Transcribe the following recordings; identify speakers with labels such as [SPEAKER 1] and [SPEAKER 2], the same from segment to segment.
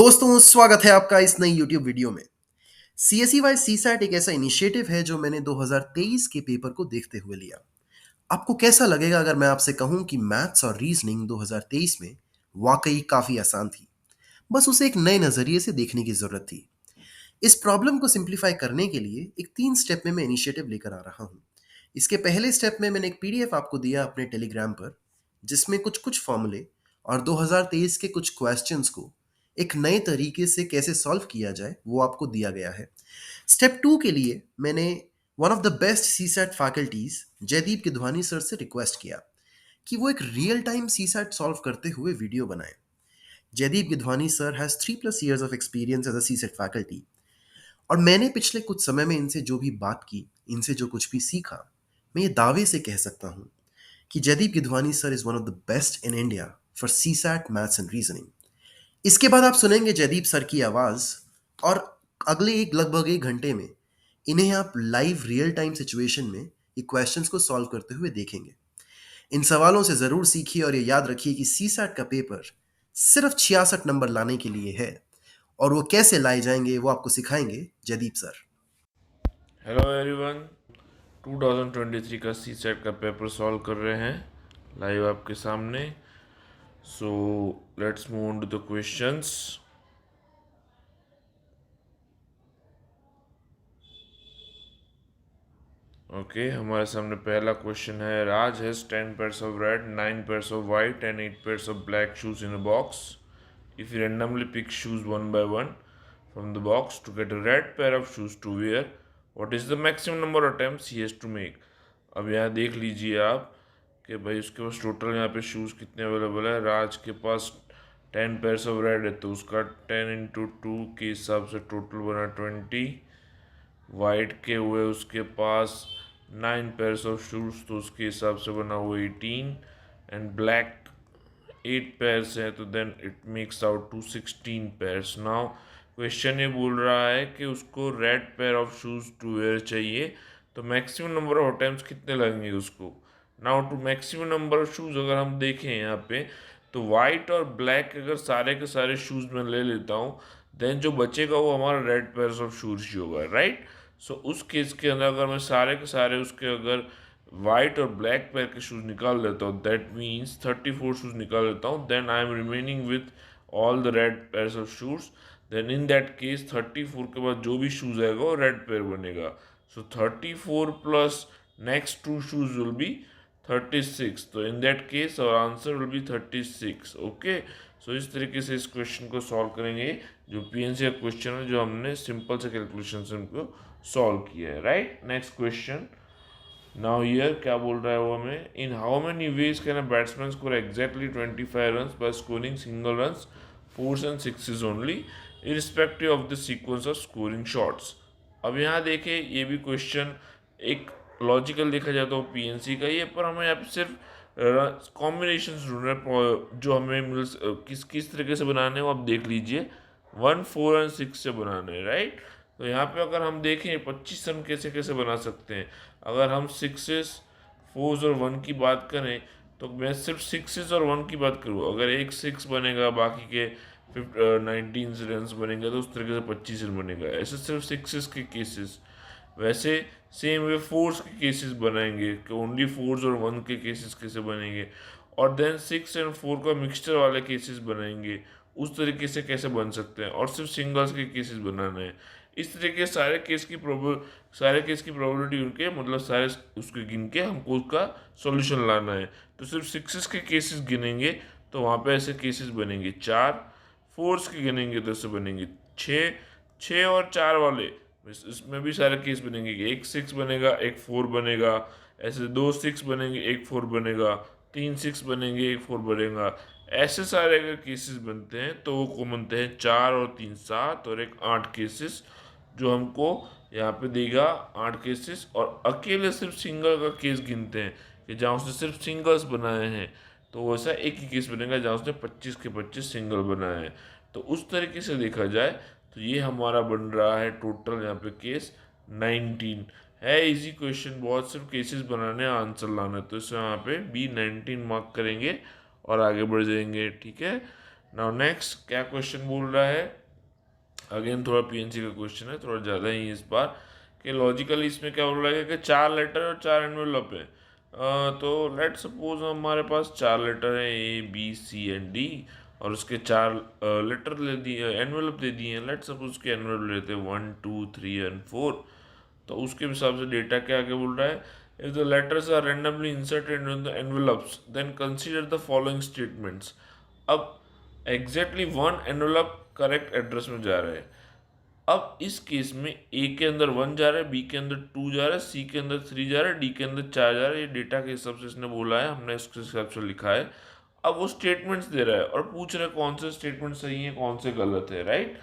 [SPEAKER 1] दोस्तों स्वागत है आपका इस नई YouTube वीडियो में। CSE वाई CSAT एक ऐसा इनिशिएटिव है जो मैंने 2023 के पेपर को देखते हुए लिया। आपको कैसा लगेगा अगर मैं आपसे कहूं कि मैथ्स और रीजनिंग 2023 में वाकई काफी आसान थी। बस उसे एक नए नजरिए से देखने की जरूरत थी। इस प्रॉब्लम को सिंप्लीफाई करने के लिए एक 3 स्टेप में मैं इनिशिएटिव लेकर आ रहा हूँ। इसके पहले स्टेप में मैंने एक PDF आपको दिया अपने टेलीग्राम पर, जिसमें कुछ कुछ फॉर्मूले और 2023 के कुछ क्वेश्चंस को एक नए तरीके से कैसे सॉल्व किया जाए वो आपको दिया गया है। स्टेप 2 के लिए मैंने one of the best CSAT faculties Jaideep Gidhwani sir से रिक्वेस्ट किया कि वो एक रियल टाइम CSAT सॉल्व करते हुए वीडियो बनाएं। Jaideep Gidhwani sir has 3+ years of experience as a CSAT faculty, और मैंने पिछले कुछ समय में इनसे जो भी बात की, इनसे जो कुछ भी सीखा, मैं ये दावे से कह सकता हूँ कि Jaideep Gidhwani sir is one of the best in India for CSAT maths and reasoning. इसके बाद आप सुनेंगे जयदीप सर की आवाज़, और अगले लगभग 1 घंटे में इन्हें आप लाइव रियल टाइम सिचुएशन में ये क्वेश्चंस को सॉल्व करते हुए देखेंगे। इन सवालों से ज़रूर सीखिए और ये याद रखिए कि CSAT का पेपर सिर्फ 66 नंबर लाने के लिए है, और वो कैसे लाए जाएंगे वो आपको सिखाएंगे जयदीप सर।
[SPEAKER 2] Hello everyone. 2023 का सी सेट का पेपर सॉल्व कर रहे हैं लाइव आपके सामने। So let's move on to the questions. Okay, हमारे सामने पहला क्वेश्चन है, Raj has 10 pairs of red, 9 pairs of white and 8 pairs of black shoes in a box. If he randomly picks shoes one by one from the box to get a red pair of shoes to wear, what is the maximum number of attempts he has to make? अब यहाँ देख लीजिए आप कि भाई उसके पास total यहाँ पे शूज़ कितने अवेलेबल है। राज के पास 10 pairs ऑफ रेड है तो उसका 10 × 2 के हिसाब से टोटल बना 20। वाइट के हुए उसके पास 9 pairs ऑफ शूज़ तो उसके हिसाब से बना हुआ 18। एंड ब्लैक 8 pairs हैं तो then it makes out to 16 pairs। Now question ये बोल रहा है कि उसको red pair of shoes to wear चाहिए, तो मैक्सिमम नंबर ऑफ अटेम्प्ट्स कितने लगेंगे उसको। Now to maximum number of shoes अगर हम देखें यहाँ पे, तो वाइट और ब्लैक अगर सारे के सारे शूज़ मैं ले लेता हूँ, देन जो बचेगा वो हमारा रेड पेयर ऑफ शूज़ ही होगा, राइट। सो उस केस के अंदर अगर मैं सारे के सारे उसके अगर वाइट और ब्लैक पेयर के शूज़ निकाल लेता हूँ, दैट मीन्स 34 शूज़ निकाल लेता हूँ, then I am remaining with all the red pairs of shoes. Then in that case 34 के बाद जो भी शूज़ आएगा वो रेड पेयर बनेगा। सो 34 plus next 2 shoes will be 36। तो इन दैट केस और आंसर विल बी 36। ओके, सो इस तरीके से इस क्वेश्चन को सॉल्व करेंगे, जो PNC का क्वेश्चन है, जो हमने सिंपल से कैलकुलेशन से उनको सॉल्व किया है, right. Next question. Now here क्या बोल रहा है वो हमें, in how many ways can a batsman score exactly 25 runs by scoring single runs, fours and sixes only, irrespective of the sequence of scoring shots. अब यहाँ देखें, ये भी क्वेश्चन एक लॉजिकल देखा जाए तो PNC का ही है, पर हमें यहाँ पे सिर्फ कॉम्बिनेशन ढूंढना जो हमें किस किस तरीके से बनाने हैं वो आप देख लीजिए। 1, 4 और 6 से बनाने हैं, राइट। तो यहाँ पे अगर हम देखें 25 रन कैसे कैसे बना सकते हैं। अगर हम सिक्सेस, फोर्स और 1 की बात करें, तो मैं सिर्फ सिक्सेस और 1 की बात करूँ, अगर एक 6 बनेगा, बाकी के 19 रन बनेंगे, तो उस तरीके से 25 रन बनेगा। ऐसे सिर्फ सिक्सेस के केसेस। वैसे सेम वे फोर्स के केसेस बनाएंगे कि ओनली फोर्स और 1 के केसेस कैसे बनेंगे, और देन 6 एंड 4 का मिक्सचर वाले केसेस बनाएंगे, उस तरीके से कैसे बन सकते हैं, और सिर्फ सिंगल्स के केसेस बनाने हैं। इस तरीके सारे केस की प्रोबेबिलिटी उनके मतलब सारे उसके गिन के हमको उसका सॉल्यूशन लाना है। तो सिर्फ सिक्सेस के केसेस गिनेंगे तो वहाँ पे ऐसे केसेस बनेंगे 4, फोर्स के गिनेंगे तो ऐसे बनेंगे 6, 6 और 4 वाले इसमें भी सारे केस बनेंगे कि एक 6 बनेगा, एक 4 बनेगा, ऐसे 2 6 बनेंगे, एक 4 बनेगा, 3 6 बनेंगे, एक 4 बनेगा। ऐसे सारे अगर केसेस बनते हैं तो वो को बनते हैं 4 और 3 7 और एक 8 केसेस, जो हमको यहाँ पे देगा 8 केसेस। और अकेले सिर्फ सिंगल का केस गिनते हैं कि जहाँ उसने सिर्फ सिंगल्स बनाए हैं, तो वैसा एक ही केस बनेगा जहाँ उसने 25 के 25 सिंगल बनाए हैं। तो उस तरीके से देखा जाए तो ये हमारा बन रहा है टोटल यहाँ पे केस 19 है। इजी क्वेश्चन, बहुत सिर्फ केसेस बनाने आंसर लाना है, तो इसे यहाँ पे B19 मार्क करेंगे और आगे बढ़ जाएंगे, ठीक है। नाउ नेक्स्ट क्या क्वेश्चन बोल रहा है, अगेन थोड़ा पीएनसी का क्वेश्चन है, थोड़ा ज़्यादा ही इस बार, कि लॉजिकली इसमें क्या बोल रहा है कि चार लेटर और चार एनवेलप है। तो लेट सपोज हमारे पास चार लेटर है A B C and D, और उसके चार लेटर ले दिए, एनवेलप दे दिए हैं। लेट सपोज उसके एनवेलप लेते हैं 1 2 3 एंड 4। तो उसके हिसाब से डेटा क्या आगे बोल रहा है, if the letters are randomly inserted in the envelopes then consider the following statements. अब exactly one envelope correct address में जा रहे हैं। अब इस केस में ए के अंदर 1 जा रहा है, बी के अंदर 2 जा रहा है, सी के अंदर 3 जा रहा है, डी के अंदर 4 जा रहा है। ये डेटा के हिसाब से इसने बोला है, हमने इसके हिसाब से लिखा है। अब वो स्टेटमेंट्स दे रहा है और पूछ रहा है कौन से स्टेटमेंट सही है कौन से गलत है, राइट।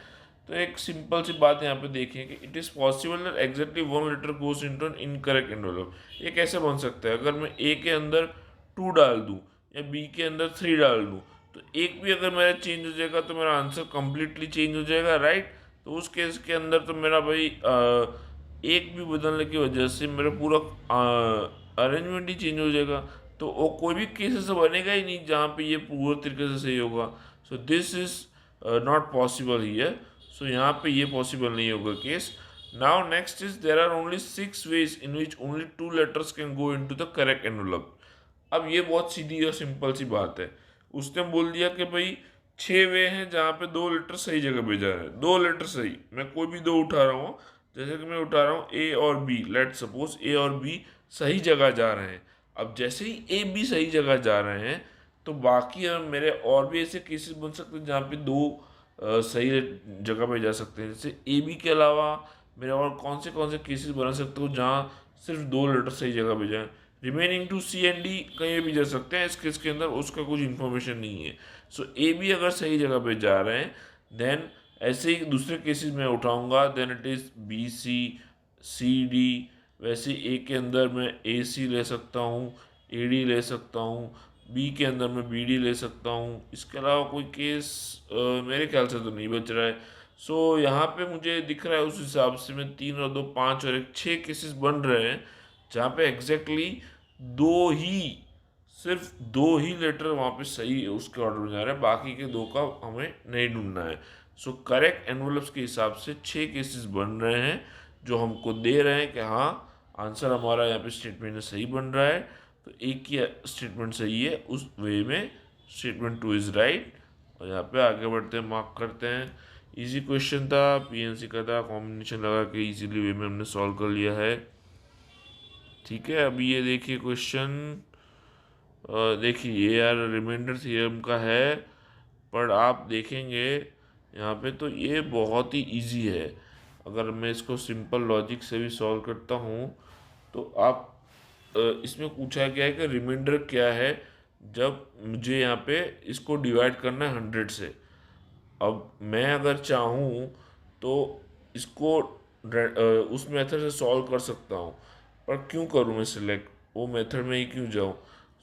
[SPEAKER 2] तो एक सिंपल सी बात यहाँ पे देखें कि it is possible that exactly one letter goes into an incorrect envelope. ये कैसे बन सकता है, अगर मैं ए के अंदर 2 डाल दूँ या बी के अंदर 3 डाल दूँ, तो एक भी अगर मेरा चेंज हो जाएगा तो मेरा आंसर कंप्लीटली चेंज हो जाएगा, राइट। तो उस केस के अंदर तो मेरा भाई एक भी बदलने की वजह से मेरा पूरा अरेंजमेंट ही चेंज हो जाएगा। तो वो कोई भी केस ऐसा बनेगा ही नहीं जहाँ पे ये पूरे तरीके से सही होगा। So this is not possible here. So यहाँ पे ये पॉसिबल नहीं होगा case. Now next is there are only 6 ways in which only 2 letters can go into the correct envelope. अब ये बहुत सीधी और सिंपल सी बात है। उसने बोल दिया कि भाई 6 वे हैं जहाँ पे 2 लेटर सही जगह पे जा रहे हैं, 2 लेटर सही, मैं कोई भी दो उठा रहा हूँ, जैसे कि मैं उठा रहा हूँ ए और बी, लेट सपोज ए और बी सही जगह जा रहे हैं। अब जैसे ही ए बी सही जगह जा रहे हैं, तो बाकी मेरे और भी ऐसे केसेस बन सकते हैं जहाँ पे दो सही जगह पे जा सकते हैं। जैसे ए बी के अलावा मेरे और कौन से केसेस बना सकते हो जहाँ सिर्फ 2 लेटर सही जगह पे जाएं। Remaining two C and D कहीं भी जा सकते हैं, इस केस के अंदर उसका कुछ इन्फॉर्मेशन नहीं है। सो ए बी अगर सही जगह पे जा रहे हैं, देन ऐसे ही दूसरे केसेस में उठाऊंगा, then it is B C C D. वैसे ए के अंदर मैं ए सी ले सकता हूँ, ए डी ले सकता हूँ, बी के अंदर मैं बी डी ले सकता हूँ। इसके अलावा कोई केस मेरे ख्याल से तो नहीं बच रहा है। सो यहाँ पे मुझे दिख रहा है उस हिसाब से मैं 3 और 2 5 और एक 6 केसेस बन रहे हैं जहाँ पे एग्जैक्टली दो ही सिर्फ 2 ही लेटर वहाँ पे सही उसके ऑर्डर में जा रहा है, बाकी के दो का हमें नहीं ढूंढना है। सो करेक्ट एनवेलप्स के हिसाब से 6 केसेस बन रहे हैं जो हमको दे रहे हैं कि हाँ आंसर हमारा यहाँ पे स्टेटमेंट में सही बन रहा है। तो एक ही स्टेटमेंट सही है, उस वे में स्टेटमेंट 2 इज़ राइट। और यहाँ पे आगे बढ़ते हैं, मार्क करते हैं। इजी क्वेश्चन था, पीएनसी का था, कॉम्बिनेशन लगा के इजीली वे में हमने सॉल्व कर लिया है। ठीक है, अभी ये देखिए क्वेश्चन, देखिए ये यार रिमाइंडर थ्योरम का है, पर आप देखेंगे यहाँ पे तो ये बहुत ही इजी है। अगर मैं इसको सिंपल लॉजिक से भी सॉल्व करता हूँ तो आप इसमें पूछा गया है कि रिमाइंडर क्या है जब मुझे यहाँ पे इसको डिवाइड करना है 100 से। अब मैं अगर चाहूँ तो इसको उस मेथड से सॉल्व कर सकता हूँ, पर क्यों करूँ मैं सिलेक्ट, वो मेथड में ही क्यों जाऊँ।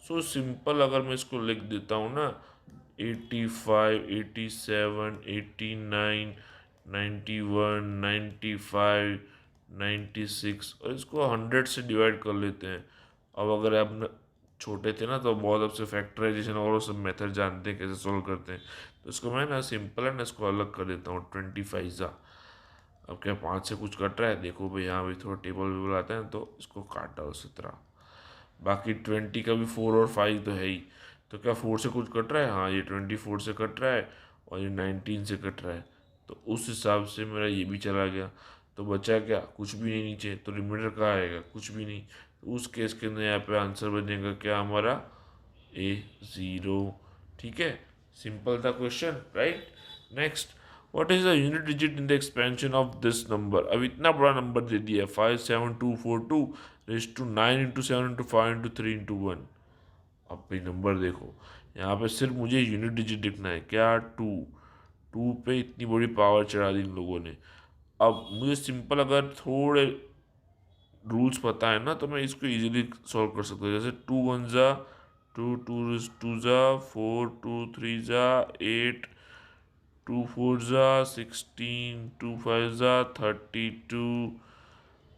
[SPEAKER 2] सो सिंपल अगर मैं इसको लिख देता हूँ ना, 85 87 89 91 95 96, और इसको 100 से डिवाइड कर लेते हैं। अब अगर आप छोटे थे ना तो बहुत अब से फैक्टराइजेशन और वो सब मेथड जानते हैं कैसे सॉल्व करते हैं। तो इसको मैं ना सिंपल है ना इसको अलग कर देता हूँ, 25 ज़ा। अब क्या 5 से कुछ कट रहा है, देखो भाई यहाँ भी थोड़ा टेबल वेबल आता है तो इसको काटा उसी तरह। बाकी 20 का भी 4 और 5 तो है ही, तो क्या 4 से कुछ कट रहा है, हाँ ये 24 से कट रहा है और ये 19 से कट रहा है। तो उस हिसाब से मेरा ये भी चला गया, तो बचा क्या, कुछ भी नहीं नीचे, तो रिमाइंडर कहाँ आएगा, कुछ भी नहीं। तो उस केस के अंदर यहाँ पे आंसर बनेगा क्या हमारा, A0। ठीक है, सिंपल था question, right. Next, what is the unit digit in the expansion of this number. अब इतना बड़ा नंबर दे दिया है 57242 raise to 9 into 7 into 5 into 3 into 1। अब भाई नंबर देखो, यहाँ पे सिर्फ मुझे यूनिट डिजिट लिखना है, क्या 2, 2 पे इतनी बड़ी पावर चढ़ा दी इन लोगों ने। अब मुझे सिंपल अगर थोड़े रूल्स पता है ना तो मैं इसको इजीली सॉल्व कर सकता हूँ। जैसे 2 1 ज़ा 2, 2 2 ज़ा 4, 2 3 ज़ा 8, 2 4 ज़ा 16, 2 5 ज़ा 32।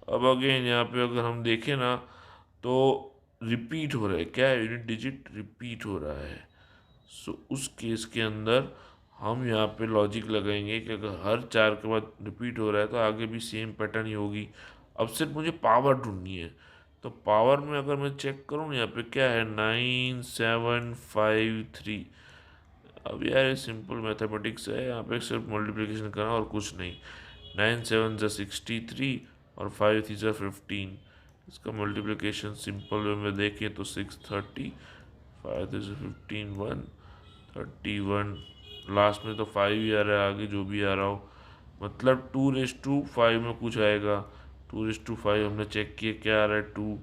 [SPEAKER 2] अब अगेन यहाँ पे अगर हम देखें ना तो रिपीट हो रहा है, क्या है, यूनिट डिजिट रिपीट हो रहा है। सो उस केस के अंदर हम यहाँ पे लॉजिक लगाएंगे कि अगर हर 4 के बाद रिपीट हो रहा है तो आगे भी सेम पैटर्न ही होगी। अब सिर्फ मुझे पावर ढूंढनी है। तो पावर में अगर मैं चेक करूँ यहाँ पे क्या है, 9753। अब यार ये सिंपल मैथमेटिक्स है, यहाँ पे सिर्फ मल्टीप्लिकेशन करना और कुछ नहीं। 9 7 ज़ा 63 और 5 3 ज़ा 15। इसका मल्टीप्लिकेशन सिंपल वे में देखें तो 630, 5 3 ज़ा 15 131। लास्ट में तो 5 ही आ रहा है, आगे जो भी आ रहा हो। मतलब 2 रेस टू 5 में कुछ आएगा। 2 रेस टू 5 हमने चेक किया क्या आ रहा है, 2।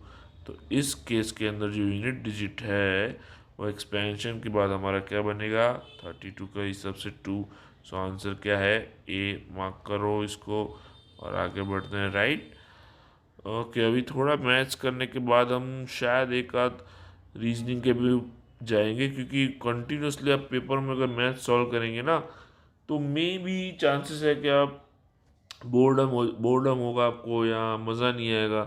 [SPEAKER 2] तो इस केस के अंदर जो यूनिट डिजिट है वो एक्सपेंशन के बाद हमारा क्या बनेगा, 32 का हिसाब से 2। सो आंसर क्या है, ए। मार्क करो इसको और आगे बढ़ते हैं, राइट। ओके, अभी थोड़ा मैथ्स करने के बाद हम शायद एक आध रीजनिंग के भी जाएंगे, क्योंकि कंटिन्यूसली आप पेपर में अगर मैथ सॉल्व करेंगे ना तो मे भी चांसेस है कि आप बोर्डम होगा आपको या मज़ा नहीं आएगा।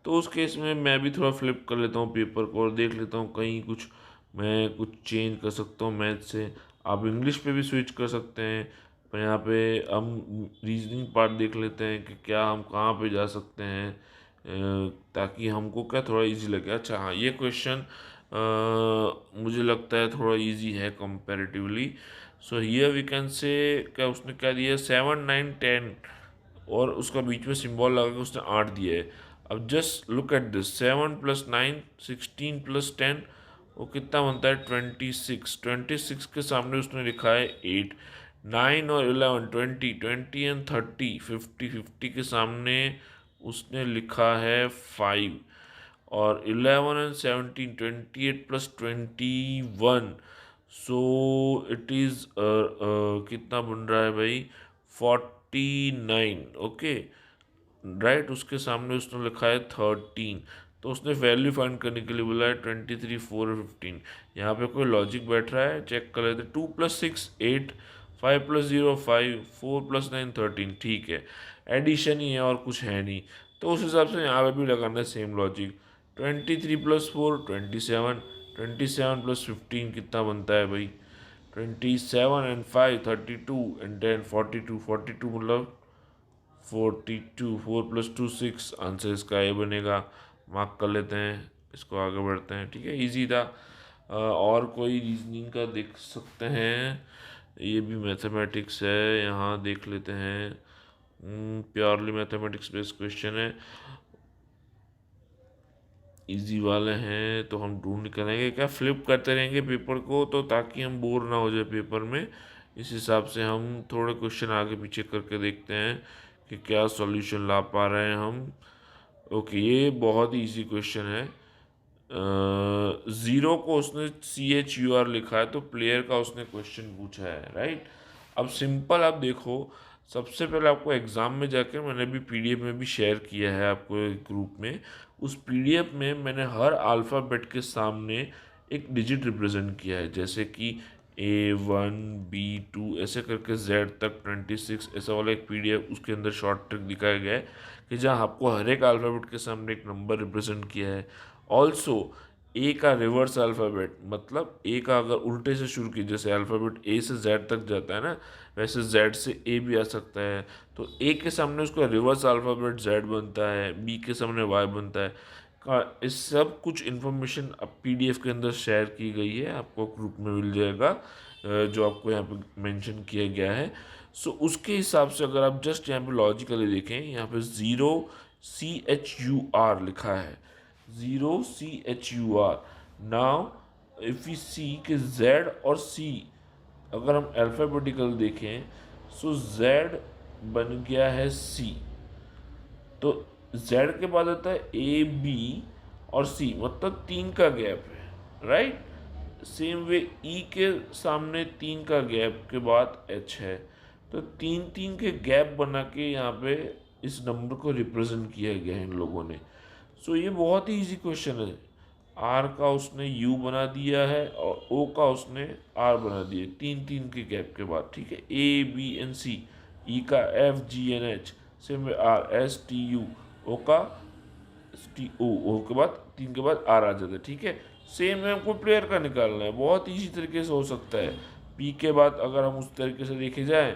[SPEAKER 2] तो उस केस में मैं भी थोड़ा फ्लिप कर लेता हूँ पेपर को और देख लेता हूँ कहीं कुछ मैं कुछ चेंज कर सकता हूँ मैथ से। आप इंग्लिश पे भी स्विच कर सकते हैं, पर यहाँ पे हम रीजनिंग पार्ट देख लेते हैं कि क्या हम कहाँ पे जा सकते हैं, ताकि हमको क्या थोड़ा इजी लगे। अच्छा हाँ, ये क्वेश्चन मुझे लगता है थोड़ा इजी है comparatively. So here we can say, क्या उसने क्या दिया, 7 9 10 और उसका बीच में सिंबल लगा के उसने 8 दिया है। अब जस्ट लुक एट दिस, 7 + 9 16 + 10, वो कितना बनता है, 26। 26 के सामने उसने लिखा है 8। 9 और 11 20, 20 एंड 30 50, 50 के सामने उसने लिखा है 5। और 11 एंड 17 28 + 21, सो इट इज़ कितना बन रहा है भाई, 49। Okay, right. उसके सामने उसने लिखा है 13। तो उसने वैल्यू फाइंड करने के लिए बोला है 23 4 और 15। यहाँ पे कोई लॉजिक बैठ रहा है, चेक कर लेते। 2 + 6 8, 5 + 0 5, 4 + 9 13। ठीक है, एडिशन ही है और कुछ है नहीं। तो उस हिसाब से यहाँ पे भी लगाना है सेम लॉजिक। 23 + 4 27, 27 + 15 कितना बनता है भाई, 27 एंड 5 32 एंड 10 42, 42 मतलब 42। 4 + 2 6, आंसर इसका ए बनेगा। मार्क कर लेते हैं इसको, आगे बढ़ते हैं। ठीक है, इजी था। और कोई रीजनिंग का देख सकते हैं, ये भी मैथमेटिक्स है, यहाँ देख लेते हैं। प्योरली मैथमेटिक्स बेस्ड क्वेश्चन है, इजी वाले हैं तो हम ढूंढ करेंगे क्या, फ्लिप करते रहेंगे पेपर को तो ताकि हम बोर ना हो जाए पेपर में। इस हिसाब से हम थोड़े क्वेश्चन आगे पीछे करके देखते हैं कि क्या सॉल्यूशन ला पा रहे हैं हम। ओके, ये बहुत ही इजी क्वेश्चन है। ज़ीरो को उसने CHUR लिखा है तो प्लेयर का उसने क्वेश्चन पूछा है, राइट। अब सिंपल आप देखो, सबसे पहले आपको एग्ज़ाम में जाकर, मैंने भी PDF में भी शेयर किया है आपको एक ग्रुप में, उस PDF में मैंने हर अल्फ़ाबेट के सामने एक डिजिट रिप्रेजेंट किया है, जैसे कि A1 B2 ऐसे करके Z तक 26, ऐसा वाला एक PDF उसके अंदर शॉर्ट ट्रिक दिखाया गया है कि जहाँ आपको हर एक अल्फ़ाबेट के सामने एक नंबर रिप्रेजेंट किया है। ऑल्सो ए का रिवर्स अल्फ़ाबेट, मतलब ए का अगर उल्टे से शुरू की, जैसे अल्फ़ाबेट ए से जेड तक जाता है ना, वैसे जेड से ए भी आ सकता है। तो ए के सामने उसका रिवर्स अल्फ़ाबेट जेड बनता है, बी के सामने वाई बनता है। इस सब कुछ इन्फॉर्मेशन अब PDF के अंदर शेयर की गई है, आपको ग्रुप में मिल जाएगा, जो आपको यहाँ पे मेंशन किया गया है। सो उसके हिसाब से अगर आप जस्ट यहाँ पे लॉजिकली देखें, यहाँ पे ज़ीरो CHUR लिखा है, 0CHUR। Now if you see कि Z और C अगर हम अल्फ़ाबेटिकल देखें, सो Z बन गया है C। तो Z के बाद आता है AB और C, मतलब 3 का गैप है, राइट। सेम वे E के सामने 3 का गैप के बाद H है। तो 3 3 के गैप बना के यहाँ पे इस नंबर को रिप्रेजेंट किया गया है इन लोगों ने। सो ये बहुत ही इजी क्वेश्चन है। R का उसने U बना दिया है और O का उसने R बना दिया, 3 3 के गैप के बाद, ठीक है। A B and C, E का F G and H, same R S T U, O का O के बाद 3 के बाद R आ जाता है, ठीक है। सेम है, हमको प्लेयर का निकालना है, बहुत इजी तरीके से हो सकता है। पी के बाद अगर हम उस तरीके से देखे जाए,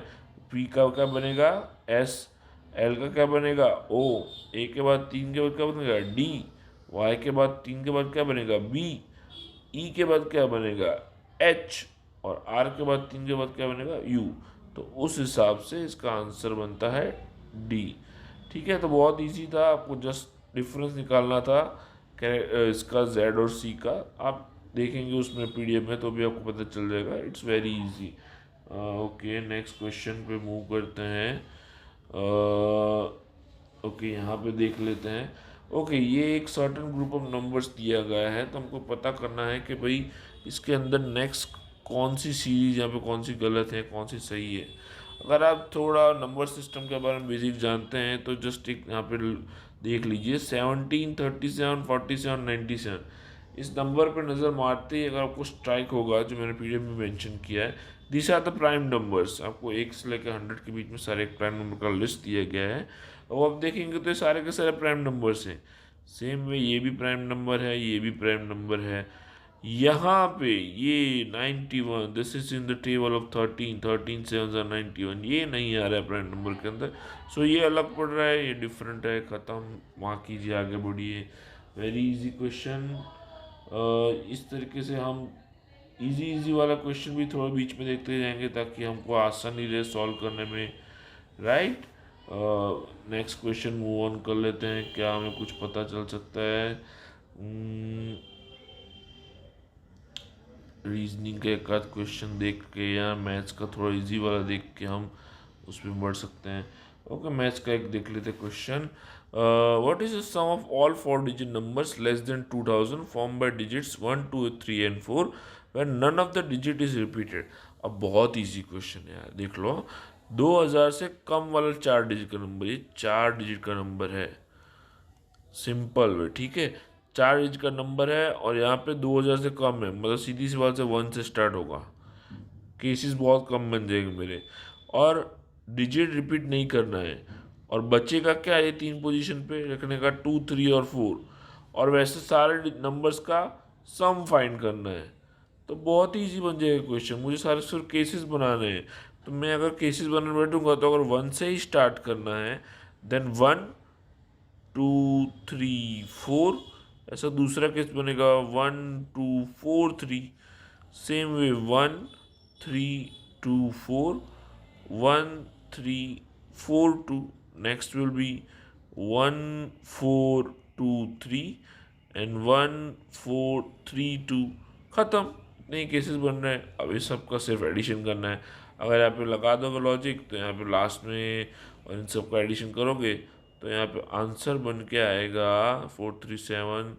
[SPEAKER 2] पी का क्या बनेगा एस, एल का क्या बनेगा ओ, ए के बाद 3 के बाद क्या बनेगा डी, वाई के बाद 3 के बाद क्या बनेगा बी, ई के बाद क्या बनेगा एच, और आर के बाद 3 के बाद क्या बनेगा यू। तो उस हिसाब से इसका आंसर बनता है डी। ठीक है, तो बहुत इजी था, आपको जस्ट डिफरेंस निकालना था इसका जेड और सी का। आप देखेंगे उसमें पीडीएफ में तो भी आपको पता चल जाएगा, it's very easy. Okay, next question पे मूव करते हैं। ओके, यहाँ पे देख लेते हैं। ओके, ये एक सर्टन ग्रुप ऑफ नंबर्स दिया गया है, तो हमको पता करना है कि भाई इसके अंदर नेक्स्ट कौन सी सीरीज यहाँ पे कौन सी गलत है कौन सी सही है। अगर आप थोड़ा नंबर सिस्टम के बारे में बेसिक जानते हैं तो जस्ट एक यहाँ पे देख लीजिए 17, 37, 47, 97। इस नंबर पर नज़र मारते ही अगर आपको स्ट्राइक होगा, जो मैंने पीडीएफ में मेंशन किया है, this are the prime numbers. आपको 1 से लेकर 100 के बीच में सारे प्राइम नंबर का लिस्ट दिया गया है, और आप देखेंगे तो ये सारे के सारे प्राइम नंबर्स हैं। सेम वे ये भी प्राइम नंबर है, ये भी प्राइम नंबर है। यहाँ पे ये 91, this is in the table of 13, 13 7 91, ये नहीं आ रहा है प्राइम नंबर के अंदर। सो ये अलग पड़ रहा है, ये डिफरेंट है, ख़त्म, वहाँ कीजिए, आगे बढ़िए। Very easy question. इस तरीके से हम इजी वाला क्वेश्चन भी थोड़ा बीच में देखते जाएंगे ताकि हमको आसानी रहे सॉल्व करने में, right. Next question move on कर लेते हैं, क्या हमें कुछ पता चल सकता है। रीजनिंग का एक आध क्वेश्चन देख के या मैथ्स का थोड़ा इजी वाला देख के हम उसमें बढ़ सकते हैं। ओके, मैथ्स का एक देख लेते हैं question. What is the sum of all 4 digit numbers less than 2000 form by digits 1 2 3 and 4 when none of the digit is repeated. अब बहुत इजी क्वेश्चन है यार, देख लो। 2000 से कम वाला 4 डिजिट का नंबर, ये 4 डिजिट का नंबर है, सिंपल वे, ठीक है। 4 डिजिट का नंबर है और यहाँ पे 2000 से कम है, मतलब सीधी सी बात से 1 से स्टार्ट होगा। केसेस बहुत कम बन जाएंगे मेरे, और डिजिट रिपीट नहीं करना है। और बचेगा क्या ये 3 पोजीशन पे रखने का, 2 3 और 4, और वैसे सारे नंबर्स का सम फाइंड करना है। तो बहुत ही ईजी बन जाएगा क्वेश्चन, मुझे सारे सिर्फ केसेस बनाने हैं। तो मैं अगर केसेस बनाने बैठूंगा तो अगर 1 से ही स्टार्ट करना है, देन 1 2 3 4, ऐसा दूसरा केस बनेगा 1 2 4 3। Same way 1 3 2 4, 1 3 4 2, next will be 1 4 2 3 and 1 4 3 2, ख़त्म। इतने केसेस बन रहे हैं, अब इस सब का सिर्फ एडिशन करना है। अगर यहाँ पे लगा दोगे लॉजिक तो यहाँ पे लास्ट में और इन सब का एडिशन करोगे तो यहाँ पे आंसर बन के आएगा 437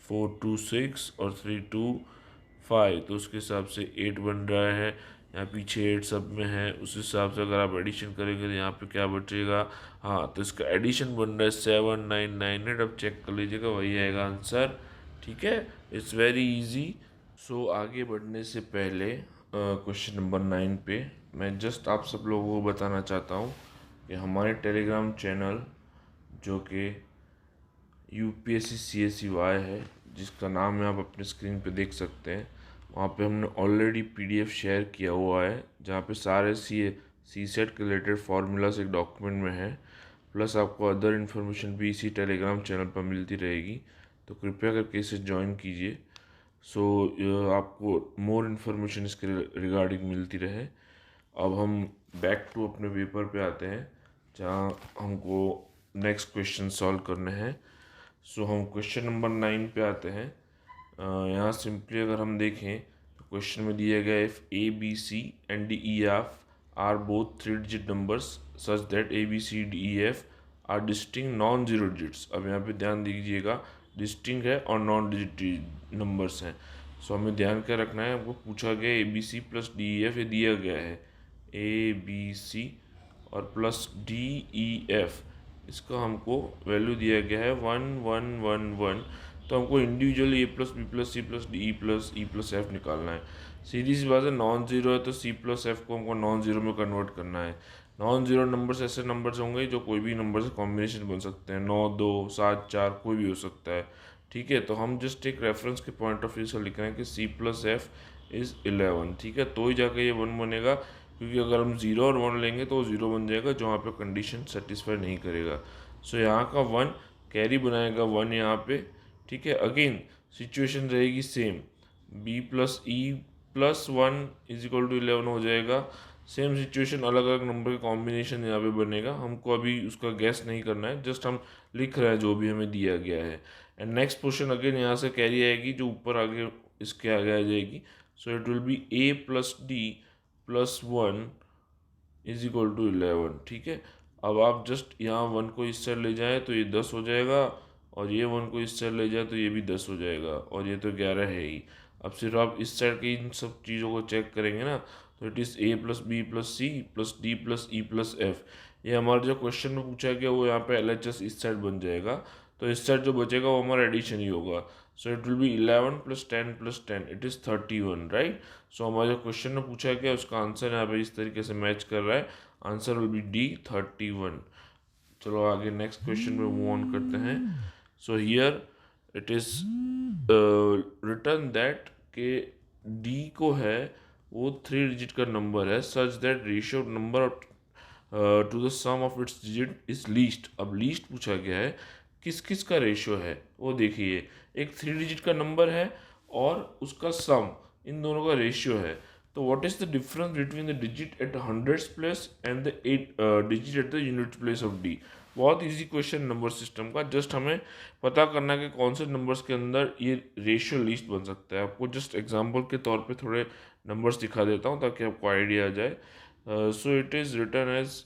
[SPEAKER 2] 426 और 325। तो उसके हिसाब से 8 बन रहा है, यहाँ पीछे 8 सब में है, उस हिसाब से अगर आप एडिशन करेंगे तो यहाँ पे क्या बचेगा। हाँ, तो इसका एडिशन बन रहा है 7998। अब चेक कर लीजिएगा, वही आएगा आंसर, ठीक है। It's very easy. सो आगे बढ़ने से पहले क्वेश्चन नंबर 9 पे मैं जस्ट आप सब लोगों को बताना चाहता हूँ कि हमारे टेलीग्राम चैनल जो कि यूपीएससी CSEY है, जिसका नाम है आप अपने स्क्रीन पे देख सकते हैं, वहाँ पे हमने ऑलरेडी पीडीएफ शेयर किया हुआ है जहाँ पे सारे सी सेट के रिलेटेड फार्मूलाज एक डॉक्यूमेंट में है, प्लस आपको अदर इन्फॉर्मेशन भी इसी टेलीग्राम चैनल पर मिलती रहेगी। तो कृपया करके इसे ज्वाइन कीजिए, सो आपको मोर इन्फॉर्मेशन इसके रिगार्डिंग मिलती रहे। अब हम बैक टू अपने पेपर पे आते हैं जहाँ हमको नेक्स्ट क्वेश्चन सॉल्व करने हैं। सो हम क्वेश्चन नंबर 9 पे आते हैं। यहाँ सिंपली अगर हम देखें तो क्वेश्चन में दिया गया if A B C and D E F are both 3 digit numbers such that A B C D E F are distinct non zero digits. अब यहाँ पे ध्यान दीजिएगा, डिस्टिंक्ट है और नॉन डिजिट नंबर्स हैं। सो हमें ध्यान क्या रखना है, हमको पूछा गया A B C plus D E F, ये दिया गया है ए बी सी और प्लस डी ई एफ, इसका हमको वैल्यू दिया गया है 1 1 1 1। तो हमको individually A plus B plus C plus D plus E plus F निकालना है। सीधी सी बात है, नॉन जीरो है तो सी प्लस एफ को हमको नॉन जीरो में कन्वर्ट करना है। नॉन जीरो नंबर्स ऐसे नंबर्स होंगे जो कोई भी नंबर से कॉम्बिनेशन बन सकते हैं, 9 2 7 4 कोई भी हो सकता है, ठीक है। तो हम जस्ट एक रेफरेंस के पॉइंट ऑफ व्यू से लिख रहे हैं कि सी प्लस एफ इज़ 11, ठीक है। तो ही जाकर ये 1 बनेगा, क्योंकि अगर हम 0 और 1 लेंगे तो वो 0 बन जाएगा, जो वहाँ पे कंडीशन सेटिस्फाई नहीं करेगा। सो यहाँ का 1 कैरी बनाएगा 1 यहाँ पे, ठीक है। अगेन सिचुएशन रहेगी same, B plus E plus 1 is equal to 11 हो जाएगा। सेम सिचुएशन, अलग अलग नंबर का कॉम्बिनेशन यहाँ पे बनेगा। हमको अभी उसका गैस नहीं करना है, जस्ट हम लिख रहे हैं जो भी हमें दिया गया है। एंड नेक्स्ट पोर्शन अगेन यहाँ से कैरी आएगी, जो ऊपर आगे इसके आगे आ जाएगी। So it will be A plus D plus 1 is equal to 11, ठीक है। अब आप जस्ट यहाँ 1 को इस साइड ले जाएं तो ये 10 हो जाएगा, और ये 1 को इस साइड ले जाए तो ये भी 10 हो जाएगा, और ये तो 11 है ही। अब सिर्फ आप इस साइड की इन सब चीज़ों को चेक करेंगे ना, तो it is A plus B plus C plus D plus E plus F. ये हमारा जो क्वेश्चन में पूछा गया वो यहाँ पे एल एच एस इस साइड बन जाएगा, तो इस साइड जो बचेगा वो हमारा एडिशन ही होगा। So it will be 11 plus 10 it is 31, right. So हमारे जो क्वेश्चन में पूछा गया उसका आंसर यहाँ पे इस तरीके से मैच कर रहा है। Answer will be D 31। चलो आगे नेक्स्ट क्वेश्चन पे मूव ऑन करते हैं। So here it is written that के डी को है वो 3 डिजिट का नंबर है, such that ratio number to the sum of its digit is least. अब लीस्ट पूछा गया है, किस किस का रेशियो है वो देखिए। एक 3 डिजिट का नंबर है और उसका सम, इन दोनों का रेशियो है। तो what is the difference between the digit at hundreds place and the 8 digit at the unit place of D. बहुत इजी क्वेश्चन नंबर सिस्टम का, जस्ट हमें पता करना है कि कौन से नंबर्स के अंदर ये रेशियो लीस्ट बन सकता है। आपको जस्ट एग्जांपल के तौर पे थोड़े नंबर्स दिखा देता हूँ ताकि आपको आइडिया आ जाए। So it is written as,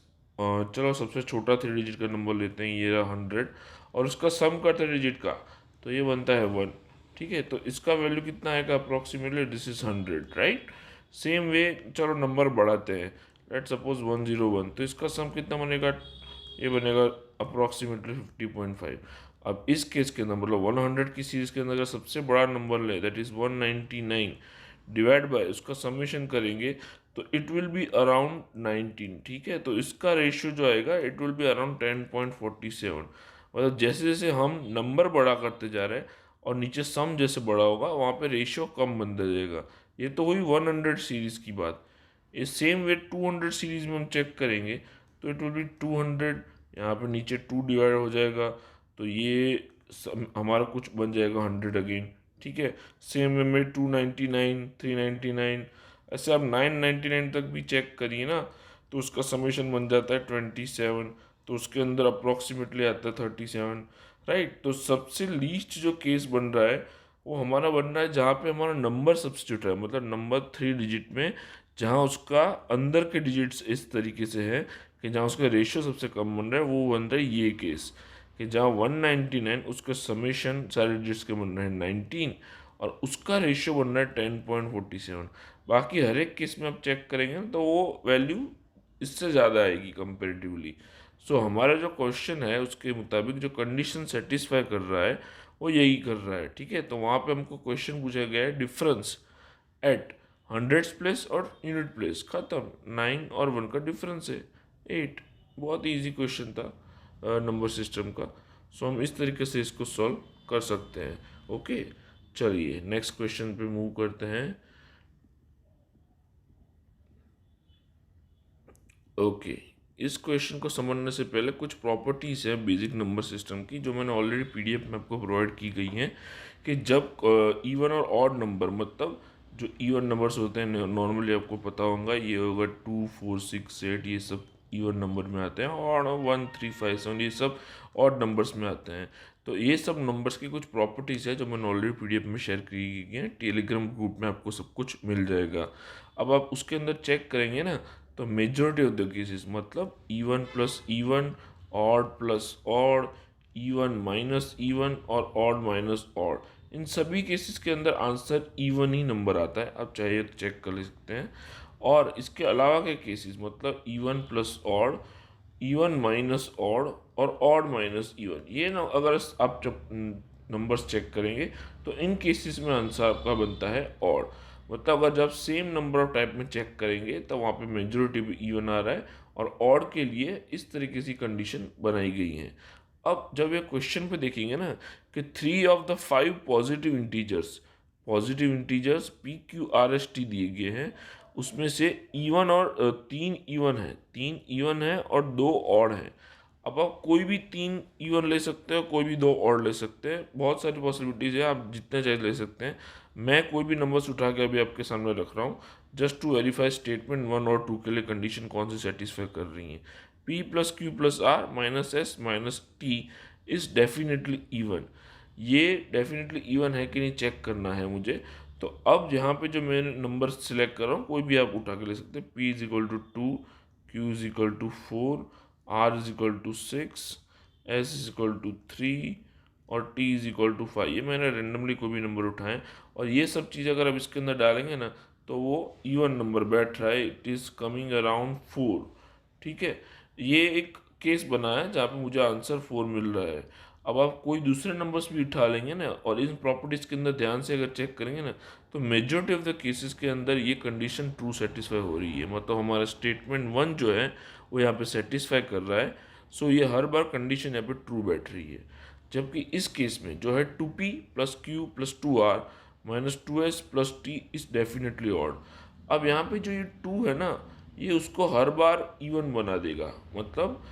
[SPEAKER 2] चलो सबसे छोटा 3 डिजिट का नंबर लेते हैं, ये रहा 100, और उसका सम करते 3 डिजिट का, तो ये बनता है 1, ठीक है। तो इसका वैल्यू कितना आएगा approximately, this is 100, right. Same way चलो नंबर बढ़ाते हैं, लेट सपोज 101, तो इसका सम कितना बनेगा, ये बनेगा अप्रोक्सीमेटली 50.5। अब इस केस के अंदर मतलब 100 की सीरीज के अंदर अगर सबसे बड़ा नंबर ले दैट इज 199 डिवाइड बाय उसका समेशन करेंगे तो इट विल बी अराउंड 19, ठीक है। तो इसका रेशियो जो आएगा इट विल बी अराउंड 10.47। मतलब जैसे जैसे हम नंबर बड़ा करते जा रहे हैं और नीचे सम जैसे बड़ा होगा वहाँ पे रेशियो कम बनता जाएगा। ये तो हुई 100 सीरीज की बात। इस सेम वे 200 सीरीज में हम चेक करेंगे तो इट विल बी 200, यहाँ पे नीचे 2 डिवाइड हो जाएगा, तो ये हमारा कुछ बन जाएगा 100 अगेन, ठीक है। सेम वे में 299, 399, ऐसे आप 999 तक भी चेक करिए ना, तो उसका समेशन बन जाता है 27, तो उसके अंदर अप्रोक्सीमेटली आता है 37, राइट। तो सबसे लीस्ट जो केस बन रहा है वो हमारा बन रहा है जहाँ पे हमारा नंबर सब्स्टिट्यूट है, मतलब नंबर 3 डिजिट में, जहाँ उसका अंदर के डिजिट्स इस तरीके से है कि जहाँ उसका रेशियो सबसे कम बन रहा है, वो बन रहा है ये केस, कि जहाँ 199 उसका समेशन सारे डिजिट्स के बन रहे हैं 19 और उसका रेशियो बन रहा है 10.47। बाकी हर एक केस में आप चेक करेंगे तो वो वैल्यू इससे ज़्यादा आएगी कंपेरेटिवली। सो हमारा जो क्वेश्चन है उसके मुताबिक जो कंडीशन सेटिस्फाई कर रहा है वो यही कर रहा है, ठीक है। तो वहाँ पे हमको क्वेश्चन पूछा गया है डिफरेंस एट हंड्रेड्स प्लेस और यूनिट प्लेस, खत्म। 9 और 1 का डिफरेंस है 8। बहुत ही ईजी क्वेश्चन था नंबर सिस्टम का। सो हम इस तरीके से इसको सॉल्व कर सकते हैं। ओके, चलिए नेक्स्ट क्वेश्चन पे मूव करते हैं। ओके, इस क्वेश्चन को समझने से पहले कुछ प्रॉपर्टीज़ है बेसिक नंबर सिस्टम की जो मैंने ऑलरेडी पीडीएफ में आपको प्रोवाइड की गई हैं, कि जब इवन और ऑड नंबर, मतलब जो इवन नंबर्स होते हैं नॉर्मली आपको पता होगा, ये होगा 2 4 6 8, ये सब इवन नंबर में आते हैं, और 1 3 5 7 ये सब ऑड नंबर्स में आते हैं। तो ये सब नंबर्स की कुछ प्रॉपर्टीज़ है जो मैंने ऑलरेडी पीडीएफ में शेयर की गई हैं, टेलीग्राम ग्रुप में आपको सब कुछ मिल जाएगा। अब आप उसके अंदर चेक करेंगे ना, तो मेजॉरिटी ऑफ द केसेस, मतलब even plus even, odd plus odd, even minus even और ऑड माइनस ऑड, इन सभी केसेस के अंदर आंसर इवन ही नंबर आता है। आप चाहिए तो चेक कर ले सकते हैं। और इसके अलावा के केसेस, मतलब even plus odd, even minus odd और ऑड माइनस इवन, ये ना अगर आप जब नंबर्स चेक करेंगे तो इन केसेस में आंसर आपका बनता है ऑड। मतलब अगर जब सेम नंबर ऑफ टाइप में चेक करेंगे तो वहाँ पे मेजोरिटी भी इवन आ रहा है, और ऑड के लिए इस तरीके से कंडीशन बनाई गई है। अब जब ये क्वेश्चन पे देखेंगे ना कि 3 of the 5 positive integers positive integers P Q R S T दिए गए हैं, उसमें से इवन और 3 इवन है, 3 इवन है और 2 ऑड है। अब आप कोई भी 3 इवन ले सकते हो, कोई भी 2 ऑड ले सकते हैं, बहुत सारी पॉसिबिलिटीज़ है, आप जितने चाहे ले सकते हैं। मैं कोई भी नंबर्स उठा के अभी आपके सामने रख रहा हूँ जस्ट टू वेरीफाई स्टेटमेंट 1 और 2 के लिए कंडीशन कौन सी सेटिस्फाई कर रही है। P plus Q plus R minus S minus T is definitely even. ये डेफिनेटली इवन है कि नहीं चेक करना है मुझे। तो अब यहाँ पे जो मैं नंबर सिलेक्ट कर रहा हूँ कोई भी आप उठा के ले सकते हैं। P is equal to 2, Q is equal to 4, R is equal to 6, S is equal to 3 और टी इज इक्वल टू 5। ये मैंने रेंडमली कोई भी नंबर उठाए और ये सब चीज़ अगर आप इसके अंदर डालेंगे ना तो वो इवन नंबर बैठ रहा है। It is coming around 4। ठीक है, ये एक केस बना है जहाँ पे मुझे आंसर 4 मिल रहा है। अब आप कोई दूसरे नंबर्स भी उठा लेंगे ना और इन प्रॉपर्टीज़ के अंदर ध्यान से अगर चेक करेंगे ना तो मेजॉरिटी ऑफ द केसेस के अंदर ये कंडीशन ट्रू सेटिस्फाई हो रही है। मतलब हमारा स्टेटमेंट 1 जो है वो यहाँ पे सेटिस्फाई कर रहा है। सो ये हर बार कंडीशन यहाँ पे ट्रू बैठ रही है। जबकि इस केस में जो है 2p plus Q plus 2r minus 2s plus T is definitely odd. अब यहाँ पे जो ये 2 है ना ये उसको हर बार इवन बना देगा। मतलब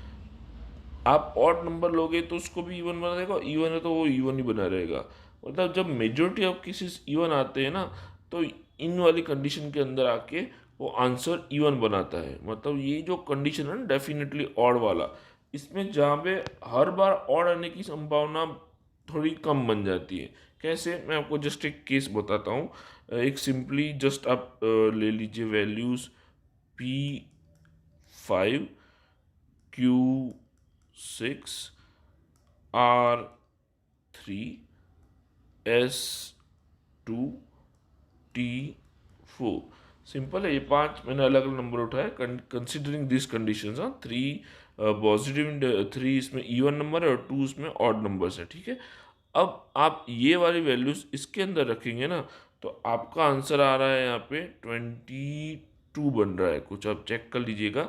[SPEAKER 2] आप ऑड नंबर लोगे तो उसको भी इवन बना देगा, इवन है तो वो इवन ही बना रहेगा। मतलब जब मेजोरिटी ऑफ केसेस इवन आते हैं ना तो इन वाली कंडीशन के अंदर आके वो आंसर इवन बनाता है। मतलब ये जो कंडीशन है ना डेफिनेटली ऑड वाला, इसमें जहाँ पे हर बार ऑड आने की संभावना थोड़ी कम बन जाती है। कैसे, मैं आपको जस्ट एक केस बताता हूँ। एक सिंपली जस्ट आप ले लीजिए values P5, Q6, R3, S2, T4। Simple है, ये 5 मैंने अलग अलग नंबर उठाए कंसिडरिंग दिस कंडीशंस। हाँ, 3 पॉजिटिव, 3 इसमें इवन नंबर है और 2 इसमें ऑड नंबर्स है। ठीक है, अब आप ये वाली वैल्यूज इसके अंदर रखेंगे ना तो आपका आंसर आ रहा है यहाँ पे 22 बन रहा है कुछ, आप चेक कर लीजिएगा।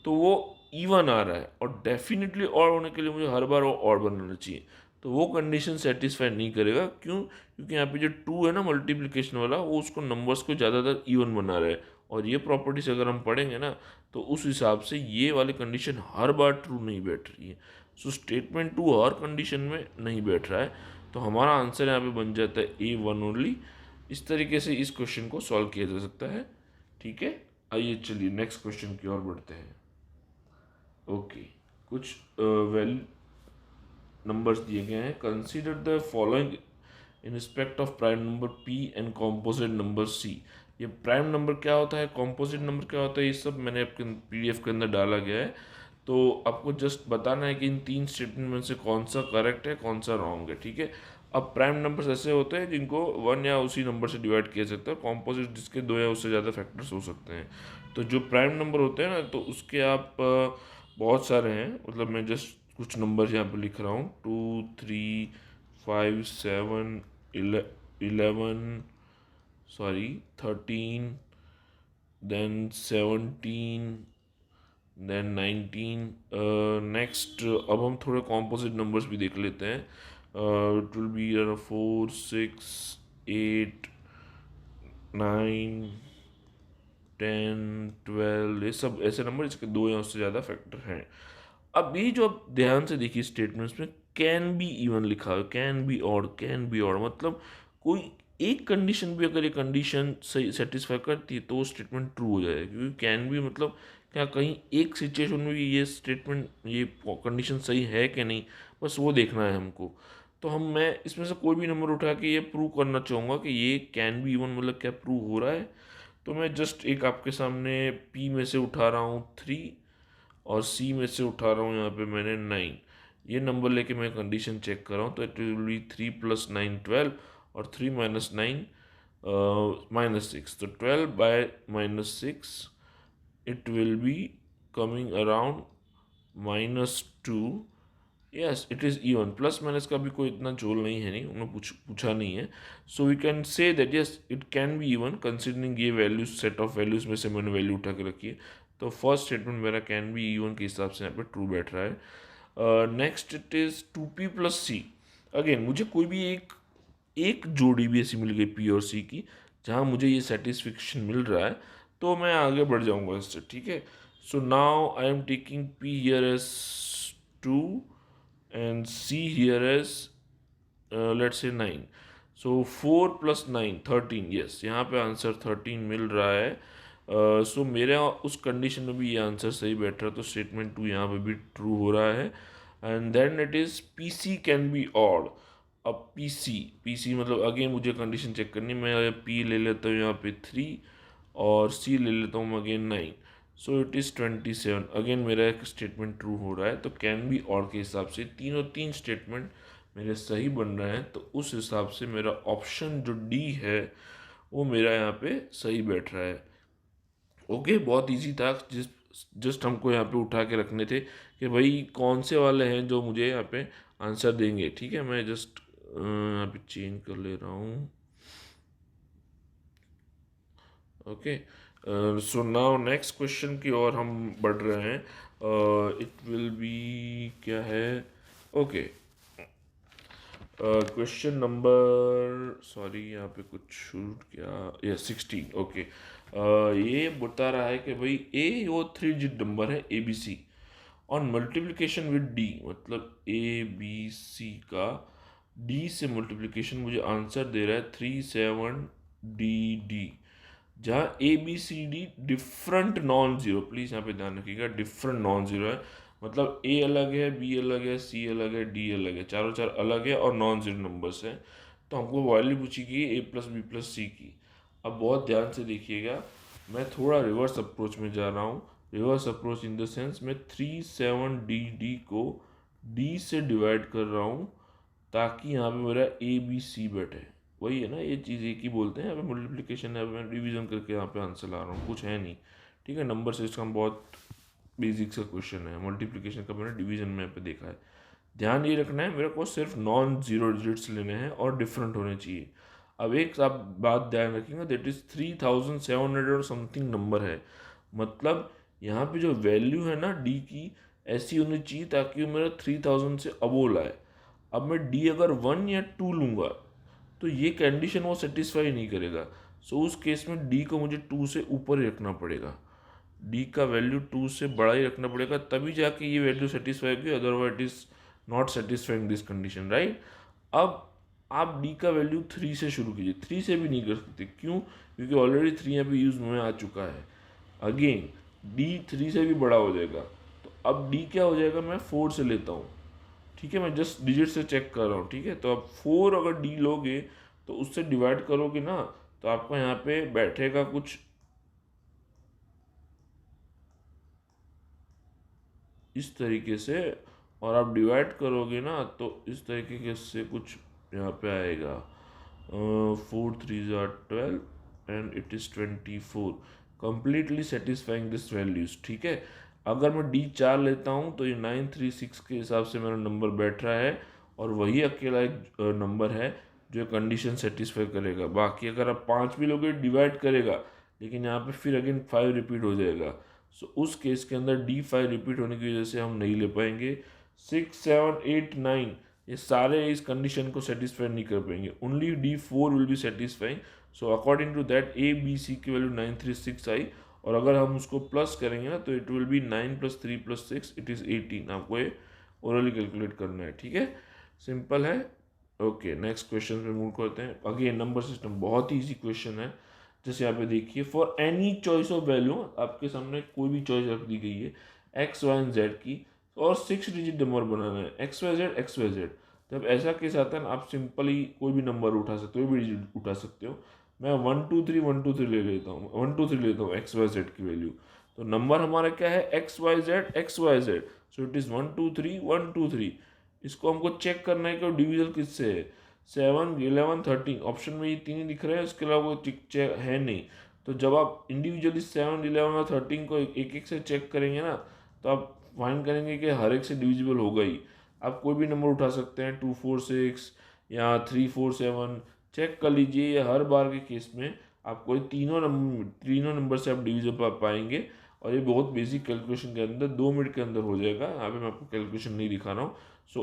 [SPEAKER 2] तो वो इवन आ रहा है और डेफिनेटली और होने के लिए मुझे हर बार वो और बनाना चाहिए। तो वो कंडीशन सेटिस्फाई नहीं करेगा। क्यों? क्योंकि यहाँ पे जो 2 है ना मल्टीप्लिकेशन वाला, वो उसको नंबर्स को ज़्यादातर इवन बना रहा है। और ये प्रॉपर्टीज अगर हम पढ़ेंगे ना तो उस हिसाब से ये वाली कंडीशन हर बार ट्रू नहीं बैठ रही है। सो स्टेटमेंट 2 हर कंडीशन में नहीं बैठ रहा है। तो हमारा आंसर यहाँ पे बन जाता है A1 ओनली। इस तरीके से इस क्वेश्चन को सॉल्व किया जा सकता है। ठीक है, आइए चलिए नेक्स्ट क्वेश्चन की ओर बढ़ते हैं। ओके, कुछ वेल नंबर्स दिए गए हैं। Consider the following in respect of prime number P and composite number C। ये प्राइम नंबर क्या होता है, कॉम्पोजिट नंबर क्या होता है, ये सब मैंने आपके PDF के अंदर डाला गया है। तो आपको जस्ट बताना है कि इन 3 स्टेटमेंट में से कौन सा करेक्ट है कौन सा रॉन्ग है। ठीक है, अब प्राइम नंबर्स ऐसे होते हैं जिनको 1 या उसी नंबर से डिवाइड किया जाता है, कॉम्पोजिट जिसके 2 या उससे ज़्यादा फैक्टर्स हो सकते हैं। तो जो प्राइम नंबर होते हैं ना तो उसके आप बहुत सारे हैं। मतलब मैं जस्ट कुछ नंबर यहाँ पे लिख रहा हूँ, 2, 3, 5, 7, 11, सॉरी 13, देन 17, देन 19। नेक्स्ट अब हम थोड़े कॉम्पोजिट नंबर्स भी देख लेते हैं। It will B 4, 6, 8, 9, 10, 12। ये सब ऐसे नंबर जिसके 2 या उससे ज़्यादा फैक्टर हैं। अब ये जो आप ध्यान से देखिए स्टेटमेंट्स में कैन बी इवन लिखा है, can be odd, can be odd. मतलब कोई एक कंडीशन भी अगर ये कंडीशन सही सेटिस्फाई करती है तो वो स्टेटमेंट ट्रू हो जाएगा। क्योंकि कैन बी मतलब क्या कहीं एक सिचुएशन में भी ये स्टेटमेंट ये कंडीशन सही है कि नहीं, बस वो देखना है हमको। तो मैं इसमें से कोई भी नंबर उठा के ये प्रूव करना चाहूँगा कि ये कैन बी इवन मतलब क्या प्रूव हो रहा है। तो मैं जस्ट एक आपके सामने P में से उठा रहा हूँ 3 और C में से उठा रहा हूँ यहाँ पे मैंने 9। ये नंबर लेके मैं कंडीशन चेक कर रहा हूँ। तो इट विल बी 3 + 9 12 और 3 - 9 -6। तो 12 by -6 it will be coming around -2। Yes, it is even. Plus minus का भी कोई इतना झोल नहीं है, नहीं उन्होंने पूछा नहीं है। So we can say that yes it can be even considering ये वैल्यूज, सेट ऑफ वैल्यूज में से मैंने वैल्यू उठा के रखी है। तो फर्स्ट स्टेटमेंट मेरा कैन बी इवन के हिसाब से यहाँ पे ट्रू बैठ रहा है। Next it is 2p + c। Again मुझे कोई भी एक एक जोड़ी भी ऐसी मिल गई पी और सी की जहाँ मुझे ये सेटिस्फिक्शन मिल रहा है, तो मैं आगे बढ़ जाऊंगा इससे, ठीक है। So now I am taking P here as 2 and C here as let's say 9। So 4 + 9 13, yes, यहाँ पे आंसर 13 मिल रहा है। सो मेरे उस कंडीशन में भी ये आंसर सही बैठ रहा है, तो स्टेटमेंट 2 यहाँ पे भी ट्रू हो रहा है। And then it is P C can be odd. अब पी सी मतलब अगेन मुझे कंडीशन चेक करनी, मैं पी ले लेता हूँ यहाँ पे 3 और सी ले लेता हूँ again 9। So it is 27, again मेरा एक स्टेटमेंट ट्रू हो रहा है। तो कैन बी ऑड के हिसाब से तीनों तीन स्टेटमेंट मेरे सही बन रहे हैं, तो उस हिसाब से मेरा ऑप्शन जो डी है वो मेरा यहाँ पे सही बैठ रहा है। ओके, बहुत इजी था, जस्ट हमको यहाँ पे उठा के रखने थे कि भाई कौन से वाले हैं जो मुझे यहाँ पे आंसर देंगे, ठीक है। मैं जस्ट यहाँ पे चेंज कर ले रहा हूँ। Okay, so now next question की ओर हम बढ़ रहे हैं। इट विल बी क्या है, ओके, क्वेश्चन नंबर, सॉरी यहाँ पे कुछ शूट किया, या 16। ओके, ये बता रहा है कि भाई ए वो 3 डिजिट नंबर है A B C on multiplication with D, मतलब ए बी सी का डी से मल्टीप्लिकेशन मुझे आंसर दे रहा है 37 डी, जहाँ A B C D different non zero, please यहाँ पे ध्यान रखिएगा, डिफरेंट नॉन जीरो है। मतलब ए अलग है, बी अलग है, सी अलग है, डी अलग है, चारों चार अलग है और नॉन जीरो नंबर्स हैं। तो हमको वैल्यू पूछेगी ए प्लस बी प्लस सी की। अब बहुत ध्यान से देखिएगा, मैं थोड़ा रिवर्स अप्रोच में जा रहा हूँ। Reverse approach in the sense मैं 37 डी को डी से डिवाइड कर रहा हूँ, ताकि यहाँ पे मेरा ए बी सी बैठे। वही है ना, ये चीज़ एक ही बोलते हैं, यहाँ पे मल्टीप्लिकेशन है, मैं डिवीजन करके यहाँ पे आंसर ला रहा हूँ, कुछ है नहीं, ठीक है। नंबर सिस्टम बहुत बेसिक सा क्वेश्चन है, मल्टीप्लिकेशन का मैंने डिवीजन में यहाँ पे देखा है। ध्यान ये रखना है, मेरे को सिर्फ नॉन जीरो डिजिट्स लेने हैं और डिफरेंट होने चाहिए। अब एक आप बात ध्यान रखिएगा, दैट इज 3700 और समथिंग नंबर है, मतलब यहाँ पे जो वैल्यू है ना डी की, ऐसी होनी चाहिए ताकि वो मेरा 3000 से अबोव लाए। अब मैं डी अगर 1 या 2 लूँगा तो ये कंडीशन वो सेटिस्फाई नहीं करेगा। सो उस केस में डी को मुझे 2 से ऊपर ही रखना पड़ेगा, डी का वैल्यू 2 से बड़ा ही रखना पड़ेगा, तभी जाके ये वैल्यू सेटिस्फाई होगी, otherwise it is not satisfying this condition, right. अब आप डी का वैल्यू 3 से शुरू कीजिए, 3 से भी नहीं कर सकते, क्यों, क्योंकि ऑलरेडी 3 यहाँ पे यूज में आ चुका है। अगेन डी 3 से भी बड़ा हो जाएगा, तो अब डी क्या हो जाएगा, मैं 4 से लेता हूँ, ठीक है, मैं जस्ट डिजिट से चेक कर रहा हूँ, ठीक है। तो अब 4 अगर डी लोगे तो उससे डिवाइड करोगे ना, तो आपको यहाँ पे बैठेगा कुछ इस तरीके से, और आप डिवाइड करोगे ना तो इस तरीके से कुछ यहाँ पे आएगा। 4 3 = 12 and it is 24, completely satisfying this values, ठीक है। अगर मैं डी 4 लेता हूँ तो ये 936 के हिसाब से मेरा नंबर बैठ रहा है, और वही अकेला एक नंबर है जो कंडीशन सेटिस्फाई करेगा। बाकी अगर आप 5 भी लोगे डिवाइड करेगा, लेकिन यहाँ पे फिर अगेन 5 रिपीट हो जाएगा। सो उस केस के अंदर D5 रिपीट होने की वजह से हम नहीं ले पाएंगे। 6 7 8 9 ये सारे इस कंडीशन को सेटिस्फाई नहीं कर पाएंगे, only D4 will be satisfying. So according to that A B C की वैल्यू 936 आई, और अगर हम उसको प्लस करेंगे ना तो it will B 9 + 3 + 6 it is 18। आपको ये ओरली कैलकुलेट करना है, ठीक है, सिंपल है। ओके, नेक्स्ट क्वेश्चन पे मूव करते हैं। अगेन नंबर सिस्टम बहुत ही ईजी क्वेश्चन है। जैसे यहाँ पे देखिए, for any choice of value, आपके सामने कोई भी चॉइस रख दी गई है एक्स वाई एंड जेड की, और 6 डिजिट नंबर बनाना है X Y Z X Y Z. जब ऐसा केस आता है ना, आप सिंपली कोई भी नंबर उठा सकते हो, कोई भी डिजिट उठा सकते हो। मैं 1 2 3 ले लेता हूँ, 1 2 3 लेता हूँ एक्स वाई जेड की वैल्यू। तो नंबर हमारा क्या है, X Y Z X Y Z. So it is 1 2 3 1 2 3। इसको हमको चेक करना है कि डिवीजन किससे है, 7 11 13, ऑप्शन में ये तीन ही दिख रहे हैं, इसके अलावा कोई चेक है नहीं। तो जब आप इंडिविजुअली 7 11 और 13 को एक एक से चेक करेंगे ना, तो आप फाइंड करेंगे कि हर एक से डिविजिबल होगा ही। आप कोई भी नंबर उठा सकते हैं, 2 4 6 या 3 4 7, चेक कर लीजिए, या हर बार के केस में आप कोई तीनों नंबर से आप डिविजिबल पाएंगे। और ये बहुत बेसिक कैलकुलेशन के अंदर 2 मिनट के अंदर हो जाएगा। यहाँ पे मैं आपको कैलकुलेशन नहीं दिखा रहा हूँ। सो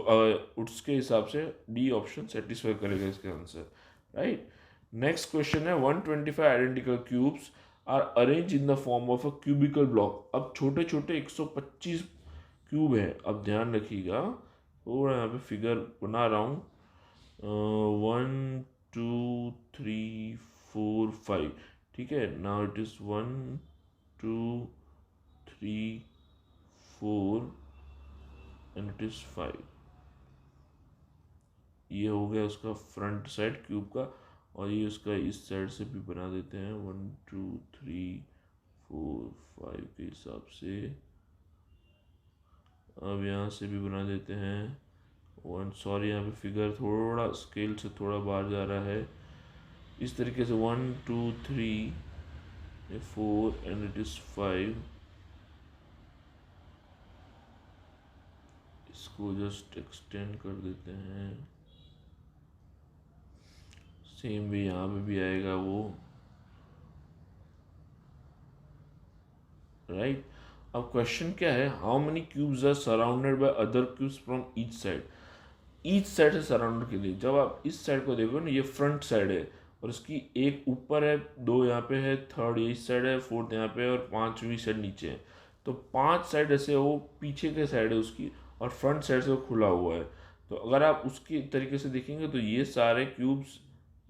[SPEAKER 2] उसके हिसाब से डी ऑप्शन सेटिस्फाई करेगा इसके आंसर, राइट। नेक्स्ट क्वेश्चन है 125 identical cubes are arrange in the form of a cubical block. अब छोटे छोटे 125 क्यूब है। अब ध्यान रखिएगा, थोड़ा यहाँ पे फिगर बना रहा हूँ। 1 2 3 4 5, ठीक है। Now it is 1 2 3 4 and it is 5। ये हो गया उसका फ्रंट साइड क्यूब का, और ये उसका इस साइड से भी बना देते हैं 1 2 3 4 5 के हिसाब से। अब यहाँ से भी बना देते हैं सॉरी यहाँ पे फिगर थोड़ा स्केल से थोड़ा बाहर जा रहा है। इस तरीके से 1 2 3 4 एंड इट इज 5। इसको जस्ट एक्सटेंड कर देते हैं। सेम भी यहाँ पे भी आएगा वो, राइट। अब क्वेश्चन क्या है, how many cubes are surrounded by other cubes from each side. Each side से सराउंड के लिए, जब आप इस साइड को देखो ना, ये फ्रंट साइड है और इसकी एक ऊपर है, 2 यहाँ पे है, थर्ड इस साइड है, फोर्थ यहाँ पे है और 5वीं साइड नीचे है। तो 5 साइड ऐसे वो पीछे के साइड है उसकी, और फ्रंट साइड से वो खुला हुआ है। तो अगर आप उसकी तरीके से देखेंगे तो ये सारे क्यूब्स,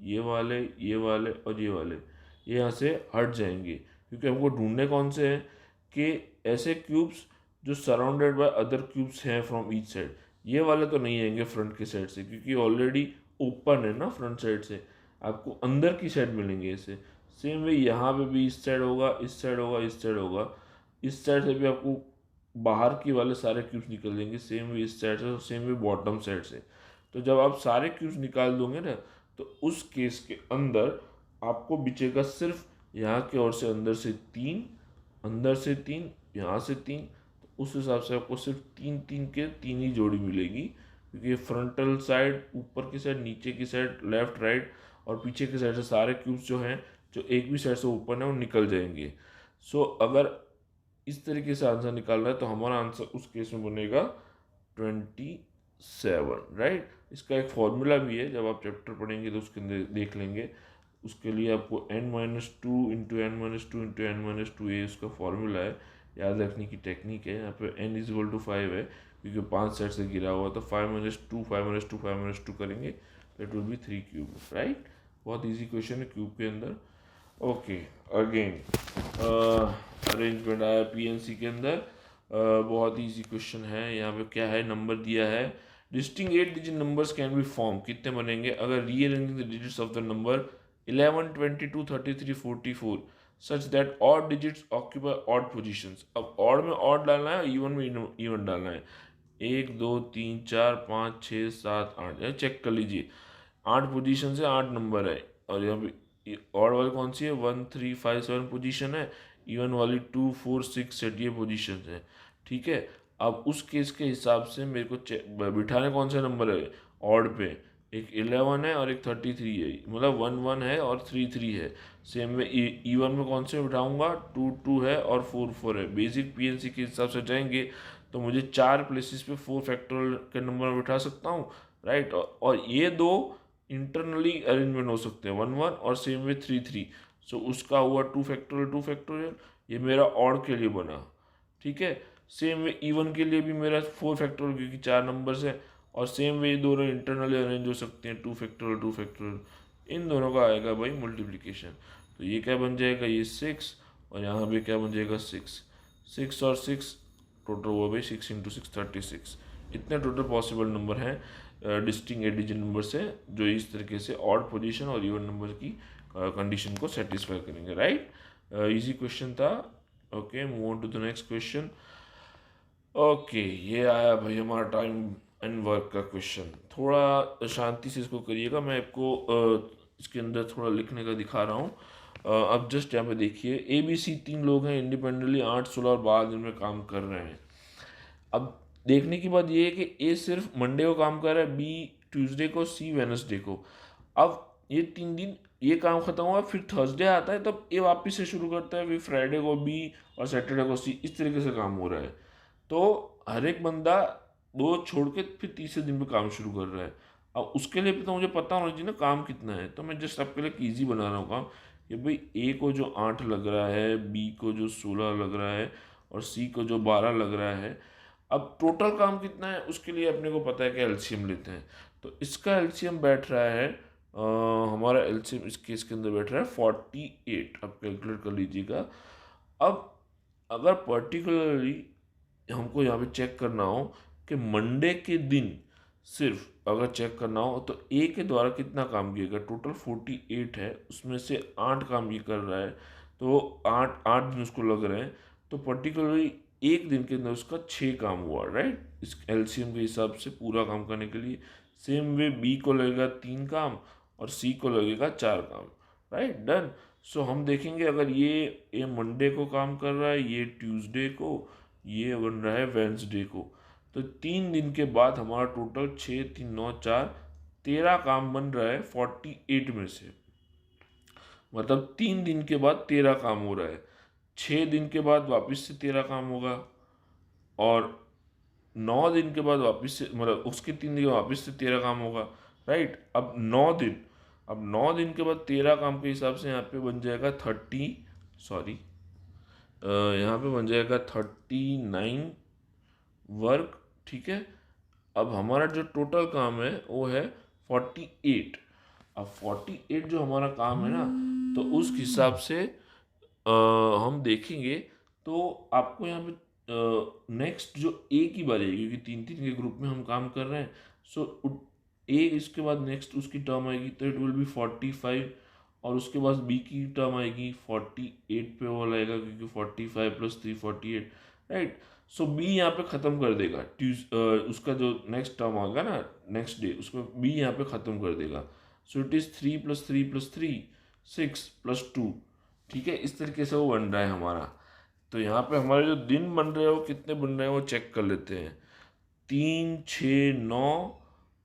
[SPEAKER 2] ये वाले और ये यहाँ से हट जाएंगे, क्योंकि हमको ढूंढने कौन से हैं कि ऐसे क्यूब्स जो सराउंडेड बाय अदर क्यूब्स हैं फ्रॉम ईच साइड। ये वाले तो नहीं आएंगे फ्रंट की साइड से, क्योंकि ऑलरेडी ओपन है ना फ्रंट साइड से, आपको अंदर की साइड मिलेंगे ऐसे। सेम वे यहाँ पे भी इस साइड होगा, इस साइड होगा, इस साइड होगा, इस साइड से भी आपको बाहर की वाले सारे क्यूब्स निकल देंगे, सेम वे इस साइड से, सेम वे बॉटम साइड से। तो जब आप सारे क्यूब्स निकाल दोगे ना, तो उस केस के अंदर आपको बचेगा सिर्फ यहाँ की ओर से अंदर से 3, अंदर से 3, यहाँ से 3। तो उस हिसाब से आपको सिर्फ 3 ही जोड़ी मिलेगी, क्योंकि फ्रंटल साइड, ऊपर की साइड, नीचे की साइड, लेफ्ट राइट और पीछे की साइड से सारे क्यूब्स जो हैं, जो एक भी साइड से ओपन है, वो निकल जाएंगे। सो अगर इस तरीके से आंसर निकालना है तो हमारा आंसर उस केस में बनेगा 27, राइट। इसका एक फॉर्मूला भी है, जब आप चैप्टर पढ़ेंगे तो उसके अंदर देख लेंगे। उसके लिए आपको n-2 into n-2 into n-2 ये उसका फॉर्मूला है, याद रखने की टेक्निक है। यहाँ पे n = 5 है, क्योंकि 5 साइड से गिरा हुआ, तो 5-2 5-2 5-2 करेंगे तो it will B 3 cube, right. बहुत इजी क्वेश्चन है क्यूब के अंदर। ओके, अगेन अरेंजमेंट आया पीएनसी के अंदर। बहुत इजी क्वेश्चन है। यहाँ पे क्या है, नंबर दिया है, distinct 8 digit numbers can be form. कितने बनेंगे अगर rearranging the digits of the number 11 22 33 44 such that odd digits occupy odd positions. अब ऑड में ऑड डालना है, इवन में इवन डालना है। 1 2 3 4 5 6 7 8, चेक कर लीजिए, 8 पोजीशन से 8 नंबर है। और यहाँ पे ऑड वाली कौन सी है, 1 3 5 7 पोजीशन है। इवन वाली 2 4 6 7 ये पोजीशन है, ठीक है। अब उस केस के हिसाब से मेरे को बिठाने कौन सा नंबर है ऑड पे, एक 11 है और एक 33 है, मतलब 1 1 है और 3 3 है। सेम में इवन में कौन से बिठाऊंगा, 2 2 है और 4 4 है। बेसिक पीएनसी के हिसाब से जाएंगे तो मुझे 4 प्लेसेस पे 4 फैक्टोरियल के नंबर बिठा सकता हूँ, राइट। और ये दो इंटरनली अरेंजमेंट हो सकते हैं, 1 1 और सेम में 3 3। सो उसका हुआ 2 फैक्टोरियल, ये मेरा ऑड के लिए बना, ठीक है। सेम वे इवन के लिए भी मेरा 4 फैक्टोरियल, क्योंकि 4 नंबर्स है। और सेम वे दोनों इंटरनली अरेंज हो सकते हैं, 2 फैक्टोरियल 2 फैक्टोरियल। इन दोनों का आएगा भाई मल्टीप्लिकेशन। तो ये क्या बन जाएगा, ये 6, और यहाँ पे क्या बन जाएगा 6 6 और 6 टोटल हुआ भाई 6 × 6 36। इतने टोटल पॉसिबल नंबर हैं डिस्टिंग 8 डिजिट नंबर से, जो इस तरीके से ऑड पोजीशन और इवन नंबर की कंडीशन को सेटिस्फाई करेंगे, राइट। इजी क्वेश्चन था। Okay, move on to the next question. Okay, ये आया भाई हमारा टाइम एंड वर्क का क्वेश्चन। थोड़ा शांति से इसको करिएगा, मैं आपको इसके अंदर थोड़ा लिखने का दिखा रहा हूँ। अब जस्ट यहाँ पे देखिए, ABC 3 लोग हैं, इंडिपेंडेंटली 8 16 और 12 दिन में काम कर रहे हैं। अब देखने की बात ये है कि ए सिर्फ मंडे को काम कर रहा है, बी ट्यूसडे को, सी वेनसडे को। अब ये 3 दिन ये काम खत्म हुआ, फिर थर्सडे आता है, तब ए वापस से शुरू करता है, फिर फ्राइडे को बी और सैटरडे को सी, इस तरीके से काम हो रहा है। तो हर एक बंदा दो छोड़ के फिर तीसरे दिन पे काम शुरू कर रहा है। अब उसके लिए भी तो मुझे पता होना चाहिए ना काम कितना है। तो मैं जस्ट आपके लिए ईजी बना रहा हूँ काम कि भाई ए को जो 8 लग रहा है, बी को जो 16 लग रहा है और सी को जो 12 लग रहा है। अब टोटल काम कितना है उसके लिए अपने को पता है कि एलसीएम लेते हैं। तो इसका एलसीएम बैठ रहा है हमारा एलसीएम इस केस के अंदर बैठ रहा है 48। अब कैलकुलेट कर लीजिएगा। अब अगर पर्टिकुलरली हमको यहाँ पे चेक करना हो कि मंडे के दिन सिर्फ अगर चेक करना हो तो ए के द्वारा कितना काम किएगा, टोटल 48 है, उसमें से 8 काम ये कर रहा है। तो 8 8 दिन उसको लग रहे हैं। तो पर्टिकुलरली एक दिन के अंदर उसका 6 काम हुआ, राइट, इस एलसीएम के हिसाब से पूरा काम करने के लिए। सेम वे बी को लगेगा 3 काम और सी को लगेगा 4 काम, राइट, डन। सो हम देखेंगे अगर ये मंडे को काम कर रहा है, ये ट्यूसडे को, ये बन रहा है वेंसडे को। तो 3 दिन के बाद हमारा टोटल 6 3 9 4 13 काम बन रहा है 48 में से। मतलब 3 दिन के बाद 13 काम हो रहा है। 6 दिन के बाद वापस से 13 काम होगा और 9 दिन के बाद वापस से, मतलब उसके 3 दिन के बाद वापस से 13 काम होगा, राइट। अब 9 दिन के बाद 13 काम के हिसाब से यहाँ पे बन जाएगा 30, सॉरी, यहाँ पे बन जाएगा 39 वर्क, ठीक है। अब हमारा जो टोटल काम है वो है 48। अब 48 जो हमारा काम है ना, तो उस हिसाब से हम देखेंगे। तो आपको यहाँ पे नेक्स्ट जो ए की बारी आएगी, क्योंकि 3 3 के ग्रुप में हम काम कर रहे हैं। सो ए इसके बाद नेक्स्ट उसकी टर्म आएगी तो इट विल बी 45। और उसके बाद बी की टर्म आएगी 48 पे वो लगेगा, क्योंकि 45 + 3 48, राइट। सो बी यहाँ पे ख़त्म कर देगा उसका जो नेक्स्ट टर्म आएगा ना नेक्स्ट डे, उसमें बी यहाँ पे ख़त्म कर देगा। सो इट इज़ 3 + 3 + 3 6 + 2, ठीक है। इस तरीके से वो बन रहा है हमारा। तो यहाँ पे हमारे जो दिन बन रहे हैं वो कितने बन रहे हैं वो चेक कर लेते हैं। 3 6 9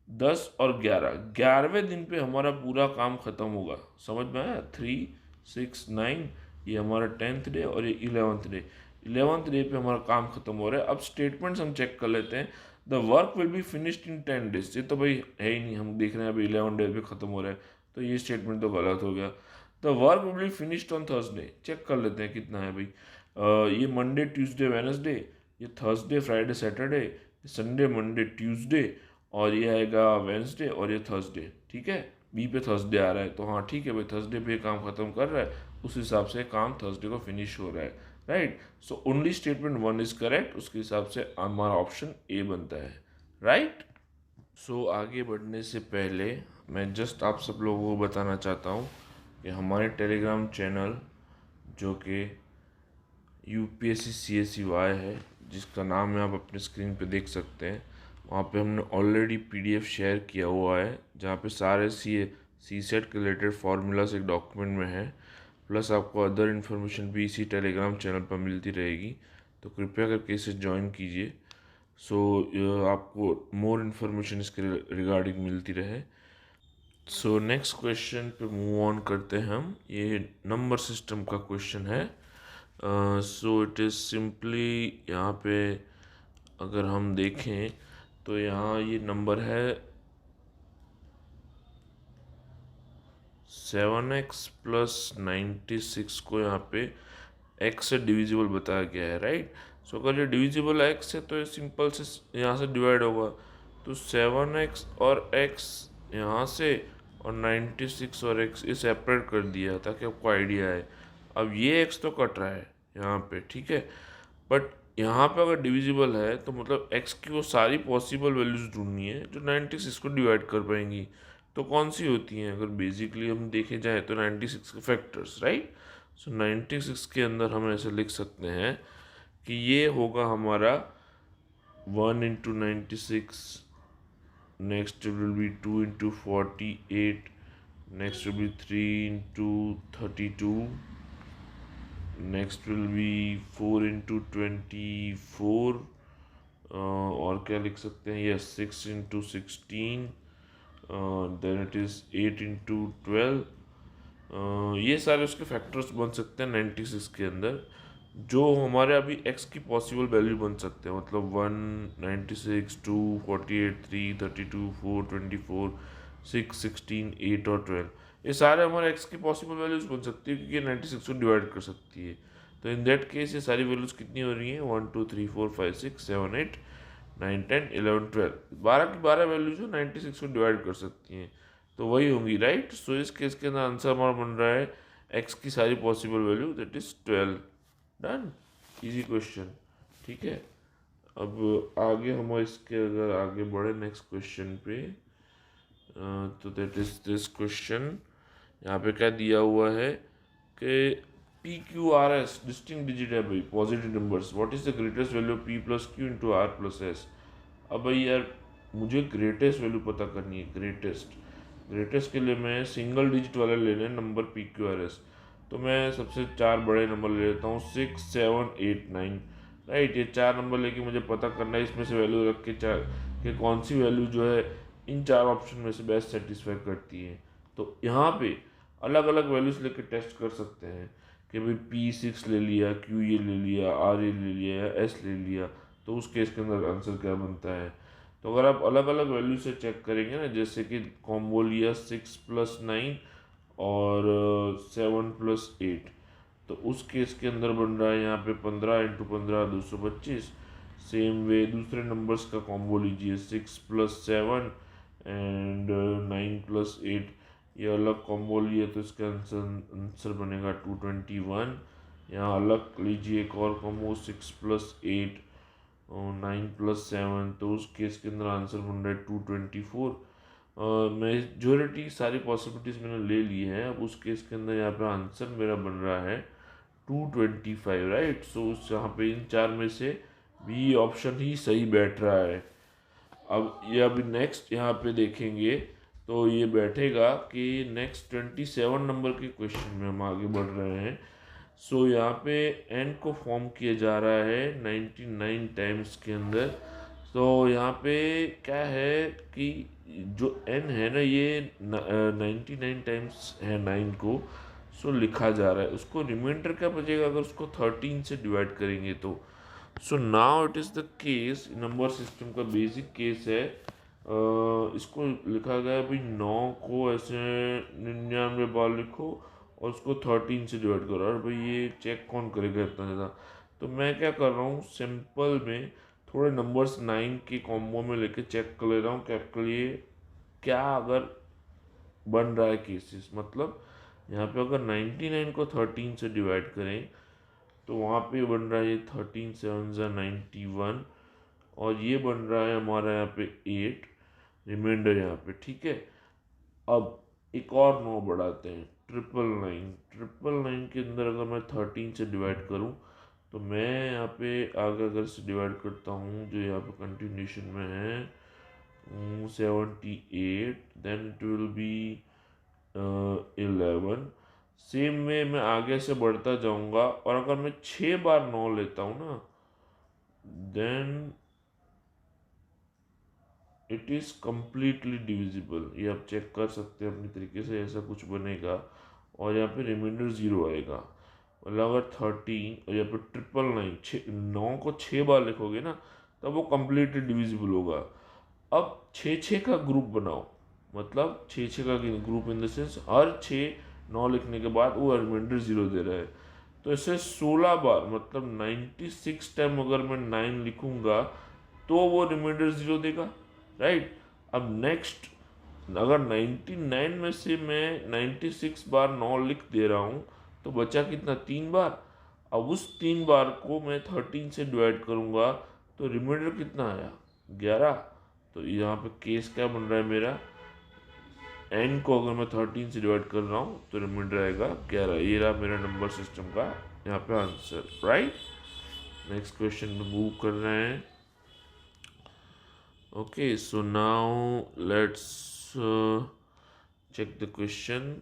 [SPEAKER 2] 10 और 11, 11वें दिन पे हमारा पूरा काम खत्म होगा। समझ में आया? 3 6 9, ये हमारा 10th डे और ये 11th डे। 11th डे पे हमारा काम खत्म हो रहा है। अब स्टेटमेंट्स हम चेक कर लेते हैं। The work will be finished in 10 days, ये तो भाई है ही नहीं, हम देख रहे हैं अभी 11 डे पे खत्म हो रहा है, तो ये स्टेटमेंट तो गलत हो गया। The work will be finished on Thursday, check कर लेते हैं कितना है भाई। ये मंडे ट्यूसडे वेनसडे, ये Thursday Friday Saturday, Sunday Monday Tuesday, और ये आएगा वेंसडे और ये थर्सडे, ठीक है। बी पे थर्सडे आ रहा है तो हाँ ठीक है भाई, थर्सडे पे काम खत्म कर रहा है, उस हिसाब से काम थर्सडे को फिनिश हो रहा है, right. So only statement 1 is correct, उसके हिसाब से हमारा ऑप्शन ए बनता है, राइट। सो आगे बढ़ने से पहले मैं जस्ट आप सब लोगों को बताना चाहता हूँ कि हमारे टेलीग्राम चैनल जो कि यूपीएससी सीएसईवाई है, जिसका नाम है आप अपने स्क्रीन पे देख सकते हैं, वहाँ पे हमने ऑलरेडी पीडीएफ शेयर किया हुआ है, जहाँ पे सारे सी सेट के रिलेटेड फार्मूलाज एक डॉक्यूमेंट में है। प्लस आपको अदर इन्फॉर्मेशन भी इसी टेलीग्राम चैनल पर मिलती रहेगी, तो कृपया करके इसे ज्वाइन कीजिए। सो आपको मोर इन्फॉर्मेशन इसके रिगार्डिंग मिलती रहे। सो नेक्स्ट क्वेश्चन पे मूव ऑन करते हैं हम। ये नंबर सिस्टम का क्वेश्चन है। सो इट इज़ सिंपली, यहाँ पे अगर हम देखें तो यहाँ ये नंबर है 7x + 96 को यहाँ पे x से डिविजिबल बताया गया है, राइट। सो अगर ये डिविजिबल x है तो ये सिंपल से यहाँ से डिवाइड होगा। तो 7x और x यहाँ से और 96 और x ये सेपरेट कर दिया ताकि आपको आइडिया आए। अब ये x तो कट रहा है यहाँ पे, ठीक है, बट यहाँ पे अगर डिविजिबल है तो मतलब x की वो सारी पॉसिबल वैल्यूज ढूंढनी है जो 96 को डिवाइड कर पाएंगी। तो कौन सी होती हैं? अगर बेसिकली हम देखे जाए तो 96 के फैक्टर्स, राइट। सो 96 के अंदर हम ऐसे लिख सकते हैं कि ये होगा हमारा 1 × 96, next will be 2 × 48, next will be 3 × 32, next will be 4 × 24, और क्या लिख सकते हैं, यस 6 × 16, देन इट इज़ 8 × 12। ये सारे उसके फैक्टर्स बन सकते हैं 96 के अंदर। जो हमारे अभी x की पॉसिबल वैल्यू बन सकते हैं, मतलब 196, 2, 48, 3, 32, 4, 24, 6, 16, 8 और 12, ये सारे हमारे x की पॉसिबल वैल्यूज बन सकती है, क्योंकि ये 96 को डिवाइड कर सकती है। तो इन दैट केस ये सारी वैल्यूज कितनी हो रही हैं, 1, 2, 3, 4, 5, 6, 7, 8, 9, 10, 11, 12, 12 की 12 वैल्यूज जो 96 को डिवाइड कर सकती हैं, तो वही होंगी, राइट। सो इस केस के अंदर आंसर हमारा बन रहा है x की सारी possible value, that is 12। Done, easy question. ठीक है, अब आगे हम इसके अगर आगे बढ़े नेक्स्ट क्वेश्चन पे, तो दैट इज दिस क्वेश्चन। यहाँ पे क्या दिया हुआ है कि P Q R S distinct digit है भाई, positive numbers, what is the greatest value P plus Q into R plus S. अब भाई यार, मुझे ग्रेटेस्ट वैल्यू पता करनी है। ग्रेटेस्ट ग्रेटेस्ट के लिए मैं सिंगल डिजिट वाले लेने number P Q R S. तो मैं सबसे चार बड़े नंबर ले लेता हूँ, 6, 7, 8, 9, राइट। ये चार नंबर लेके मुझे पता करना है इसमें से वैल्यू रख के चार कि कौन सी वैल्यू जो है इन चार ऑप्शन में से बेस्ट सेटिस्फाई करती है। तो यहाँ पे अलग अलग वैल्यूज लेके टेस्ट कर सकते हैं कि भाई P6 ले लिया, क्यू ये ले लिया, आर ये ले लिया या एस ले लिया, तो उस केस के अंदर आंसर क्या बनता है। तो अगर आप अलग अलग वैल्यू से चेक करेंगे ना, जैसे कि कॉम्बो लिया 6+9 और 7+8, तो उस केस के अंदर बन रहा है यहाँ पे 15 × 15 225। सेम वे दूसरे नंबर्स का कॉम्बो लीजिए, 6+7 एंड 9+8, ये अलग कॉम्बो लिए तो इसका आंसर बनेगा 221। यहाँ अलग लीजिए एक और कॉम्बो, 6+8 और 9+7, तो उस केस के अंदर आंसर बन रहा है 224। मेजोरिटी सारी पॉसिबिलिटीज मैंने ले ली है। अब उस केस के अंदर यहाँ पे आंसर मेरा बन रहा है 225, राइट। सो यहाँ पे इन चार में से बी ऑप्शन ही सही बैठ रहा है। अब ये अभी नेक्स्ट यहाँ पे देखेंगे तो ये बैठेगा कि नेक्स्ट 27 नंबर के क्वेश्चन में हम आगे बढ़ रहे हैं। सो यहाँ पे एन को फॉर्म किया जा रहा है 99 टाइम्स के अंदर। तो यहाँ पे क्या है कि जो एन है ना, ये 99 टाइम्स है 9 को। सो लिखा जा रहा है, उसको रिमाइंडर क्या बचेगा अगर उसको 13 से डिवाइड करेंगे तो। So now it is the case, number system का बेसिक केस है। इसको लिखा गया है भाई, 9 को ऐसे 99 बार लिखो और उसको 13 से डिवाइड करो। और भाई ये चेक कौन करेगा इतना ज़्यादा। तो मैं क्या कर रहा हूँ, सिंपल में थोड़े नंबर्स 9 के कॉम्बो में लेके चेक कर ले रहा हूँ कि लिए क्या अगर बन रहा है केसेस। मतलब यहाँ पे अगर 99 को 13 से डिवाइड करें तो वहाँ पे बन रहा है ये 13 7 91, और ये बन रहा है हमारा यहाँ पे 8 रिमाइंडर यहाँ पे, ठीक है। अब एक और 9 बढ़ाते हैं, 999। 999 के अंदर अगर मैं 13 से डिवाइड करूँ तो मैं यहाँ पे आगे अगर से डिवाइड करता हूँ, जो यहाँ पे कंटिन्यूशन में है 78, then it will be 11। Same में मैं आगे से बढ़ता जाऊंगा, और अगर मैं 6 बार 9 लेता हूँ ना, then it is completely divisible. ये आप चेक कर सकते हैं अपनी तरीके से, ऐसा कुछ बनेगा और यहाँ पे रिमाइंडर 0 आएगा। मतलब अगर 13 और यहाँ पे 999, 9 को 6 बार लिखोगे ना, तब वो कम्प्लीटली डिविजिबल होगा। अब 6 का ग्रुप बनाओ, मतलब 6 का ग्रुप इन द सेंस हर 9 लिखने के बाद वो रिमाइंडर 0 दे रहा है। तो ऐसे 16 बार, मतलब 96 टाइम अगर मैं 9 लिखूंगा तो वो रिमाइंडर 0 देगा, राइट। अब नेक्स्ट, अगर 99 में से मैं 96 बार 9 लिख दे रहा हूँ तो बचा कितना, 3 बार। अब उस 3 बार को मैं 13 से डिवाइड करूँगा तो रिमाइंडर कितना आया, 11। तो यहाँ पे केस क्या बन रहा है मेरा, एन को अगर मैं 13 से डिवाइड कर रहा हूँ तो रिमाइंडर आएगा 11। ये रहा मेरा नंबर सिस्टम का यहाँ पे आंसर, राइट। नेक्स्ट क्वेश्चन में मूव कर रहे हैं। Okay, so now let's check the question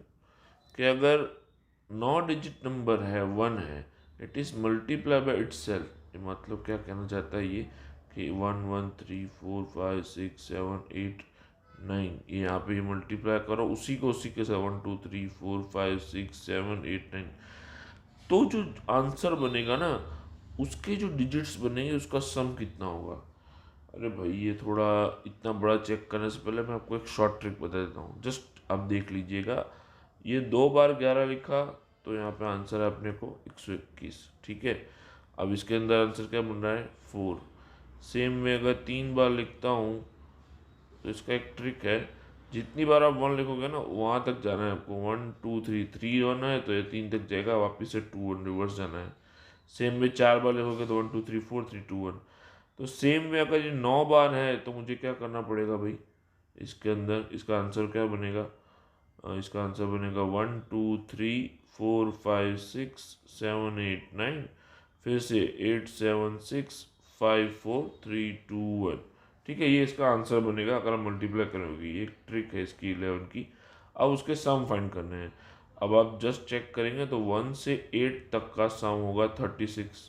[SPEAKER 2] कि अगर 9 डिजिट नंबर है, 1 है, it is multiply by itself. मतलब क्या कहना चाहता है ये कि 1 1 3 4 5 6 7 8 9, ये यहाँ पे मल्टीप्लाई करो उसी को उसी के साथ, 1 2 3 4 5 6 7 8 9। तो जो आंसर बनेगा ना, उसके जो डिजिट्स बनेंगे उसका सम कितना होगा। अरे भाई ये थोड़ा इतना बड़ा चेक करने से पहले मैं आपको एक शॉर्ट ट्रिक बता देता हूँ, जस्ट आप देख लीजिएगा। ये 2 बार 11 लिखा, तो यहाँ पे आंसर है अपने को 121, ठीक है। अब इसके अंदर आंसर क्या बन रहा है, 4। सेम में अगर 3 बार लिखता हूँ, तो इसका एक ट्रिक है, जितनी बार आप 1 लिखोगे ना वहाँ तक जाना है आपको, 1 2 3 3 1 है तो ये 3 तक जाएगा, वापस से 2 1 रिवर्स जाना है। सेम में 4 बार लिखोगे तो 1 2 3 4 3 2 1। तो सेम में अगर ये 9 बार है तो मुझे क्या करना पड़ेगा भाई, इसके अंदर इसका आंसर क्या बनेगा, इसका आंसर बनेगा 1 2 3 4 5 6 7 8 9, फिर से 8 7 6 5 4 3 2 1, ठीक है। ये इसका आंसर बनेगा अगर आप मल्टीप्लाई करोगे। ये एक ट्रिक है इसकी 11 की। अब उसके सम फाइंड करने हैं। अब आप जस्ट चेक करेंगे तो 1 से 8 तक का सम होगा 36,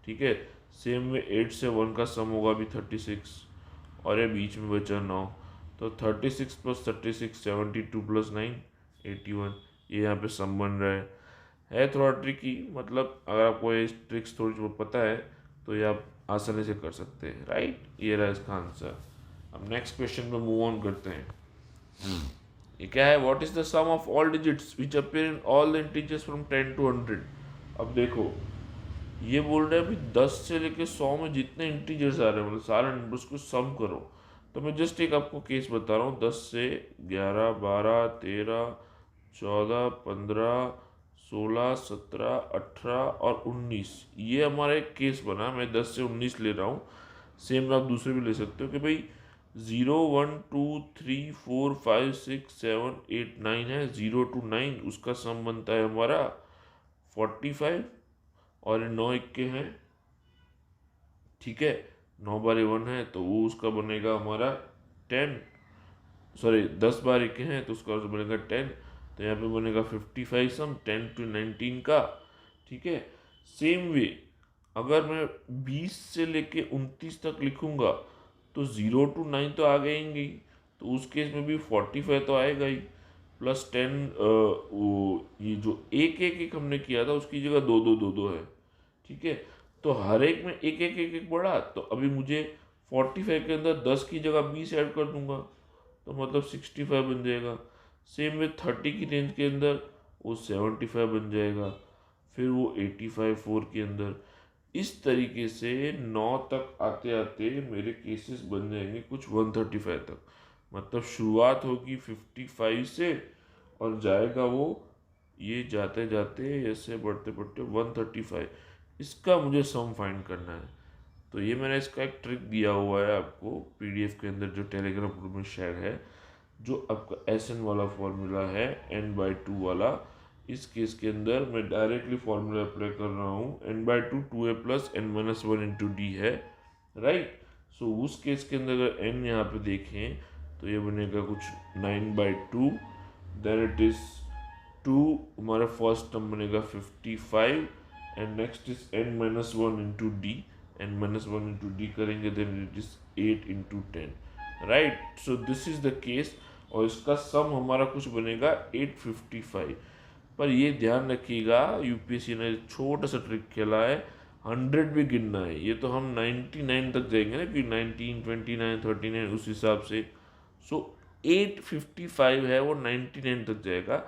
[SPEAKER 2] ठीक है। सेम में 8 से 1 का सम होगा भी 36, और ये बीच में बचा 9। तो 36 प्लस 36 72 प्लस 9 81। ये यहाँ पे सम बन रहा है थोड़ा ट्रिकी, मतलब अगर आपको ये ट्रिक्स थोड़ी बहुत पता है तो ये आप आसानी से कर सकते हैं, राइट। ये रहा इसका आंसर। अब नेक्स्ट क्वेश्चन पे मूव ऑन करते हैं। ये क्या है, what is the sum of all digits which appear in all the integers from 10 to 100। अब देखो ये बोल रहे हैं अभी 10 से लेके 100 में जितने इंटीजर्स आ रहे हैं, मतलब सारे नंबर्स को सम करो। तो मैं जस्ट एक आपको केस बता रहा हूँ, 10 से 11 12 13 14 15 16 17 18 और 19, ये हमारा एक केस बना। मैं 10 से 19 ले रहा हूँ। सेम आप दूसरे भी ले सकते हो कि भाई 0 1 2 3 4 5 6 7 8 9 है, 0 to 9 उसका सम बनता है हमारा 45, और ये 9 1 हैं, ठीक है। 9 बार 1 है तो वो उसका बनेगा हमारा 10, सॉरी 10 बार 1 हैं तो उसका बनेगा 10। तो यहाँ पे बनेगा 55 सम 10 to 19 का, ठीक है। सेम वे अगर मैं 20 से लेके 29 तक लिखूंगा तो 0 to 9 तो आ गएंगे, तो उस केस में भी 45 तो आएगा ही, प्लस 10। वो ये जो एक एक एक हमने किया था उसकी जगह 2 2 2 2 है, ठीक है। तो हर एक में एक एक बढ़ा, तो अभी मुझे 45 के अंदर 10 की जगह 20 ऐड कर दूंगा, तो मतलब 65 बन जाएगा। सेम में 30 की रेंज के अंदर वो 75 बन जाएगा, फिर वो 85 4 के अंदर। इस तरीके से 9 तक आते आते मेरे केसेस बन जाएंगे कुछ 135 तक। मतलब शुरुआत होगी 55 से और जाएगा वो, ये जाते जाते ऐसे बढ़ते बढ़ते 135। इसका मुझे सम फाइंड करना है। तो ये मैंने इसका एक ट्रिक दिया हुआ है आपको पीडीएफ के अंदर, जो टेलीग्राम ग्रुप में शेयर है, जो आपका एस एन वाला फॉर्मूला है n/2 वाला। इस केस के अंदर मैं डायरेक्टली फॉर्मूला अप्लाई कर रहा हूँ, n/2 2a plus n-1 into D है, राइट। सो उस केस के अंदर अगर n यहाँ पे देखें तो ये बनेगा कुछ 9/2, देन इट इज 2, हमारा फर्स्ट टर्म बनेगा 55, and next is n-1 into D. n-1 into D करेंगे then it is 8 into 10, right. So this is the case, और इसका सम हमारा कुछ बनेगा 855। पर ये ध्यान रखिएगा यूपीएससी ने छोटा सा ट्रिक खेला है, 100 भी गिनना है। ये तो हम 99 तक जाएंगे ना, कि 19 29 39 उस हिसाब से। सो 855 है वो 99 तक जाएगा,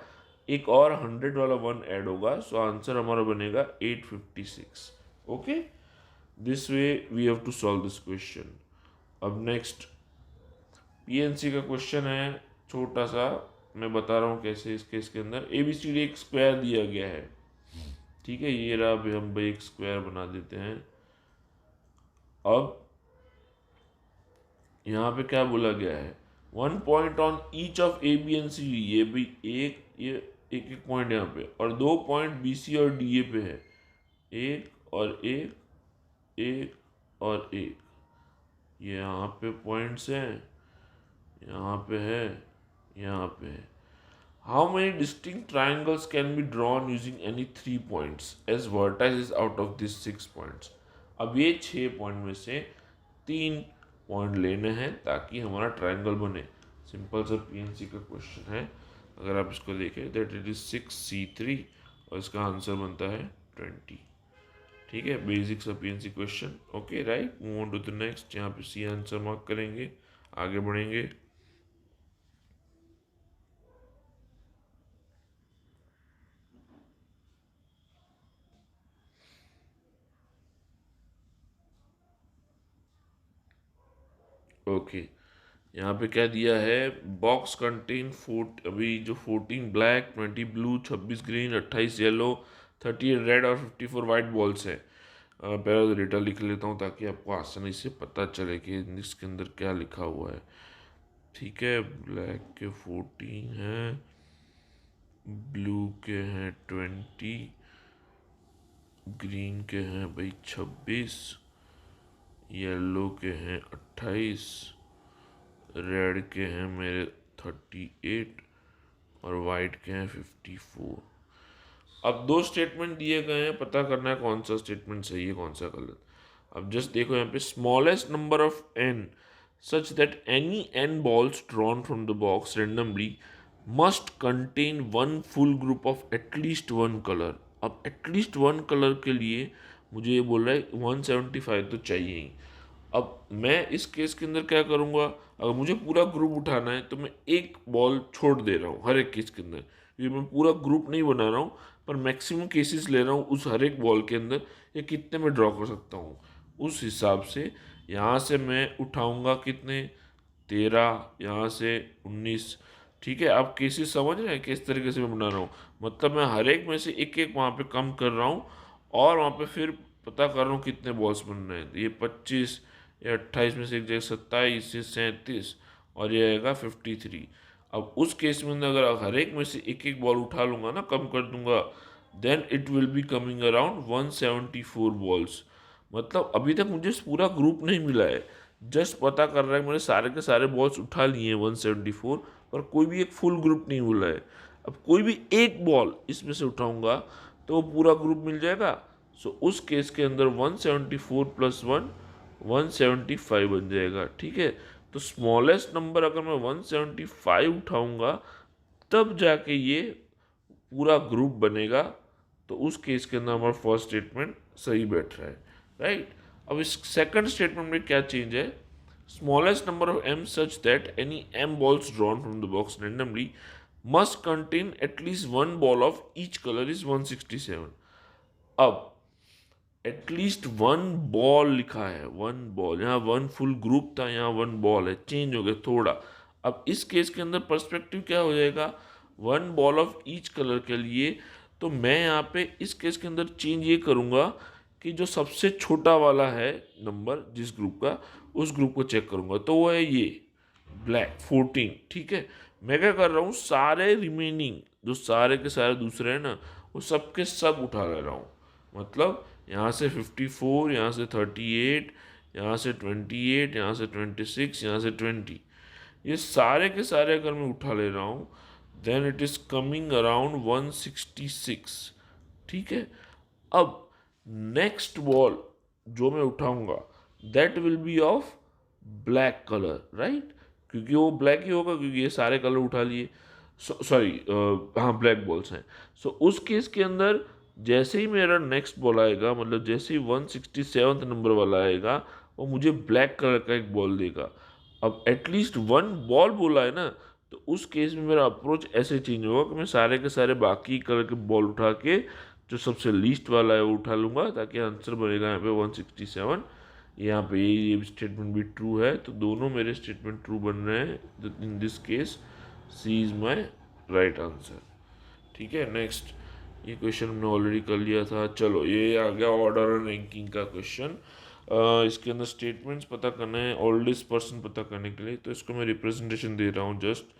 [SPEAKER 2] एक और 100 वाला 1 ऐड होगा, सो आंसर हमारा बनेगा 856। Okay, this way we have to solve this question. अब नेक्स्ट पीएनसी का क्वेश्चन है, छोटा सा मैं बता रहा हूँ कैसे। इस केस के अंदर एबीसीडी एक स्क्वायर दिया गया है, ठीक है। ये रहा, अभी हम भाई एक स्क्वायर बना देते हैं। अब यहाँ पे क्या बोला गया है, 1 point on each of A B and C. ये भी ये एक एक पॉइंट यहाँ पे, और 2 पॉइंट बी सी और डी ए पे है, एक और एक और एक। ये यहाँ पे पॉइंट्स हैं, यहाँ पे है, यहाँ पे है। How many distinct triangles can be drawn using any 3 points as vertices out of this 6 points. अब ये 6 पॉइंट में से 3 पॉइंट लेने हैं ताकि हमारा ट्राइंगल बने। सिंपल सा पीएनसी का क्वेश्चन है। अगर आप इसको देखें दैट इट इज 6C3 और इसका आंसर बनता है 20। ठीक है, basic sapiency question. Okay right, move on to the next. यहाँ पे सी आंसर मार्क करेंगे, आगे बढ़ेंगे। ओके, यहाँ पे क्या दिया है, बॉक्स कंटेन फोर्ट, अभी जो 14 black, 20 blue, 26 green, 28 yellow, 38 red और 54 वाइट बॉल्स है। पहले तो डेटा लिख लेता हूँ ताकि आपको आसानी से पता चले कि इसके अंदर क्या लिखा हुआ है। ठीक है, ब्लैक के 14 हैं, ब्लू के हैं 20, ग्रीन के हैं भाई 26, येलो के हैं 28, रेड के हैं मेरे 38 और वाइट के हैं 54। अब दो स्टेटमेंट दिए गए हैं, पता करना है कौन सा स्टेटमेंट सही है कौन सा गलत। अब जस्ट देखो यहाँ पे, smallest number of N such that any N balls drawn from the box randomly must contain one full group of at least one colour. अब एटलीस्ट वन कलर के लिए मुझे ये बोल रहा है 175 तो चाहिए ही। अब मैं इस केस के अंदर क्या करूँगा, अगर मुझे पूरा ग्रुप उठाना है तो मैं एक बॉल छोड़ दे रहा हूँ हर एक केस के अंदर, क्योंकि मैं पूरा ग्रुप नहीं बना रहा हूँ, पर मैक्सिमम केसेस ले रहा हूँ उस हर एक बॉल के अंदर ये कितने में ड्रॉ कर सकता हूँ। उस हिसाब से यहाँ से मैं उठाऊँगा कितने, 13, यहाँ से 19। ठीक है, आप केसेस समझ रहे हैं किस तरीके से मैं बना रहा हूँ, मतलब मैं हर एक में से एक एक वहाँ पे कम कर रहा हूँ और वहाँ पे फिर पता कर रहा हूँ कितने बॉल्स बन रहे हैं। तो ये 25, ये 28 में से एक जगह 27, ये 37 और ये आएगा 53। अब उस केस में अगर हर एक में से एक एक बॉल उठा लूँगा ना, कम कर दूंगा, then it will be coming around 174 balls. मतलब अभी तक मुझे पूरा ग्रुप नहीं मिला है, जस्ट पता कर रहा है मैंने सारे के सारे बॉल्स उठा लिए हैं 174, पर कोई भी एक फुल ग्रुप नहीं मिला है। अब कोई भी एक बॉल इसमें से उठाऊंगा तो वो पूरा ग्रुप मिल जाएगा। सो उस केस के अंदर 174 प्लस 1 175 बन जाएगा। ठीक है, तो स्मॉलेस्ट नंबर अगर मैं 175 उठाऊंगा तब जाके ये पूरा ग्रुप बनेगा। तो उस केस के अंदर हमारा फर्स्ट स्टेटमेंट सही बैठ रहा है, राइट। अब इस सेकंड स्टेटमेंट में क्या चेंज है, smallest number of M such that any M balls drawn from the box randomly must contain at least one ball of each colour is 167। अब एटलीस्ट वन बॉल लिखा है, वन बॉल, यहाँ one full group था, यहाँ one ball है, change हो गया थोड़ा। अब इस केस के अंदर पर्सपेक्टिव क्या हो जाएगा, one ball of each colour के लिए। तो मैं यहाँ पे इस केस के अंदर चेंज ये करूँगा कि जो सबसे छोटा वाला है नंबर जिस ग्रुप का, उस ग्रुप को चेक करूँगा, तो वो है ये ब्लैक 14। ठीक है, मैं क्या कर रहा हूँ, सारे रिमेनिंग जो सारे के सारे दूसरे हैं ना, वो सब के सब उठा ले रहा हूँ। मतलब यहाँ से 54, यहाँ से 38, यहाँ से 28, यहाँ से 26, यहाँ से 20, ये सारे के सारे अगर मैं उठा ले रहा हूँ then it is coming around 166। ठीक है, अब नेक्स्ट बॉल जो मैं उठाऊंगा that will be of black colour, right, क्योंकि वो ब्लैक ही होगा क्योंकि ये सारे कलर उठा लिए। सॉरी, हाँ ब्लैक बॉल्स हैं। सो उस केस के अंदर जैसे ही मेरा नेक्स्ट बॉल आएगा, मतलब जैसे ही 167 नंबर वाला आएगा, वो मुझे ब्लैक कलर का एक बॉल देगा। अब एटलीस्ट वन बॉल बोला है ना, तो उस केस में मेरा अप्रोच ऐसे चेंज होगा कि मैं सारे के सारे बाकी कलर के बॉल उठा के जो सबसे लीस्ट वाला है वो उठा लूँगा, ताकि आंसर बनेगा यहाँ पे 167। यहाँ पे ये स्टेटमेंट भी ट्रू है, तो दोनों मेरे स्टेटमेंट ट्रू बन रहे हैं। In this case C is my right answer. ठीक है, नेक्स्ट, ये क्वेश्चन हमने ऑलरेडी कर लिया था। चलो ये आ गया ऑर्डर और रैंकिंग का क्वेश्चन। इसके अंदर स्टेटमेंट्स पता करना है, ओल्डेस्ट पर्सन पता करने के लिए, तो इसको मैं रिप्रेजेंटेशन दे रहा हूँ just.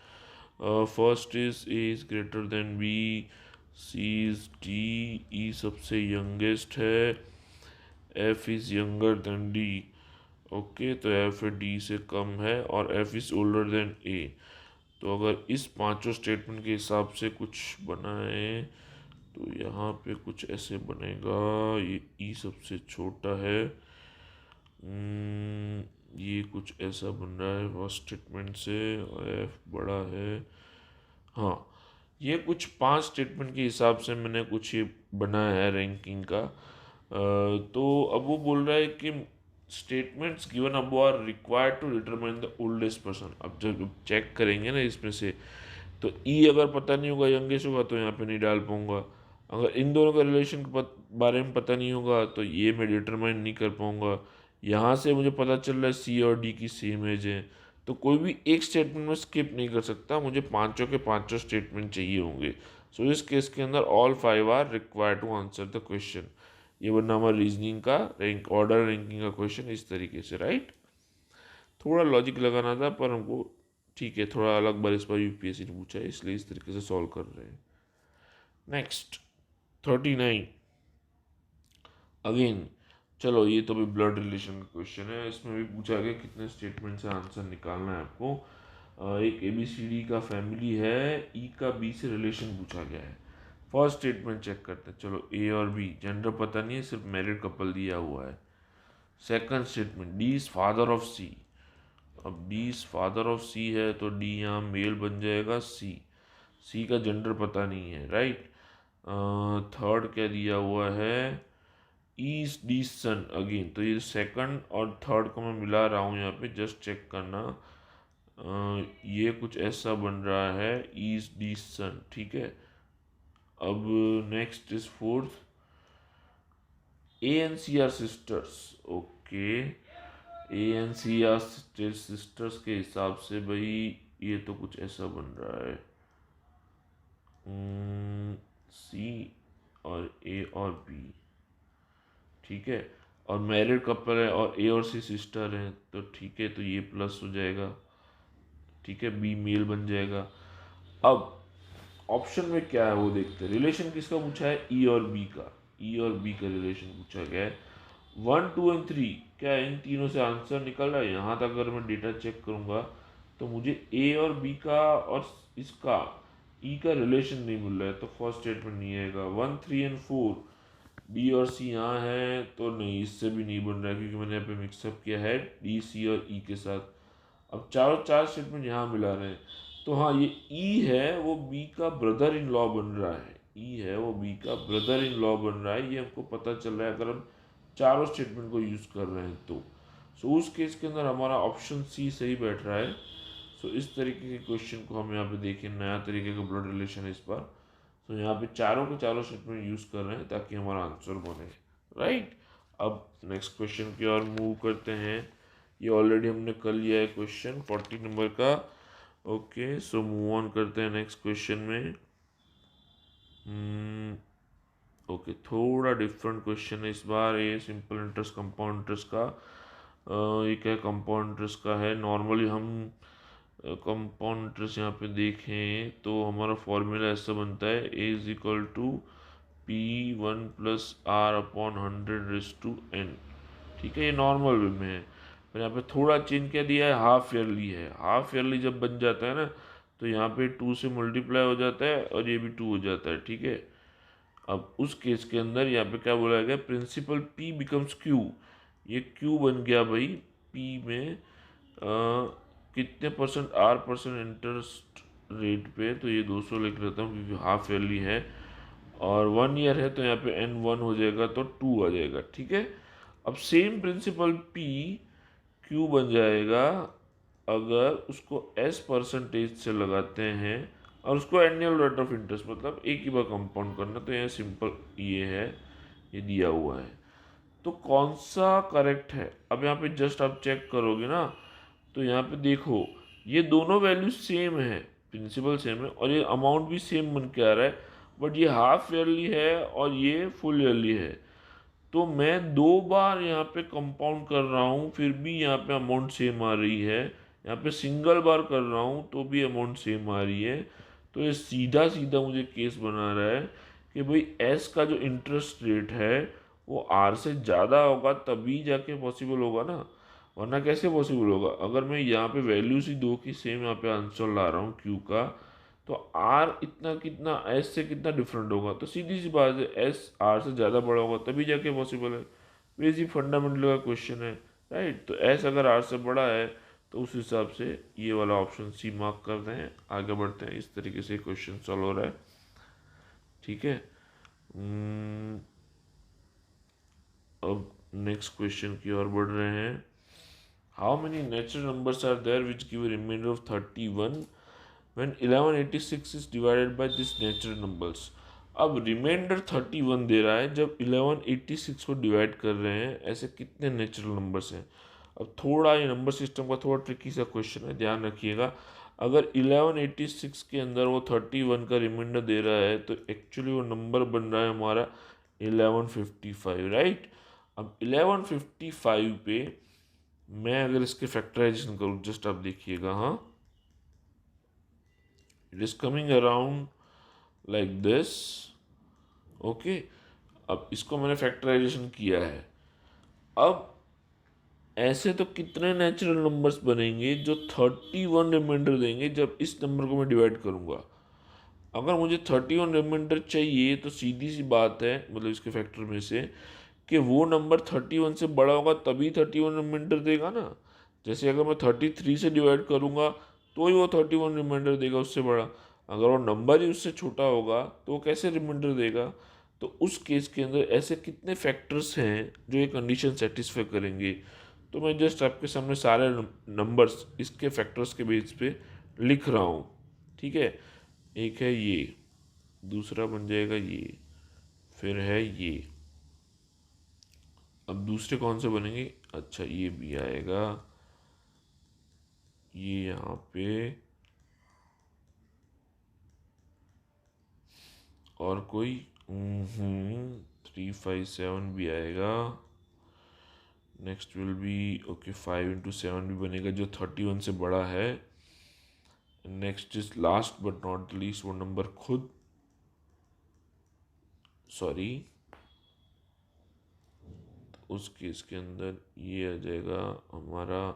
[SPEAKER 2] First is A is greater than B, C is D, E सबसे यंगेस्ट है, F is younger than D. Okay, तो एफ डी से कम है और F is older than A. तो अगर इस पांचों स्टेटमेंट के हिसाब से कुछ बनाए तो यहाँ पे कुछ ऐसे बनेगा, ये ई सबसे छोटा है, ये कुछ ऐसा बन रहा है फर्स्ट स्टेटमेंट से, और एफ बड़ा है। हाँ, ये कुछ 5 स्टेटमेंट के हिसाब से मैंने कुछ ये बनाया है रैंकिंग का। तो अब वो बोल रहा है कि स्टेटमेंट्स गिवन अब are required to determine the oldest person. अब जब चेक करेंगे ना इसमें से, तो ई अगर पता नहीं होगा यंगेस्ट होगा तो यहाँ पे नहीं डाल पाऊंगा। अगर इन दोनों का रिलेशन के बारे में पता नहीं होगा तो ये मैं डिटरमाइन नहीं कर पाऊंगा। यहाँ से मुझे पता चल रहा है सी और डी की सेम एज है, तो कोई भी एक स्टेटमेंट में स्किप नहीं कर सकता, मुझे पांचों के पांचों स्टेटमेंट चाहिए होंगे। सो इस केस के अंदर all 5 are required to answer the question. ये वरना हमारा रीजनिंग का रैंक ऑर्डर रैंकिंग का क्वेश्चन इस तरीके से, राइट। थोड़ा लॉजिक लगाना था पर हमको ठीक है, थोड़ा अलग बार इस बार यूपीएससी ने पूछा है इसलिए इस तरीके से सॉल्व कर रहे हैं। Next 39 again. चलो ये तो भी ब्लड रिलेशन का क्वेश्चन है, इसमें भी पूछा गया कितने स्टेटमेंट से आंसर निकालना है आपको। एक ए बी सी डी का फैमिली है, ई का बी से रिलेशन पूछा गया है। फर्स्ट स्टेटमेंट चेक करते हैं। चलो ए और बी, जेंडर पता नहीं है, सिर्फ मैरिड कपल दिया हुआ है। Second statement, D is father of C. अब D is father of C है तो डी यहाँ मेल बन जाएगा। सी का जेंडर पता नहीं है, राइट। थर्ड क्या दिया हुआ है, ईज डी सन। अगेन तो ये सेकंड और थर्ड को मैं मिला रहा हूँ यहाँ पे, जस्ट चेक करना। ये कुछ ऐसा बन रहा है, ईज डी सन, ठीक है। अब next is fourth, A N C R sisters. Okay, A N C R sisters के हिसाब से भाई ये तो कुछ ऐसा बन रहा है, सी और ए और बी, ठीक है। और मैरिड कपल है और ए और सी सिस्टर हैं तो ठीक है, तो ये प्लस हो जाएगा, ठीक है, बी मेल बन जाएगा। अब ऑप्शन में क्या है वो देखते हैं। रिलेशन किसका पूछा है, ई और बी का। ई और बी का रिलेशन पूछा गया है। 1 2 एंड 3, क्या इन तीनों से आंसर निकल रहा है। यहाँ तक अगर मैं डेटा चेक करूँगा तो मुझे ए और बी का और इसका ई का रिलेशन नहीं मिल रहा है, तो फर्स्ट स्टेटमेंट नहीं आएगा। 1 3 एंड 4, डी और सी यहाँ है तो नहीं, इससे भी नहीं बन रहा है क्योंकि मैंने यहाँ पे मिक्सअप किया है डी सी और ई के साथ। अब चारों चार स्टेटमेंट यहाँ मिला रहे हैं, तो हाँ ये ई है वो बी का ब्रदर इन लॉ बन रहा है। ई है वो बी का ब्रदर इन लॉ बन रहा है, ये हमको पता चल रहा है अगर हम चारों स्टेटमेंट को यूज़ कर रहे हैं तो। सो उस केस के अंदर हमारा ऑप्शन सी सही बैठ रहा है। सो इस तरीके के क्वेश्चन को हम यहाँ पे देखें, नया तरीके का ब्लड रिलेशन है इस बार। तो यहाँ पे चारों के चारों स्टेटमेंट यूज़ कर रहे हैं ताकि हमारा आंसर बने, राइट। अब नेक्स्ट क्वेश्चन की ओर मूव करते हैं। ये ऑलरेडी हमने कर लिया है क्वेश्चन 40 नंबर का। ओके, सो मूव ऑन करते हैं नेक्स्ट क्वेश्चन में। ओके, थोड़ा डिफरेंट क्वेश्चन है इस बार। ये सिंपल इंटरेस्ट कंपाउंड इंटरेस्ट का। ये क्या कंपाउंड इंटरेस्ट का है। नॉर्मली हम कंपाउंड इंटरेस्ट यहाँ पे देखें तो हमारा फॉर्मूला ऐसा बनता है, A is equal to P 1 plus R upon 100 raise to n, ठीक है। ये नॉर्मल वे में है, पर यहाँ पे थोड़ा चेंज क्या दिया है, हाफ ईयरली है। हाफ ईयरली जब बन जाता है ना तो यहाँ पे 2 से मल्टीप्लाई हो जाता है और ये भी 2 हो जाता है, ठीक है। अब उस केस के अंदर यहाँ पे क्या बोला गया, प्रिंसिपल पी बिकम्स क्यू। ये क्यू बन गया भाई पी में कितने percent, are percent interest rate पे, तो ये 200 लिख लेता हूँ क्योंकि हाफ ईयरली है और 1 ईयर है तो यहाँ पे n1 हो जाएगा तो 2 आ जाएगा, ठीक है। अब सेम प्रिंसिपल पी क्यू बन जाएगा अगर उसको एस परसेंटेज से लगाते हैं और उसको एनुअल रेट ऑफ इंटरेस्ट मतलब एक ही बार कंपाउंड करना, तो यहाँ सिंपल ये है, ये दिया हुआ है। तो कौन सा करेक्ट है, अब यहाँ पे जस्ट आप चेक करोगे ना तो यहाँ पे देखो ये दोनों वैल्यू सेम है, प्रिंसिपल सेम है और ये अमाउंट भी सेम बन के आ रहा है, बट ये हाफ ईयरली है और ये फुल ईयरली है। तो मैं 2 बार यहाँ पे कंपाउंड कर रहा हूँ फिर भी यहाँ पे अमाउंट सेम आ रही है, यहाँ पे सिंगल बार कर रहा हूँ तो भी अमाउंट सेम आ रही है। तो ये सीधा सीधा मुझे केस बना रहा है कि भाई एस का जो इंटरेस्ट रेट है वो आर से ज़्यादा होगा तभी जाके पॉसिबल होगा ना, वरना कैसे पॉसिबल होगा। अगर मैं यहाँ पे वैल्यूज ही दो की सेम यहाँ पे आंसर ला रहा हूँ क्यू का, तो आर इतना कितना एस से कितना डिफरेंट होगा, तो सीधी सी बात है एस आर से ज़्यादा बड़ा होगा तभी जाके पॉसिबल है। बेसिक फंडामेंटल का क्वेश्चन है, राइट। तो एस अगर आर से बड़ा है तो उस हिसाब से ये वाला ऑप्शन सी मार्क कर दें, आगे बढ़ते हैं। इस तरीके से क्वेश्चन सॉल्व हो रहा है, ठीक है। अब नेक्स्ट क्वेश्चन की ओर बढ़ रहे हैं। How many natural numbers are there which give a reminder of 31 when 1186 is divided by this natural numbers. अब रिमाइंडर 31 दे रहा है जब 1186 को डिवाइड कर रहे हैं, ऐसे कितने नेचुरल नंबर्स हैं। अब थोड़ा ये नंबर सिस्टम का थोड़ा ट्रिकी सा क्वेश्चन है, ध्यान रखिएगा। अगर 1186 के अंदर वो 31 का रिमाइंडर दे रहा है तो एक्चुअली वो नंबर बन रहा है हमारा 1155, राइट। अब 1155 पे मैं अगर इसके फैक्टराइजेशन करूँ, जस्ट आप देखिएगा, हाँ, it is coming around like this, okay. अब इसको मैंने फैक्टराइजेशन किया है। अब ऐसे तो कितने नेचुरल नंबर्स बनेंगे जो 31 रिमाइंडर देंगे जब इस नंबर को मैं डिवाइड करूंगा। अगर मुझे 31 रिमाइंडर चाहिए तो सीधी सी बात है, मतलब इसके फैक्टर में से, कि वो नंबर 31 से बड़ा होगा तभी 31 रिमाइंडर देगा ना। जैसे अगर मैं 33 से डिवाइड करूंगा तो ही वो 31 रिमाइंडर देगा उससे बड़ा। अगर वो नंबर ही उससे छोटा होगा तो वो कैसे रिमाइंडर देगा। तो उस केस के अंदर ऐसे कितने फैक्टर्स हैं जो ये कंडीशन सेटिस्फाई करेंगे। तो मैं जस्ट आपके सामने सारे नंबर्स इसके फैक्टर्स के बेस पे लिख रहा हूँ, ठीक है। एक है ये, दूसरा बन जाएगा ये, फिर है ये। अब दूसरे कौन से बनेंगे, अच्छा ये भी आएगा, ये यहाँ पे, और कोई 357 भी आएगा। Next will be okay 5 into 7 भी बनेगा जो 31 से बड़ा है। Next is last but not the least वो नंबर खुद, सॉरी, उस केस के अंदर ये आ जाएगा हमारा।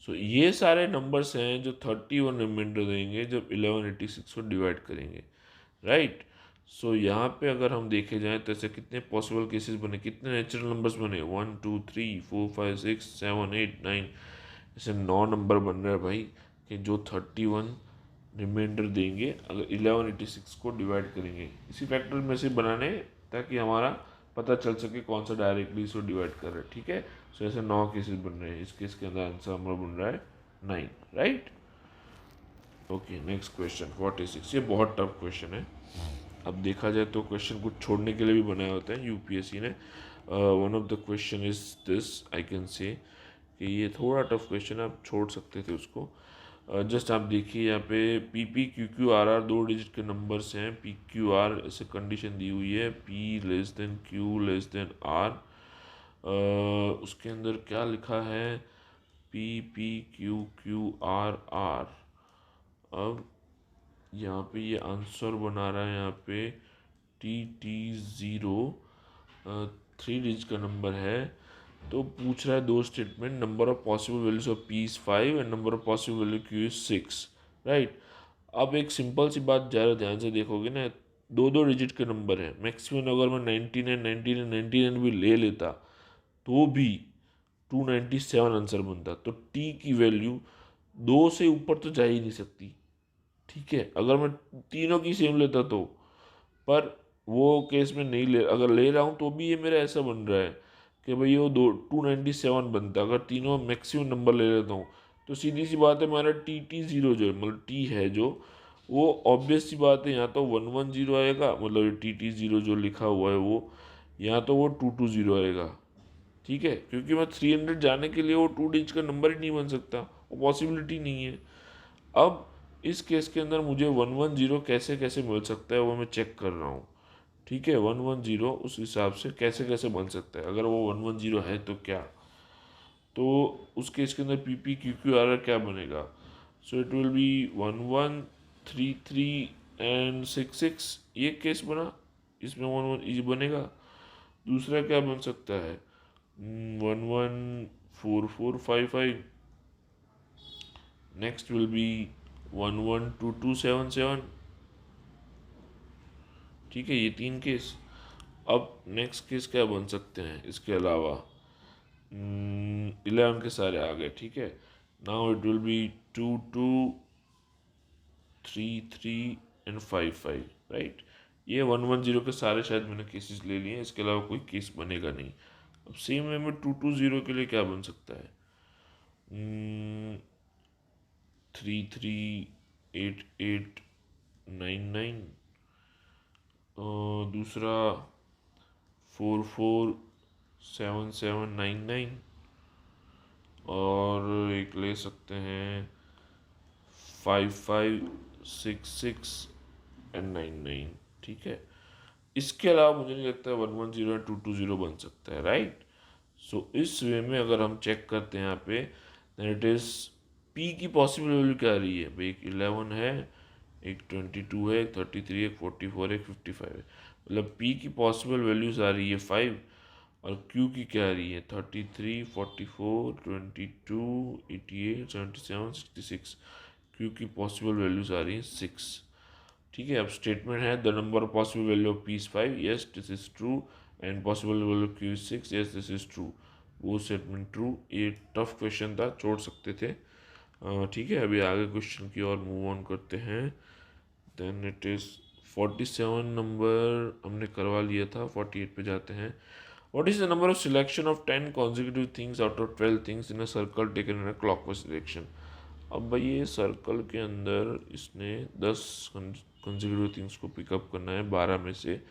[SPEAKER 2] सो ये सारे नंबर्स हैं जो 31 रिमाइंडर देंगे जब 1186 को डिवाइड करेंगे, राइट। सो यहाँ पे अगर हम देखे जाएं तो ऐसे कितने पॉसिबल केसेस बने, कितने नेचुरल नंबर्स बने, 1 2 3 4 5 6 7 8 9, ऐसे 9 नंबर बन रहे हैं भाई, कि जो 31 रिमाइंडर देंगे अगर 1186 को डिवाइड करेंगे। इसी फैक्टर में से बनाने ताकि हमारा पता चल सके कौन सा डायरेक्टली इसको डिवाइड कर रहा है, ठीक है। सो ऐसे 9 केसेस बन रहे हैं, इस केस के अंदर आंसर हमारा बन रहा है 9, राइट। Okay next question 46। ये बहुत टफ क्वेश्चन है। अब देखा जाए तो क्वेश्चन कुछ छोड़ने के लिए भी बनाए होते हैं यूपीएससी ने। One of the question is this, I can say कि ये थोड़ा टफ क्वेश्चन, आप छोड़ सकते थे उसको। जस्ट आप देखिए यहाँ पे P P Q Q R R 2 digit के नंबर्स हैं। पी क्यू आर ऐसे कंडीशन दी हुई है, P less than Q less than R. उसके अंदर क्या लिखा है, P P Q Q R R. अब यहाँ पे ये आंसर बना रहा है, यहाँ पे टी टी ज़ीरो 3 डिजिट का नंबर है। तो पूछ रहा है दो statement, number of possible values of P is 5 and number of possible value Q is 6, right. अब एक सिंपल सी बात ज़्यादा ध्यान से देखोगे ना, दो दो डिजिट के नंबर है, मैक्सिमम अगर मैं 99 99 99 भी ले लेता तो भी 297 आंसर बनता। तो टी की वैल्यू 2 से ऊपर तो जा ही नहीं सकती, ठीक है। अगर मैं तीनों की सेम लेता तो, पर वो केस में नहीं ले, अगर ले रहा हूँ तो भी ये मेरा ऐसा बन रहा है कि भाई वो 297 बनता। अगर तीनों मैक्सिमम नंबर ले लेता हूँ तो सीधी सी बात है हमारा टी टी ज़ीरो जो है, मतलब टी है जो, वो ऑब्वियस सी बात है यहाँ तो 110 आएगा, मतलब टी टी ज़ीरो जो लिखा हुआ है वो, यहाँ तो वो 220 आएगा, ठीक है। क्योंकि मैं 300 जाने के लिए वो 2 डिजिट का नंबर ही नहीं बन सकता, वो पॉसिबिलिटी नहीं है। अब इस केस के अंदर मुझे 110 कैसे कैसे मिल सकता है वो मैं चेक कर रहा हूँ, ठीक है। 110 उस हिसाब से कैसे कैसे बन सकता है, अगर वो 110 है तो क्या, तो उस केस के अंदर P P Q Q are क्या बनेगा। सो इट विल बी 1133 एंड 66, ये केस बना, इसमें 11 बनेगा। दूसरा क्या बन सकता है, 114455, नेक्स्ट विल बी 112277, ठीक है। ये 3 केस। अब नेक्स्ट केस क्या बन सकते हैं इसके अलावा, 11 के सारे आ गए, ठीक है। Now it will B 2 2 3 3 and 5 5, right. ये 1 1 0 के सारे शायद मैंने केसेस ले लिए हैं, इसके अलावा कोई केस बनेगा नहीं। अब सेम वे में 2 2 0 के लिए क्या बन सकता है? 3 3 8 8 9 9, दूसरा 4 4 7 7 9 9, और एक ले सकते हैं 5 5 6 6 एंड 9 9, ठीक है। इसके अलावा मुझे नहीं लगता 1 1 0 या 2 2 0 बन सकता है, राइट। सो इस वे में अगर हम चेक करते हैं यहाँ पे, देन इट इज पी की पॉसिबल वैल्यू क्या आ रही है भाई? एक 11 है, एक 22 है, एक 33, एक 44, एक 55 है। मतलब पी की पॉसिबल वैल्यूज आ रही है 5, और क्यू की क्या आ रही है? 33, 44, 22, 88, 77, 66। क्यू की पॉसिबल वैल्यूज आ रही है 6, ठीक है। अब स्टेटमेंट है the number of possible value of P is 5, yes this is true, and possible value of Q is 6, yes this is true. वो स्टेटमेंट ट्रू। ये टफ क्वेश्चन था, छोड़ सकते थे। ठीक है, अभी आगे क्वेश्चन की ओर मूव ऑन करते हैं। देन इट इज 47 नंबर हमने करवा लिया था, 48 पे जाते हैं। What is the number of selection of 10 consecutive things out of 12 things in a circle taken in a clockwise direction? अब भाई ये सर्कल के अंदर इसने 10 कंसेक्यूटिव थिंग्स को पिकअप करना है 12 में से,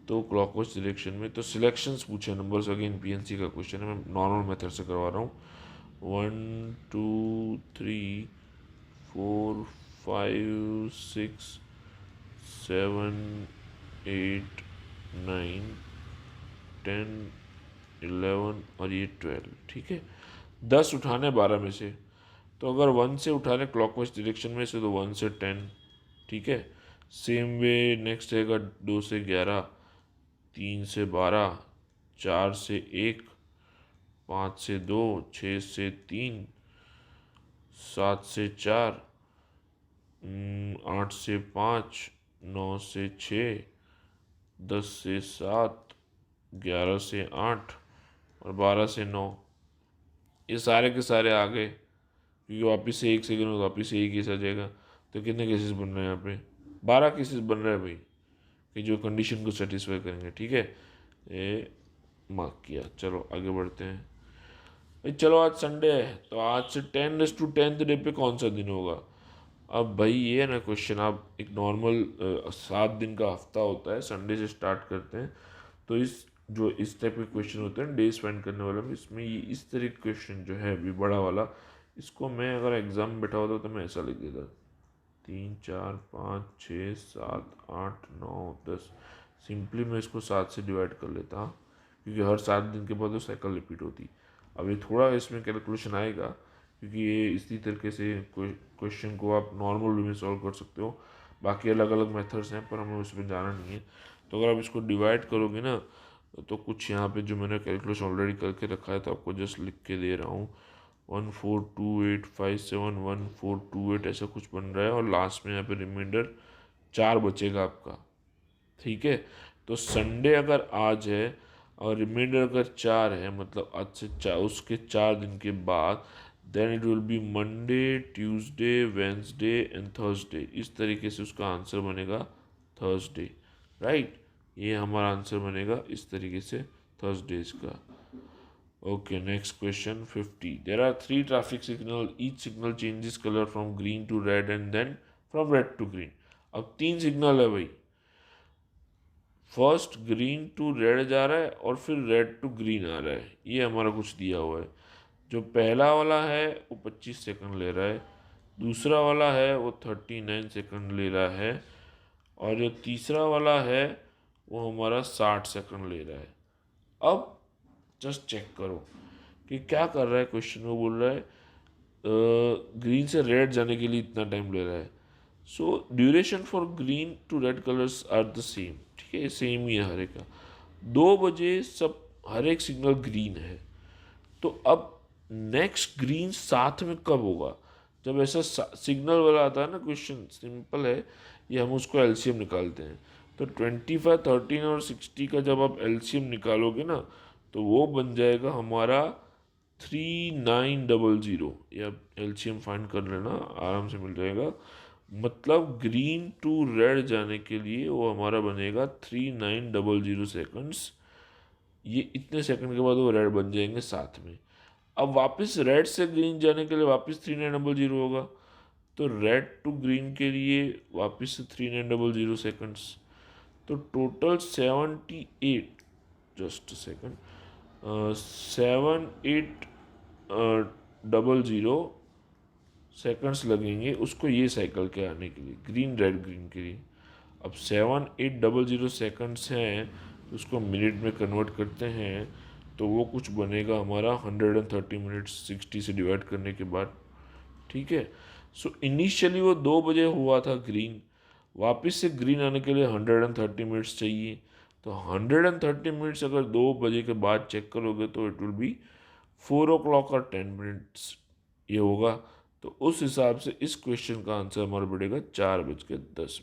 [SPEAKER 2] तो क्लॉकवाइज डायरेक्शन में। तो सिलेक्शंस पूछे, नंबर्स, अगेन पीएनसी का क्वेश्चन है, मैं नॉर्मल मेथड से करवा रहा हूँ। 1 2 3 4 5 6 7 8 9 10 11 और ये 12, ठीक है। 10 उठाने 12 में से, तो अगर 1 से उठा रहे क्लॉकवाइज डायरेक्शन में से, तो 1 से 10, ठीक है। सेम वे नेक्स्ट रहेगा 2 से 11, 3 से 12, 4 से 1, 5 से 2, 6 से 3, 7 से 4, 8 से 5, 9 से 6, 10 से 7, 11 से 8 और 12 से 9। ये सारे के सारे आ गए, क्योंकि वापस से 1 सेकंड में वापस से एक केस आ जाएगा। तो कितने केसेस बन रहे हैं यहाँ पे? 12 केसेस बन रहे हैं भाई, कि जो कंडीशन को सेटिस्फाई करेंगे, ठीक है। ये मार्क किया। चलो आगे बढ़ते हैं भाई। चलो आज संडे है, तो आज से 10 to 10 डे पे कौन सा दिन होगा? अब भाई ये है ना क्वेश्चन, आप एक नॉर्मल 7 दिन का हफ्ता होता है, संडे से स्टार्ट करते हैं। तो इस टाइप के क्वेश्चन होते हैं डे स्पेंड करने वाले में, इसमें ये इस तरह के क्वेश्चन जो है अभी बड़ा वाला, इसको मैं अगर एग्जाम में बैठा होता तो मैं ऐसा लिख देता: 3 4 5 6 7 8 9 10। सिंपली मैं इसको 7 से डिवाइड कर लेता, क्योंकि हर 7 दिन के बाद वो साइकिल रिपीट होती। अब ये थोड़ा इसमें कैलकुलेशन आएगा, क्योंकि ये इसी तरीके से क्वेश्चन को आप नॉर्मल वे में सॉल्व कर सकते हो। बाकी अलग अलग मेथड्स हैं, पर हमें उसमें जाना नहीं है। तो अगर आप इसको डिवाइड करोगे ना, तो कुछ यहाँ पे जो मैंने कैलकुलेशन ऑलरेडी करके रखा है, तो आपको जस्ट लिख के दे रहा हूँ। 1428571428 ऐसा कुछ बन रहा है, और लास्ट में यहाँ पे रिमाइंडर 4 बचेगा आपका, ठीक है। तो संडे अगर आज है और रिमाइंडर अगर 4 है, मतलब आज से 4, उसके 4 दिन के बाद, then it will be Monday, Tuesday, Wednesday and Thursday. इस तरीके से उसका आंसर बनेगा थर्सडे, राइट। ये हमारा आंसर बनेगा इस तरीके से थर्सडेज का। Okay, next question 50. There are 3 traffic signal. Each signal changes color from green to red and then from red to green. अब 3 सिग्नल है भाई। फर्स्ट ग्रीन टू रेड जा रहा है और फिर रेड टू ग्रीन आ रहा है, ये हमारा कुछ दिया हुआ है। जो पहला वाला है वो 25 सेकंड ले रहा है, दूसरा वाला है वो 39 सेकंड ले रहा है, और जो तीसरा वाला है वो हमारा 60 सेकंड ले रहा है। अब जस्ट चेक करो कि क्या कर रहा है क्वेश्चन में। बोल रहा है ग्रीन से रेड जाने के लिए इतना टाइम ले रहा है। So duration for green to red colours are the same, ठीक है, सेम ही है हर एक का। 2 बजे सब हर एक सिग्नल ग्रीन है, तो अब नेक्स्ट ग्रीन साथ में कब होगा? जब ऐसा सिग्नल वाला आता है ना क्वेश्चन, सिंपल है ये, हम उसको एलसीएम निकालते हैं। तो 25, 13 और 60 का जब आप एलसीएम निकालोगे ना, तो वो बन जाएगा हमारा 3900। या एलसीएम फाइंड कर लेना, आराम से मिल जाएगा। मतलब ग्रीन टू रेड जाने के लिए वो हमारा बनेगा 3900 सेकंड्स। ये इतने सेकंड के बाद वो रेड बन जाएंगे साथ में। अब वापस रेड से ग्रीन जाने के लिए वापस 3900 होगा, तो रेड टू ग्रीन के लिए वापस से 3900 सेकंड्स। तो टोटल 78, जस्ट सेकंड, 7800 सेकंड्स लगेंगे उसको ये साइकिल के आने के लिए, ग्रीन रेड ग्रीन के लिए। अब 7800 सेकंड्स हैं, तो उसको मिनट में कन्वर्ट करते हैं, तो वो कुछ बनेगा हमारा 130 मिनट्स 60 से डिवाइड करने के बाद। ठीक है। सो इनिशियली वो 2 बजे हुआ था ग्रीन, वापस से ग्रीन आने के लिए 130 मिनट्स चाहिए। तो 130 मिनट्स अगर 2 बजे के बाद चेक करोगे तो इट विल बी 4 o'clock और 10 मिनट्स ये होगा। तो उस हिसाब से इस क्वेश्चन का आंसर हमारा बढ़ेगा 4:10।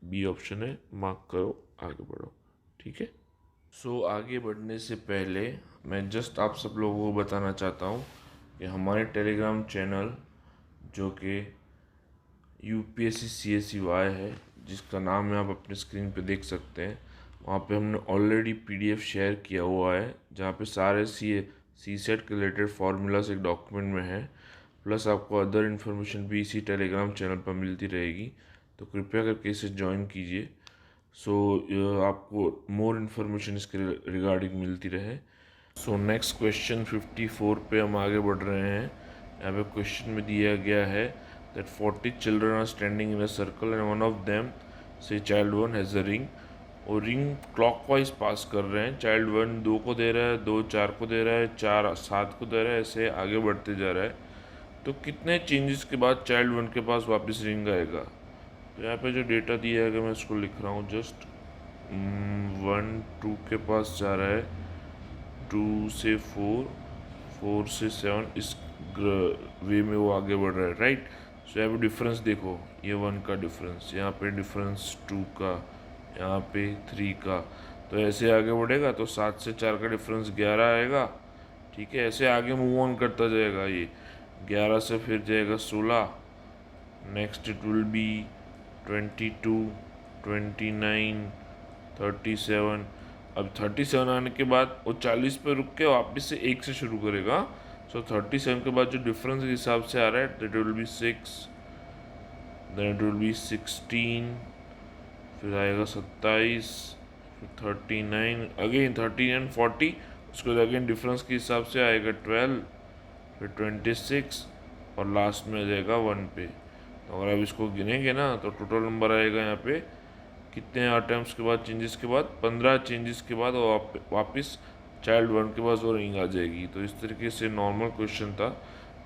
[SPEAKER 2] बी ऑप्शन है, मार्क करो, आगे बढ़ो। ठीक है। सो आगे बढ़ने से पहले मैं जस्ट आप सब लोगों को बताना चाहता हूँ कि हमारे टेलीग्राम चैनल जो कि यूपीएससी सीएससी वाई है, जिसका नाम है आप अपने स्क्रीन पे देख सकते हैं, वहाँ पे हमने ऑलरेडी पीडीएफ शेयर किया हुआ है, जहाँ पे सारे सी सेट के रिलेटेड फार्मूलाज एक डॉक्यूमेंट में है, प्लस आपको अदर इन्फॉर्मेशन भी इसी टेलीग्राम चैनल पर मिलती रहेगी। तो कृपया करके इसे ज्वाइन कीजिए, सो आपको मोर इन्फॉर्मेशन इसके रिगार्डिंग मिलती रहे। सो नेक्स्ट क्वेश्चन 54 पे हम आगे बढ़ रहे हैं। यहाँ पे क्वेश्चन में दिया गया है that 40 children are standing in a circle and one of them, say child 1 has a ring, और रिंग क्लॉकवाइज पास कर रहे हैं। चाइल्ड 1 2 को दे रहा है, 2 4 को दे रहा है, 4 7 को दे रहा है, ऐसे आगे बढ़ते जा रहा है। तो कितने चेंजेस के बाद चाइल्ड 1 के पास वापस रिंग आएगा? तो यहाँ पे जो डेटा दिया है मैं उसको लिख रहा हूँ जस्ट। 1 2 के पास जा रहा है, 2 से 4, 4 से 7, इस वे में वो आगे बढ़ रहा है, राइट। सो यहाँ पे डिफरेंस देखो, ये 1 का डिफरेंस, यहाँ पे डिफरेंस 2 का, यहाँ पे 3 का। तो ऐसे आगे बढ़ेगा तो 7 से 4 का डिफरेंस 11 आएगा। ठीक है, ऐसे आगे मूव ऑन करता जाएगा। ये 11 से फिर जाएगा 16, नेक्स्ट इट विल बी 22, 29, 37। अब 37 आने के बाद वो 40 पे रुक के वापस से 1 से शुरू करेगा। सो 37 के बाद जो डिफरेंस के हिसाब से आ रहा है, that will be 6, then it will be 16, फिर आएगा 27, फिर 39, अगेन 39 40, उसके बाद अगेन डिफरेंस के हिसाब से आएगा 12, फिर 26, और लास्ट में आ जाएगा 1 पे। तो अगर आप इसको गिनेंगे ना तो टोटल नंबर आएगा यहाँ पे कितने अटेम्प्ट्स के बाद, चेंजेस के बाद, 15 चेंजेस के बाद वापस चाइल्ड 1 के पास वो रिंग आ जाएगी। तो इस तरीके से नॉर्मल क्वेश्चन था,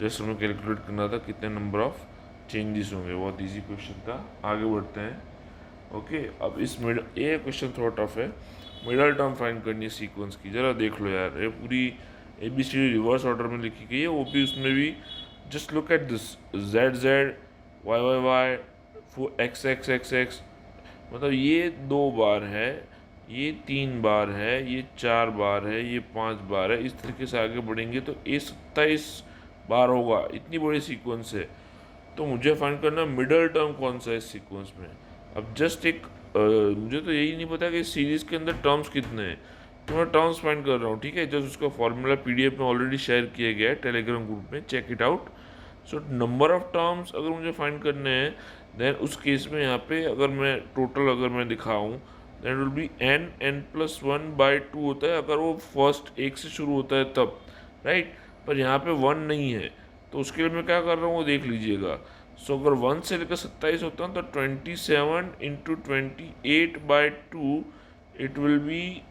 [SPEAKER 2] जस्ट हमें कैलकुलेट करना था कितने नंबर ऑफ चेंजेस होंगे। बहुत इजी क्वेश्चन था। आगे बढ़ते हैं। ओके, अब इस ये क्वेश्चन थोड़ा टफ है। मिडल टर्म फाइंड करनी है सीक्वेंस की, जरा देख लो यार, ये पूरी ABCD रिवर्स ऑर्डर में लिखी गई है, वो भी उसमें भी। Just look at this, Z Y X X, मतलब ये 2 बार है, ये 3 बार है, ये 4 बार है, ये 5 बार है। इस तरीके से आगे बढ़ेंगे तो ये 27 बार होगा। इतनी बड़ी सीक्वेंस है, तो मुझे फाइंड करना मिडल टर्म कौन सा है इस सीक्वेंस में। अब जस्ट एक मुझे तो यही नहीं पता कि सीरीज के अंदर टर्म्स कितने हैं, तो मैं टर्म्स फाइंड कर रहा हूँ। ठीक है, जस्ट उसका फॉर्मूला PDF में ऑलरेडी शेयर किया गया है टेलीग्राम ग्रुप में, check it out. So number of terms अगर मुझे फाइंड करने हैं, देन उस केस में यहाँ पे अगर मैं टोटल अगर मैं दिखाऊँ, देन विल बी n+1/2 होता है अगर वो फर्स्ट 1 से शुरू होता है तब, राइट। पर यहाँ पे 1 नहीं है, तो उसके लिए मैं क्या कर रहा हूँ वो देख लीजिएगा। सो अगर 1 से लेकर 27 होता है तो 27 × 28/2 it will B,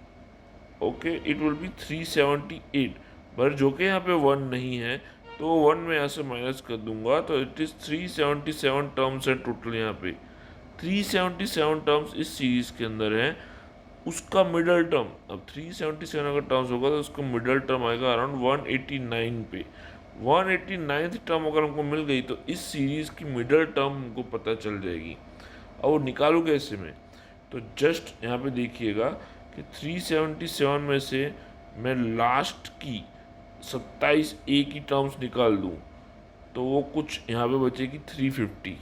[SPEAKER 2] okay, it will B 378। पर जो कि यहाँ पे 1 नहीं है, तो 1 में यहाँ से माइनस कर दूंगा, तो इट इज़ 377 टर्म्स है टोटल। यहाँ पे 377 टर्म्स इस सीरीज के अंदर है। उसका मिडल टर्म, अब 377 अगर टर्म्स होगा तो उसका मिडल टर्म आएगा अराउंड 189 पे। 189th टर्म अगर हमको मिल गई तो इस सीरीज की मिडल टर्म हमको पता चल जाएगी। अब वो निकालू कैसे में, तो जस्ट यहाँ पे देखिएगा कि 377 में से मैं लास्ट की 27 ए की टर्म्स निकाल दूँ तो वो कुछ यहाँ पे बचेगी 350,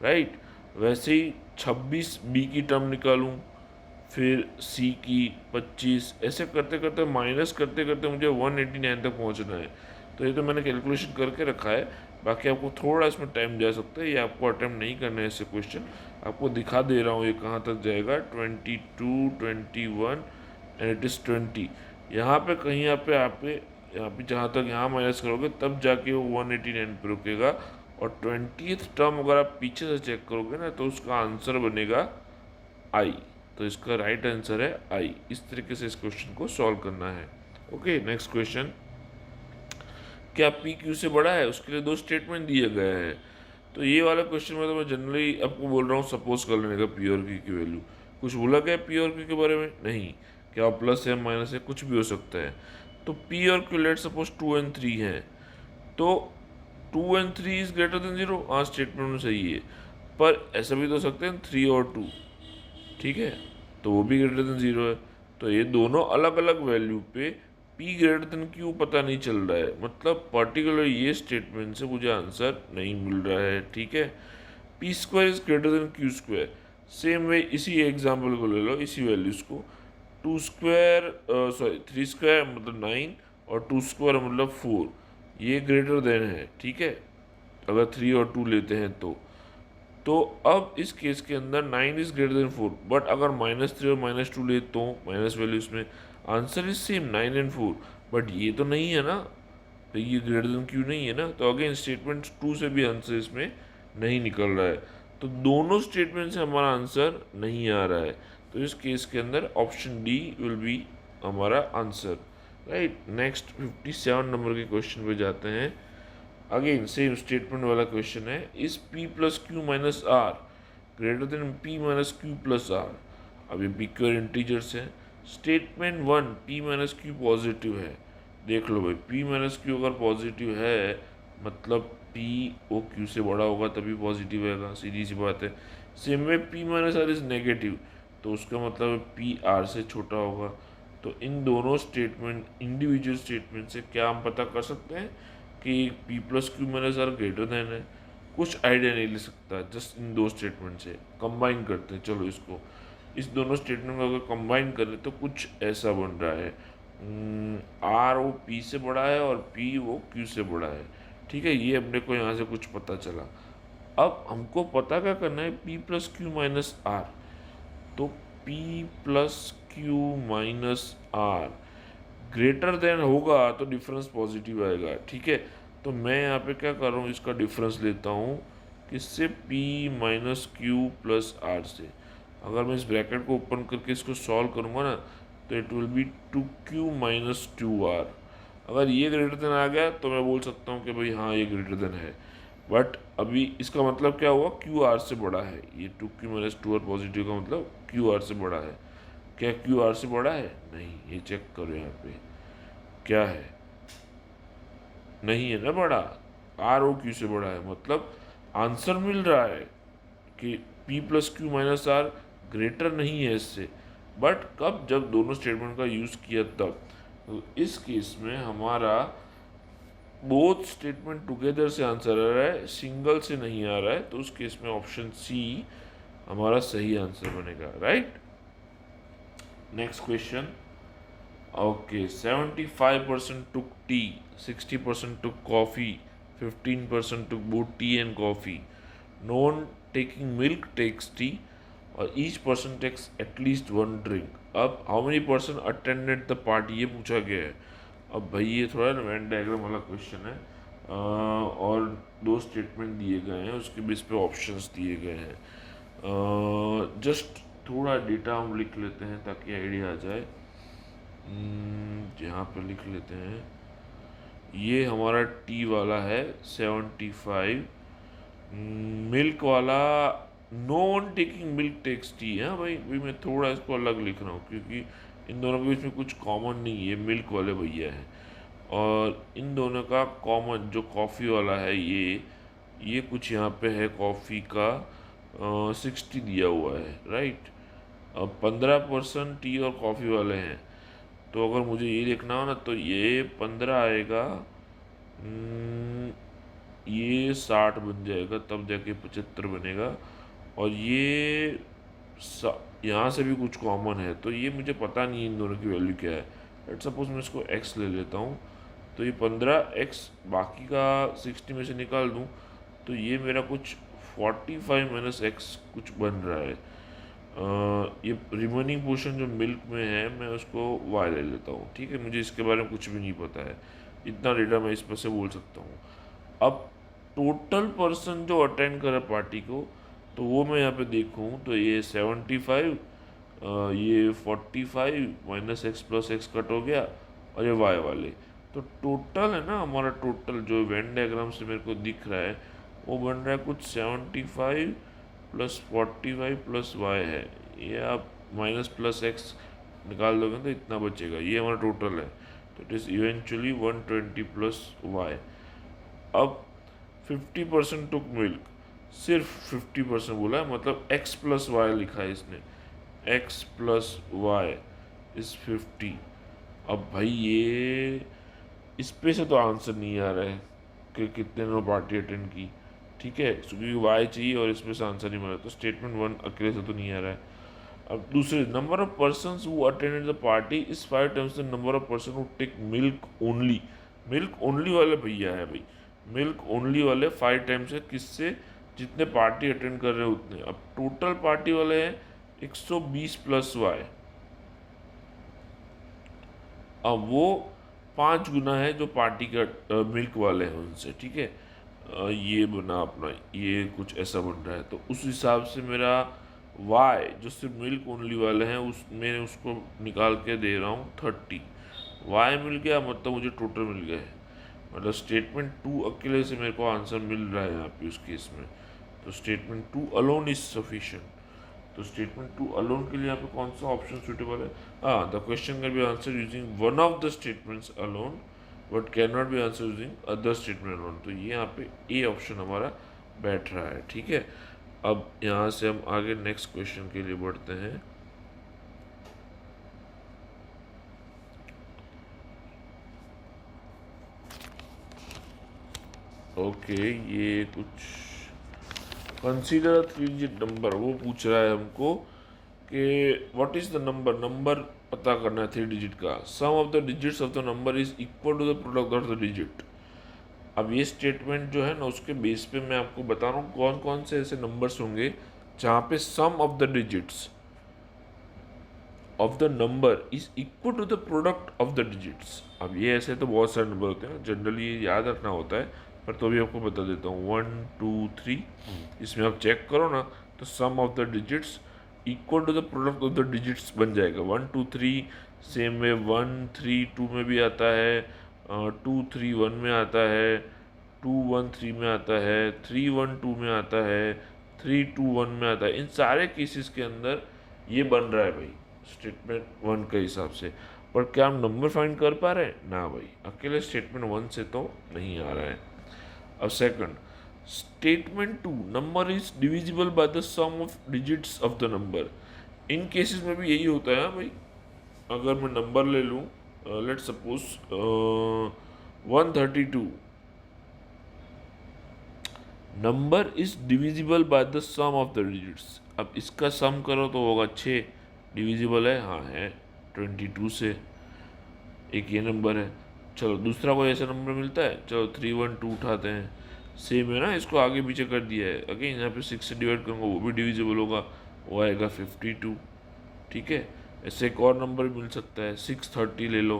[SPEAKER 2] राइट। वैसे ही 26 बी की टर्म निकालूँ, फिर सी की 25, ऐसे करते करते माइनस करते करते मुझे 189 तक पहुँचना है। तो ये तो मैंने कैलकुलेशन करके रखा है, बाकी आपको थोड़ा इसमें टाइम जा सकता है, ये आपको अटेम्प्ट नहीं करना है ऐसे क्वेश्चन। आपको दिखा दे रहा हूँ ये कहाँ तक जाएगा, 22, 21 एंड इट इज़ 20। यहाँ पे कहीं यहाँ पे जहाँ तक यहाँ माइनस करोगे तब जाके वो 189 पे रुकेगा। और 20th टर्म अगर आप पीछे से चेक करोगे ना तो उसका आंसर बनेगा आई। तो इसका राइट आंसर है आई। इस तरीके से इस क्वेश्चन को सॉल्व करना है। Okay, next question. क्या पी क्यू से बड़ा है, उसके लिए दो स्टेटमेंट दिए गए हैं। तो ये वाला क्वेश्चन में तो मैं जनरली आपको बोल रहा हूँ सपोज कर लेने का पी और क्यू की वैल्यू। कुछ बोला गया पी और क्यू के बारे में नहीं, क्या प्लस है माइनस है कुछ भी हो सकता है। तो पी और क्यू लेट सपोज 2 एंड 3 है, तो 2 एंड 3 इज ग्रेटर देन 0, हाँ स्टेटमेंट में सही है। पर ऐसा भी तो हो सकते हैं 3 और 2, ठीक है, तो वो भी ग्रेटर देन 0 है। तो ये दोनों अलग अलग वैल्यू पे p ग्रेटर देन q पता नहीं चल रहा है, मतलब पर्टिकुलर ये स्टेटमेंट से मुझे आंसर नहीं मिल रहा है, ठीक है। P square is greater than Q square, same way इसी एग्जाम्पल को ले लो, इसी वैल्यूज को। 2 स्क्वायर सॉरी 3 स्क्वायर मतलब 9 और 2 स्क्वायर मतलब 4, ये ग्रेटर देन है, ठीक है, अगर 3 और 2 लेते हैं तो अब इस केस के अंदर 9 इज ग्रेटर देन 4, बट अगर -3 और -2 ले तो माइनस वैल्यूज में answer is same 9 and 4, but ये तो नहीं है ना, तो ये ग्रेटर देन क्यू नहीं है ना, तो अगेन स्टेटमेंट 2 से भी आंसर इसमें नहीं निकल रहा है। तो दोनों स्टेटमेंट से हमारा आंसर नहीं आ रहा है, तो इस केस के अंदर ऑप्शन डी विल बी हमारा आंसर, राइट। नेक्स्ट 57 नंबर के क्वेश्चन पे जाते हैं। अगेन सेम स्टेटमेंट वाला क्वेश्चन है, is p plus Q minus R greater than p minus Q plus R. अब ये p क्यू और इंटीजर्स हैं। Statement 1 p minus Q positive है, देख लो भाई p माइनस क्यू अगर पॉजिटिव है मतलब p वो q से बड़ा होगा तभी पॉजिटिव आएगा, सीधी सी बात है। सेम में p minus R is negative, तो उसका मतलब p r से छोटा होगा। तो इन दोनों स्टेटमेंट इंडिविजुअल स्टेटमेंट से क्या हम पता कर सकते हैं कि P plus Q minus R greater than है। कुछ आइडिया नहीं ले सकता, जस्ट इन दो स्टेटमेंट से कंबाइन करते हैं। चलो इसको, इस दोनों स्टेटमेंट को अगर कंबाइन करें तो कुछ ऐसा बन रहा है, आर वो पी से बड़ा है और पी वो क्यू से बड़ा है, ठीक है, ये अपने को यहाँ से कुछ पता चला। अब हमको पता क्या करना है, P plus Q minus R. तो P plus Q minus R greater than होगा तो डिफरेंस पॉजिटिव आएगा, ठीक है। तो मैं यहाँ पे क्या कर रहा हूँ, इसका डिफरेंस लेता हूँ किससे, p minus Q plus R से। अगर मैं इस ब्रैकेट को ओपन करके इसको सॉल्व करूँगा ना तो it will B 2q minus 2r। अगर ये ग्रेटर देन आ गया तो मैं बोल सकता हूँ कि भाई हाँ ये ग्रेटर देन है, बट अभी इसका मतलब क्या हुआ, क्यू आर से बड़ा है। ये 2q माइनस 2r पॉजिटिव का मतलब क्यू आर से बड़ा है। क्या क्यू आर से बड़ा है, नहीं, ये चेक करो यहाँ पे क्या है, नहीं है ना बड़ा, आर ओ क्यू से बड़ा है, मतलब आंसर मिल रहा है कि p plus Q minus R greater नहीं है इससे, बट कब, जब दोनों स्टेटमेंट का यूज़ किया तब। तो इस केस में हमारा बोथ स्टेटमेंट टुगेदर से आंसर आ रहा है, सिंगल से नहीं आ रहा है, तो उस केस में ऑप्शन सी हमारा सही आंसर बनेगा, right. Next question. Okay, 75% took tea, 60% took coffee, 15% took both tea and coffee. No one taking milk takes tea, or each person takes at least one drink. अब how many person attended the party ये पूछा गया है। अब भाई ये थोड़ा Venn diagram वाला क्वेश्चन है, और दो स्टेटमेंट दिए गए हैं, उसके बेस पे ऑप्शंस दिए गए हैं। जस्ट थोड़ा डेटा हम लिख लेते हैं ताकि आइडिया आ जाए। यहाँ पे लिख लेते हैं, ये हमारा टी वाला है 75, मिल्क वाला no one taking milk takes tea है भाई। मैं थोड़ा इसको अलग लिख रहा हूँ क्योंकि इन दोनों के बीच में कुछ कॉमन नहीं है, मिल्क वाले भैया है, और इन दोनों का कॉमन जो कॉफ़ी वाला है ये कुछ यहाँ पे है कॉफ़ी का 60 दिया हुआ है, राइट। अब 15% टी और कॉफ़ी वाले हैं, तो अगर मुझे ये लिखना हो ना तो ये 15 आएगा, ये 60 बन जाएगा, तब जाके 75 बनेगा। और ये यहाँ से भी कुछ कॉमन है, तो ये मुझे पता नहीं इन दोनों की वैल्यू क्या है। लेट सपोज मैं इसको x ले लेता हूँ, तो ये 15x बाकी का 60 में से निकाल दूँ तो ये मेरा कुछ 45 माइनस एक्स कुछ बन रहा है। ये रिमेनिंग पोर्शन जो मिल्क में है मैं उसको y ले लेता हूँ, ठीक है। मुझे इसके बारे में कुछ भी नहीं पता है, इतना डेटा मैं इस पर से बोल सकता हूँ। अब टोटल पर्सन जो अटेंड करे पार्टी को, तो वो मैं यहाँ पे देखूँ तो ये 75, ये 45 minus x plus x cut हो गया, और ये वाई वाले। तो टोटल है ना हमारा, टोटल जो वेन डायग्राम से मेरे को दिख रहा है वो बन रहा है कुछ 75 प्लस 45 प्लस वाई है। ये आप माइनस प्लस एक्स निकाल दोगे तो इतना बचेगा, ये हमारा टोटल है। तो it is eventually 120 plus Y. अब 50% टुक मिल्क, सिर्फ 50% बोला है, मतलब x प्लस वाई लिखा है इसने, x प्लस वाई इज 50। अब भाई ये इस पे से तो आंसर नहीं आ रहा है कि कितने ने पार्टी अटेंड की, ठीक है, क्योंकि वाई चाहिए और इसमें से आंसर नहीं मिला, तो स्टेटमेंट वन अकेले से तो नहीं आ रहा है। अब दूसरे, number of persons who attended the party is 5 times the number of person who take milk only. Milk only वाले भैया है भाई, मिल्क ओनली वाले 5 टाइम्स है, किससे, जितने पार्टी अटेंड कर रहे हैं उतने। अब टोटल पार्टी वाले हैं 120 प्लस वाई, अब वो 5 गुना है जो पार्टी का मिल्क वाले हैं उनसे, ठीक है। ये बना अपना, ये कुछ ऐसा बन रहा है, तो उस हिसाब से मेरा वाई जो सिर्फ मिल्क ओनली वाले हैं उस मैंने उसको निकाल के दे रहा हूँ 30। वाई मिल गया मतलब मुझे टोटल मिल गया है, मतलब स्टेटमेंट टू अकेले से मेरे को आंसर मिल रहा है यहाँ पे उस केस में। तो statement to alone is sufficient. तो स्टेटमेंट टू अलोन के लिए यहाँ पे कौन सा ऑप्शन सुटेबल है? हाँ, the question can be answer using one of the statements alone but can not be answer using other statement alone. तो ये यहाँ पे ए ऑप्शन हमारा बैठ रहा है, ठीक है। अब यहाँ से हम आगे नेक्स्ट क्वेश्चन के लिए बढ़ते हैं। ओके, ये कुछ कंसीडर 3 डिजिट नंबर, वो पूछ रहा है हमको कि what is the number, number पता करना है 3 डिजिट का। Sum of the digits of the number is equal to the product of the digit. अब ये स्टेटमेंट जो है ना उसके बेस पे मैं आपको बता रहा हूँ कौन कौन से ऐसे नंबर्स होंगे जहाँ पे sum of the digits of the number is equal to the product of the digits. अब ये ऐसे तो बहुत सारे नंबर होते हैं, जनरली ये याद रखना होता है, पर तो भी आपको बता देता हूँ 1 2 3। इसमें आप चेक करो ना तो sum of the digits equal to the product of the digits बन जाएगा। 1 2 3 सेम में 1 3 2 में भी आता है, 2 3 1 में आता है, 2 1 3 में आता है, 3 1 2 में आता है, 3 2 1 में आता है। इन सारे केसेस के अंदर ये बन रहा है भाई स्टेटमेंट वन के हिसाब से। पर क्या हम नंबर फाइंड कर पा रहे हैं ना भाई, अकेले स्टेटमेंट वन से तो नहीं आ रहा है। अब second, statement two number is divisible by the sum of digits of the number. इन केसेस में भी यही होता है भाई। अगर मैं नंबर ले लूँ, let suppose 132, number is divisible by the sum of the digits. अब इसका सम करो तो होगा 6, डिविजिबल है, हाँ है 22 से। एक ये नंबर है। चलो दूसरा कोई ऐसा नंबर मिलता है, चलो 312 उठाते हैं, सेम है ना, इसको आगे पीछे कर दिया है, अगेन यहाँ पे 6 से डिवाइड करूँगा वो भी डिविजिबल होगा, वो आएगा 52, ठीक है। ऐसे एक और नंबर मिल सकता है 630 ले लो,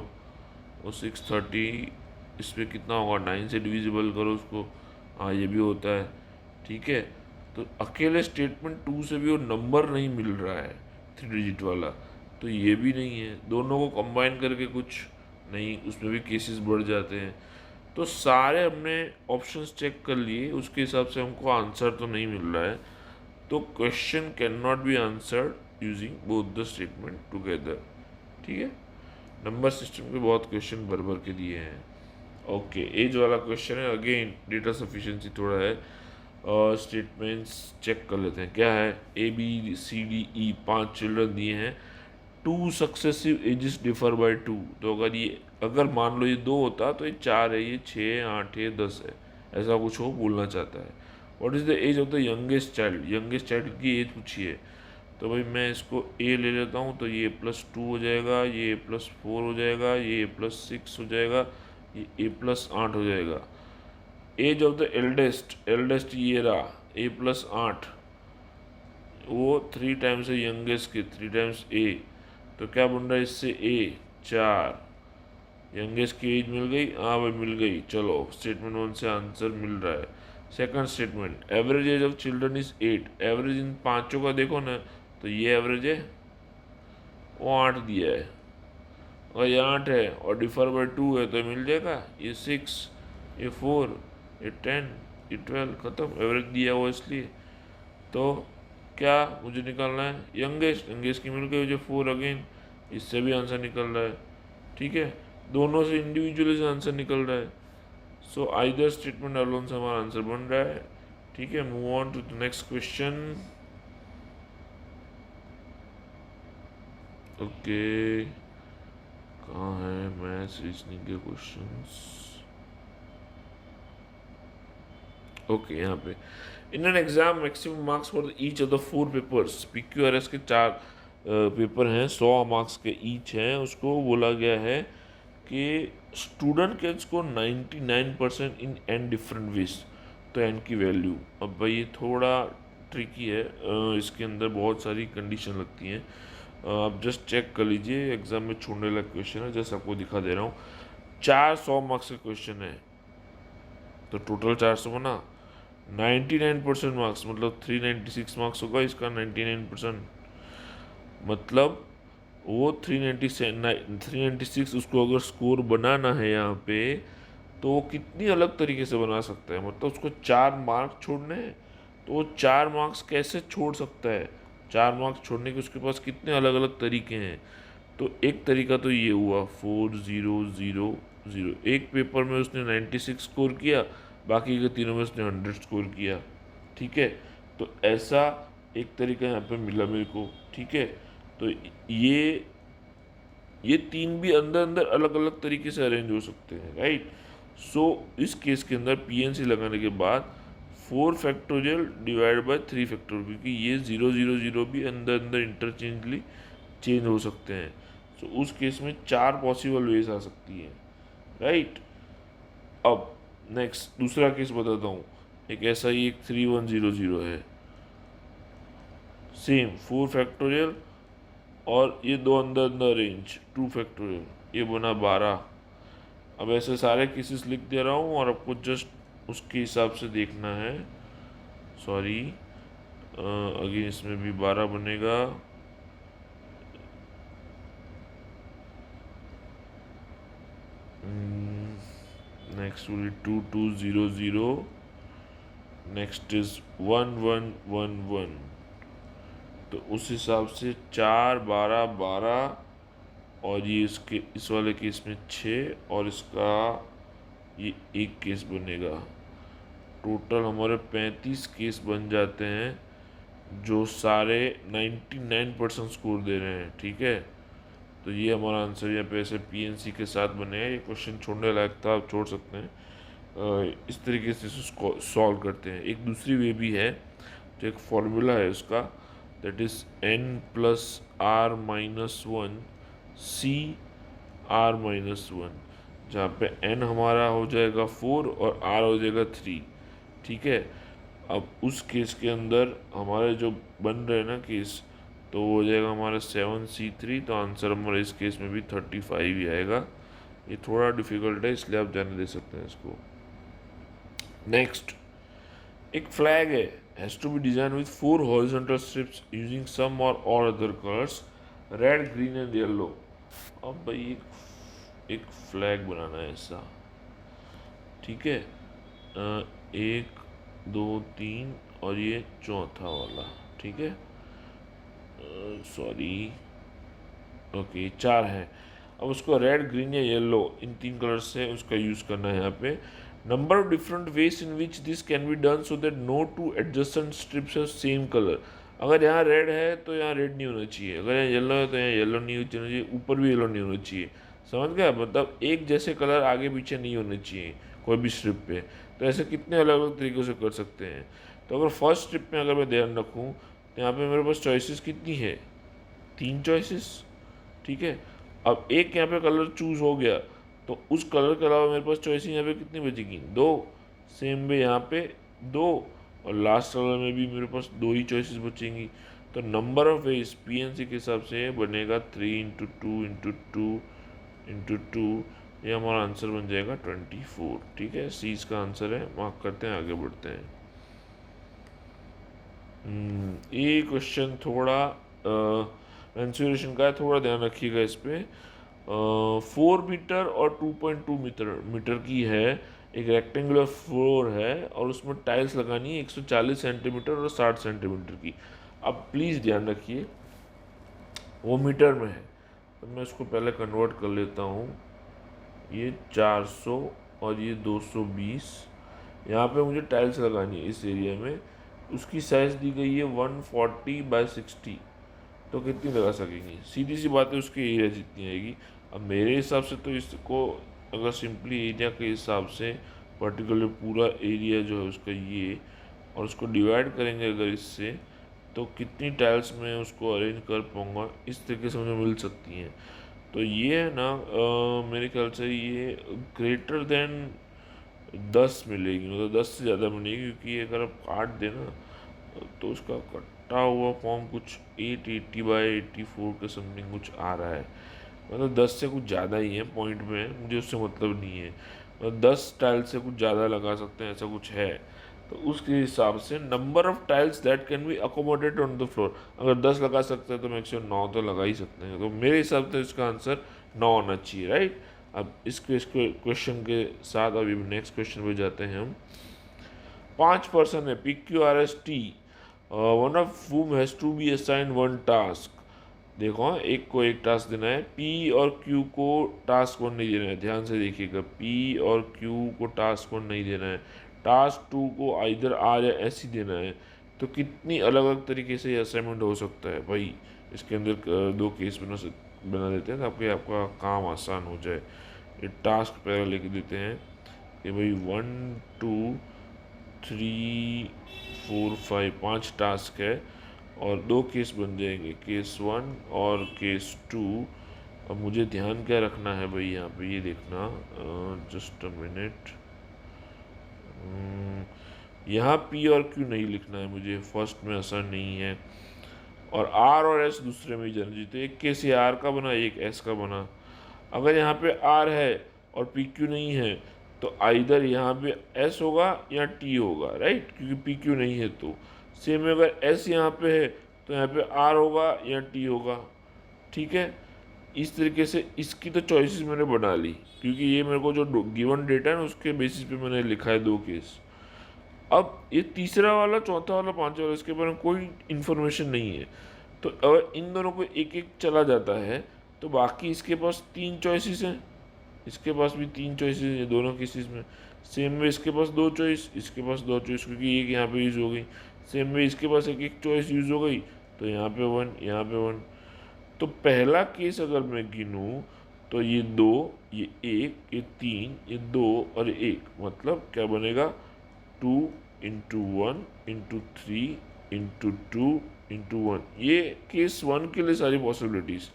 [SPEAKER 2] और 630 इस पर कितना होगा, 9 से डिविजिबल करो उसको, हाँ ये भी होता है, ठीक है। तो अकेले स्टेटमेंट टू से भी वो नंबर नहीं मिल रहा है 3 डिजिट वाला, तो ये भी नहीं है। दोनों को कंबाइन करके कुछ नहीं, उसमें भी केसेस बढ़ जाते हैं। तो सारे हमने ऑप्शंस चेक कर लिए, उसके हिसाब से हमको आंसर तो नहीं मिल रहा है। तो question can not be answered using both the statement together, ठीक है। नंबर सिस्टम के बहुत क्वेश्चन भर भर के दिए हैं। ओके, एज वाला क्वेश्चन है, अगेन डेटा सफिशिएंसी थोड़ा है, और स्टेटमेंट्स चेक कर लेते हैं क्या है। A B C D E 5 children दिए हैं, two successive ages differ by two. तो अगर मान लो ये 2 होता तो ये 4 है, ये 6 है, 8 है, 10 है, ऐसा कुछ वो बोलना चाहता है। What is the age of the youngest child, youngest child की एज पूछी है। तो भाई मैं इसको ए ले लेता हूँ, तो ये +2 हो जाएगा, ये +4 हो जाएगा, ये +6 हो जाएगा, ये A+8 हो जाएगा। Age of the eldest, eldest ये रहा A+8, वो 3 टाइम्स है यंगेस्ट के, 3 टाइम्स ए। तो क्या बन रहा है इससे, ए 4। यंगेस्ट की एज मिल गई, हाँ भाई मिल गई। चलो स्टेटमेंट 1 से आंसर मिल रहा है। Second statement, average age of children is 8। Average in पांचों का देखो ना, तो ये एवरेज है, वो 8 दिया है, और ये 8 है और डिफर बाय 2 है, तो मिल जाएगा ये 6, ये 4, ये 10, ये 12, खत्म। एवरेज दिया हुआ इसलिए। तो क्या मुझे निकालना है, यंगेस्ट, यंगेस्ट की मिल गई मुझे 4 अगेन, इससे भी आंसर निकल रहा है। ठीक है, दोनों से इंडिविजुअली से आंसर निकल रहा है। सो आइदर स्टेटमेंट अलोन से हमारा आंसर बन रहा है। ठीक है, move on to the next question. Okay, कहाँ है मैथ्स रीजनिंग के क्वेश्चंस। ओके, यहाँ पे in an exam maximum marks for each of the 4 papers. PQRS के 4 पेपर हैं, 100 मार्क्स के ईच हैं। उसको बोला गया है कि student can score 99% in an different ways. तो एन की वैल्यू, अब भाई ये थोड़ा ट्रिकी है, इसके अंदर बहुत सारी कंडीशन लगती हैं। आप जस्ट चेक कर लीजिए, एग्जाम में छोड़ने लगा क्वेश्चन है, जैसे आपको दिखा दे रहा हूँ। 400 मार्क्स का क्वेश्चन है, तो टोटल 400 बना, 99% मार्क्स मतलब 396 मार्क्स होगा इसका। 99% मतलब वो 396 उसको अगर स्कोर बनाना है यहाँ पे, तो वो कितनी अलग तरीके से बना सकता है। मतलब उसको 4 मार्क्स छोड़ने हैं, तो वो 4 मार्क्स कैसे छोड़ सकता है, 4 मार्क्स छोड़ने के उसके पास कितने अलग अलग तरीके हैं। तो एक तरीका तो ये हुआ 4-0-0-0, एक पेपर में उसने 96 स्कोर किया, बाकी के तीनों में उसने 100 स्कोर किया। ठीक है, तो ऐसा एक तरीका यहाँ पे मिला मेरे को। ठीक है, तो ये 3 भी अंदर अंदर अलग अलग तरीके से अरेंज हो सकते हैं, राइट। सो इस केस के अंदर PNC लगाने के बाद 4 फैक्टोरियल डिवाइड बाय 3 फैक्टोरियल, क्योंकि ये 0-0-0 भी अंदर अंदर इंटरचेंजली चेंज हो सकते हैं। सो उस केस में 4 पॉसिबल वेज आ सकती है, राइट। अब नेक्स्ट दूसरा केस बताता हूँ। एक ऐसा ही एक 3-1-0-0 है, सेम 4 फैक्टोरियल, और ये दो अंदर अंदर रेंज 2 फैक्टोरियल, ये बना 12। अब ऐसे सारे केसेस लिख दे रहा हूँ और आपको जस्ट उसके हिसाब से देखना है। सॉरी, अगेन इसमें भी 12 बनेगा। Next will 2-2-0-0, next is 1-1-1-1। तो उस हिसाब से 4-12-12, और ये इसके इस वाले केस में 6, और इसका ये एक केस बनेगा। टोटल हमारे 35 केस बन जाते हैं, जो सारे 99% स्कोर दे रहे हैं। ठीक है, तो ये हमारा आंसर यहाँ पे ऐसे PNC के साथ बने हैं। ये क्वेश्चन छोड़ने लायक था, आप छोड़ सकते हैं। इस तरीके से इसको सॉल्व करते हैं। एक दूसरी वे भी है, जो एक फॉर्मूला है उसका, दैट इज n+r-1 CR-1, जहाँ पे n हमारा हो जाएगा 4 और r हो जाएगा 3। ठीक है, अब उस केस के अंदर हमारे जो बन रहे हैं ना केस, तो वो हो जाएगा हमारा 7C3। तो आंसर हमारा इस केस में भी 35 ही आएगा। ये थोड़ा डिफिकल्ट है, इसलिए आप जाने दे सकते हैं इसको। नेक्स्ट, एक फ्लैग है, has to be design with 4 horizontal strips using some or all other colours, red, green and yellow. अब भाई एक फ्लैग बनाना है ऐसा। ठीक है, 1 2 3 और ये चौथा वाला। ठीक है, सॉरी, ओके 4 है। अब उसको रेड, ग्रीन या येलो, इन 3 कलर से उसका यूज़ करना है यहाँ पे। Number of different ways in which this can be done so that no two adjacent strips have same colour. अगर यहाँ रेड है तो यहाँ रेड नहीं होना चाहिए, अगर यहाँ येलो है तो यहाँ येलो नहीं होना चाहिए, ऊपर भी येलो नहीं होना चाहिए। समझ गया? मतलब एक जैसे कलर आगे पीछे नहीं होने चाहिए कोई भी स्ट्रिप पे। तो ऐसे कितने अलग अलग तरीक़ों से कर सकते हैं। तो अगर फर्स्ट स्ट्रिप में अगर मैं ध्यान रखूँ तो यहाँ पे मेरे पास चॉइसेस कितनी है, 3 चॉइसेस। ठीक है, अब एक यहाँ पे कलर चूज़ हो गया तो उस कलर के अलावा मेरे पास चॉइसेस यहाँ पे कितनी बचेगी, 2। सेम वे यहाँ पे 2, और लास्ट कलर में भी मेरे पास 2 ही चॉइसेस बचेंगी। तो नंबर ऑफ वेज पीएनसी के हिसाब से बनेगा 3 × 2 × 2 × 2। ये हमारा आंसर बन जाएगा 24। ठीक है, सी इसका आंसर है। मार्क करते हैं, आगे बढ़ते हैं। ये क्वेश्चन थोड़ा मेंसुरेशन का है, थोड़ा ध्यान रखिएगा इस पे। 4 मीटर और 2.2 मीटर की है, एक रेक्टेंगुलर फ्लोर है और उसमें टाइल्स लगानी है 140 सेंटीमीटर और 60 सेंटीमीटर की। अब प्लीज़ ध्यान रखिए वो मीटर में है, तो मैं उसको पहले कन्वर्ट कर लेता हूँ। ये 400 और ये 220। यहाँ पे मुझे टाइल्स लगानी है इस एरिया में, उसकी साइज़ दी गई है 140/60। तो कितनी लगा सकेंगे, सीधी सी बात है, उसकी एरिया जितनी आएगी। अब मेरे हिसाब से तो इसको अगर सिंपली एरिया के हिसाब से पर्टिकुलर पूरा एरिया जो है उसका ये, और उसको डिवाइड करेंगे अगर इससे, तो कितनी टाइल्स में उसको अरेंज कर पाऊँगा, इस तरीके से मुझे मिल सकती हैं। तो ये है ना, मेरे ख्याल से ये ग्रेटर देन 10 मिलेगी, मतलब 10 से ज़्यादा मिलेगी, क्योंकि अगर आप काट देना तो उसका कटा हुआ फॉर्म कुछ 880/84 के समथिंग कुछ आ रहा है। मतलब 10 से कुछ ज़्यादा ही है, पॉइंट में है, मुझे उससे मतलब नहीं है। मतलब 10 टाइल से कुछ ज़्यादा लगा सकते हैं, ऐसा कुछ है। तो उसके हिसाब से number of tiles that can be accommodated on the floor, अगर 10 लगा सकते हैं तो मैक्सिमम 9 तो लगा ही सकते हैं। तो मेरे हिसाब से इसका आंसर 9 होना चाहिए, राइट। अब इसके क्वेश्चन के साथ अभी नेक्स्ट क्वेश्चन पे जाते हैं हम। 5 पर्सन है, PQRST, one of whom has to be assign one task. देखो हाँ, एक को एक टास्क देना है, P और Q को टास्क 1 नहीं देना है। ध्यान से देखिएगा, P और Q को टास्क 1 नहीं देना है, टास्क 2 को आइदर R या S ही देना है। तो कितनी अलग अलग तरीके से ये असाइनमेंट हो सकता है भाई। इसके अंदर 2 केस बना देते हैं ताकि आपका काम आसान हो जाए। ये टास्क पहले लिख देते हैं कि भाई 1 2 3 4 5 5 टास्क है और 2 केस बन जाएंगे, केस 1 और केस 2। अब मुझे ध्यान क्या रखना है भाई, यहाँ पे ये देखना, जस्ट अ मिनट। यहाँ P और Q नहीं लिखना है मुझे, फर्स्ट में असर नहीं है, और R और S दूसरे में ही जाना चाहिए। तो एक केस ये R का बना, एक S का बना। अगर यहाँ पे R है और PQ नहीं है तो आइदर यहाँ पे S होगा या T होगा, राइट, क्योंकि PQ नहीं है। तो सेम अगर S यहाँ पे है तो यहाँ पे R होगा या T होगा। ठीक है, इस तरीके से इसकी तो चॉइसेस मैंने बना ली, क्योंकि ये मेरे को जो गिवन डेटा है ना उसके बेसिस पे मैंने लिखा है 2 केस। अब ये तीसरा वाला, चौथा वाला, पांचवा वाला, इसके बारे में कोई इन्फॉर्मेशन नहीं है। तो अगर इन दोनों को एक एक चला जाता है तो बाकी इसके पास 3 चॉइसेस हैं, इसके पास भी 3 चॉइसेस हैं दोनों केसेस में। सेम में इसके पास 2 चॉइस, इसके पास 2 चॉइस, क्योंकि एक यहाँ पे यूज़ हो गई। सेम में इसके पास एक एक चॉइस यूज़ हो गई, तो यहाँ पे 1, यहाँ पे 1। तो पहला केस अगर मैं गिनूँ तो ये 2, ये 1, ये 3, ये 2 और 1, मतलब क्या बनेगा, 2 × 1 × 3 × 2 × 1। ये केस 1 के लिए सारी पॉसिबिलिटीज़,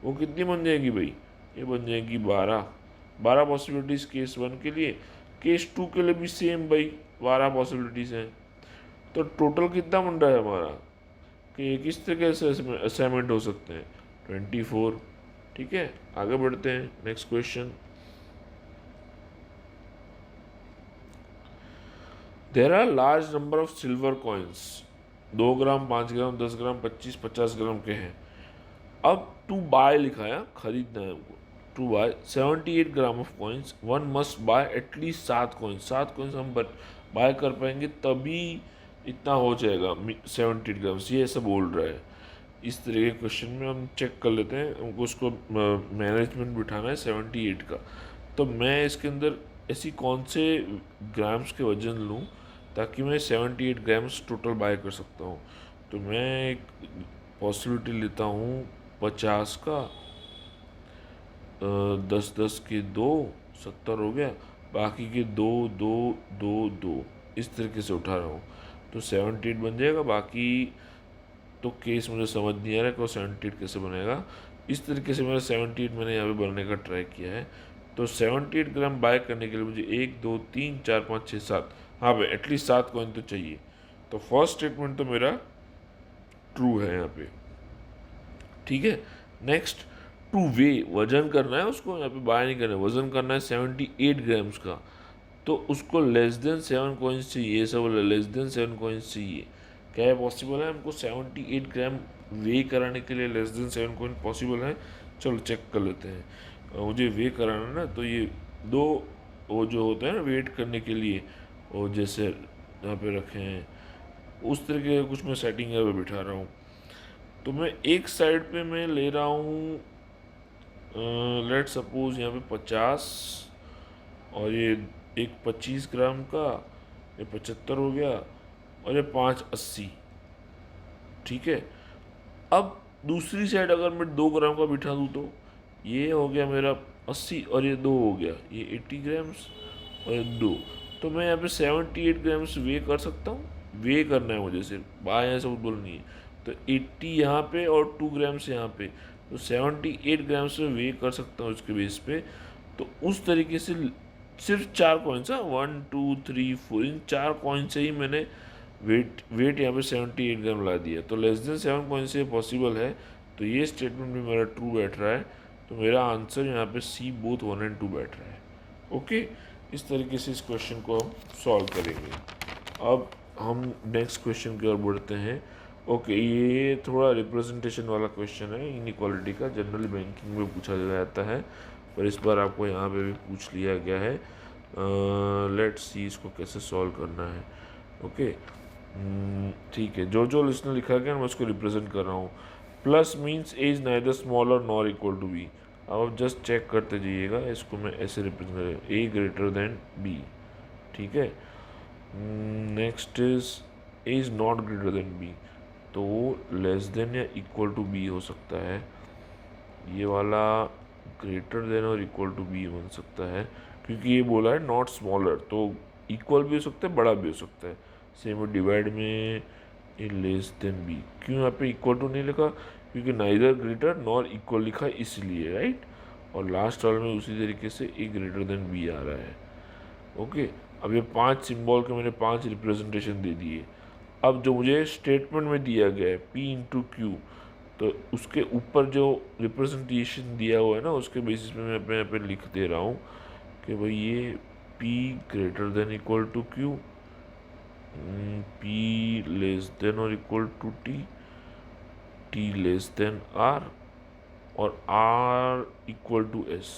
[SPEAKER 2] वो कितनी बन जाएगी भाई, ये बन जाएगी 12 पॉसिबिलिटीज़ केस 1 के लिए। केस 2 के लिए भी सेम भाई 12 पॉसिबिलिटीज़ हैं। तो टोटल कितना बन रहा है हमारा, कि ये किस तरह से असाइनमेंट हो सकते हैं, 24। ठीक है, आगे बढ़ते हैं, next question. There are large number of silver coins, 2 gram, 5 gram, 10 gram, 25, 50 gram के हैं। अब टू बाय लिखा है, खरीदना है हमको। To buy 78 gram of coins, one must buy at least 7 coins. 7 coins हम बाय कर पाएंगे तभी इतना हो जाएगा 78 ग्राम्स, ये ऐसा बोल रहा है। इस तरह के क्वेश्चन में हम चेक कर लेते हैं, हमको उसको मैनेजमेंट बिठाना है 78 का। तो मैं इसके अंदर ऐसी कौन से ग्राम्स के वजन लूँ ताकि मैं 78 ग्राम्स टोटल बाय कर सकता हूँ। तो मैं एक पॉसिबिलिटी लेता हूँ 50 का, 10 10 के 2, 70 हो गया, बाकी के 2 2 2 2 इस तरीके से उठा रहा हूँ, तो 78 बन जाएगा। बाकी तो केस मुझे समझ नहीं आ रहा कि वो 78 कैसे बनेगा। इस तरीके से मेरा 78 मैंने यहाँ पे बनाने का ट्राई किया है। तो 78 ग्राम बाय करने के लिए मुझे 1 2 3 4 5 6 7, हाँ भाई एटलीस्ट 7 कॉइन तो चाहिए। तो फर्स्ट स्टेटमेंट तो मेरा ट्रू है यहाँ पे, ठीक है। नेक्स्ट, टू वे, वजन करना है उसको, यहाँ पे बाय नहीं करना है, वजन करना है 78 ग्राम्स का। तो उसको लेस देन 7 कॉइन्स चाहिए, ये सब लेस देन 7 कॉइन्स चाहिए। क्या है पॉसिबल है हमको 78 ग्राम वे कराने के लिए लेस देन 7 कॉइन पॉसिबल है? चलो चेक कर लेते हैं। मुझे वे कराना है ना, तो ये दो वो जो होते हैं ना वेट करने के लिए, वो जैसे यहाँ पे रखे हैं उस तरीके का कुछ मैं सेटिंग यहाँ पे बिठा रहा हूँ। तो मैं एक साइड पे मैं ले रहा हूँ, लेट सपोज यहाँ पे 50, और ये एक 25 ग्राम का, ये 75 हो गया, और ये 580, ठीक है। अब दूसरी साइड अगर मैं 2 ग्राम का बिठा दूँ तो ये हो गया मेरा 80, और ये 2 हो गया, ये 80 ग्राम्स और ये 2। तो मैं यहाँ पे 78 ग्राम्स वे कर सकता हूँ। वे करना है मुझे, सिर्फ बाएँ ऐसा बोलनी है। तो 80 यहाँ पे और 2 ग्राम्स यहाँ पे, तो 78 ग्राम्स में वे कर सकता हूँ इसके बेस पे। तो उस तरीके से सिर्फ 4 कॉइन्स, हाँ 1 2 3 4, इन 4 कॉइन से ही मैंने वेट यहाँ पे 78 ग्राम ला दिया। तो लेस देन 7 कॉइन से पॉसिबल है। तो ये स्टेटमेंट भी मेरा ट्रू बैठ रहा है। तो मेरा आंसर यहाँ पे सी बोथ 1 एंड 2 बैठ रहा है। ओके, इस तरीके से इस क्वेश्चन को हम सॉल्व करेंगे। अब हम नेक्स्ट क्वेश्चन की ओर बढ़ते हैं। ओके, ये थोड़ा रिप्रेजेंटेशन वाला क्वेश्चन है, इनइक्वालिटी का, जनरली बैंकिंग में पूछा जाता है, पर इस बार आपको यहाँ पे भी पूछ लिया गया है। लेट्स सी इसको कैसे सॉल्व करना है। ओके, ठीक है, जो जो लिस्ट में लिखा गया मैं उसको रिप्रेजेंट कर रहा हूँ। Plus means A is neither smaller nor equal to B. अब आप जस्ट चेक करते जाइएगा, इसको मैं ऐसे रिप्रेजेंट करें, ए ग्रेटर देन बी, ठीक है। Next is not greater than B, तो लेस देन या इक्वल टू बी हो सकता है। ये वाला ग्रेटर देन और इक्वल टू बी बन सकता है, क्योंकि ये बोला है नॉट स्मॉलर, तो इक्वल भी हो सकता है, बड़ा भी हो सकता है। सेम डिवाइड में ए लेस देन बी, क्यों यहाँ पे इक्वल टू नहीं लिखा? क्योंकि नाइदर ग्रेटर नॉर इक्वल लिखा इसलिए, राइट। और लास्ट वाले में उसी तरीके से ए ग्रेटर देन बी आ रहा है। ओके, अब ये 5 सिंबल के मैंने 5 रिप्रेजेंटेशन दे दिए। अब जो मुझे स्टेटमेंट में दिया गया है P इंटू क्यू, तो उसके ऊपर जो रिप्रेजेंटेशन दिया हुआ है ना, उसके बेसिस पे मैं यहाँ पे लिख दे रहा हूँ कि भाई ये P greater than equal to Q, P less than और equal to T, T less than R, और R इक्वल टू S,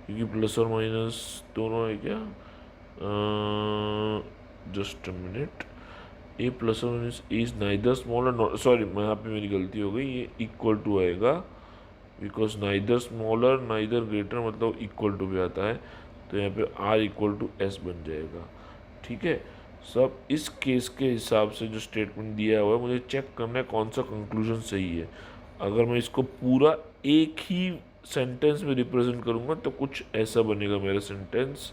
[SPEAKER 2] क्योंकि प्लस और माइनस दोनों है क्या। Just a minute, a plus और minus is neither smaller not, sorry मैं यहाँ पे मेरी गलती हो गई, ये इक्वल टू आएगा, because neither smaller neither greater मतलब इक्वल टू भी आता है। तो यहाँ पे आर इक्वल टू एस बन जाएगा, ठीक है। सब इस केस के हिसाब से जो स्टेटमेंट दिया हुआ है, मुझे चेक करना है कौन सा कंक्लूजन सही है। अगर मैं इसको पूरा एक ही सेंटेंस में रिप्रेजेंट करूँगा तो कुछ ऐसा बनेगा मेरा sentence,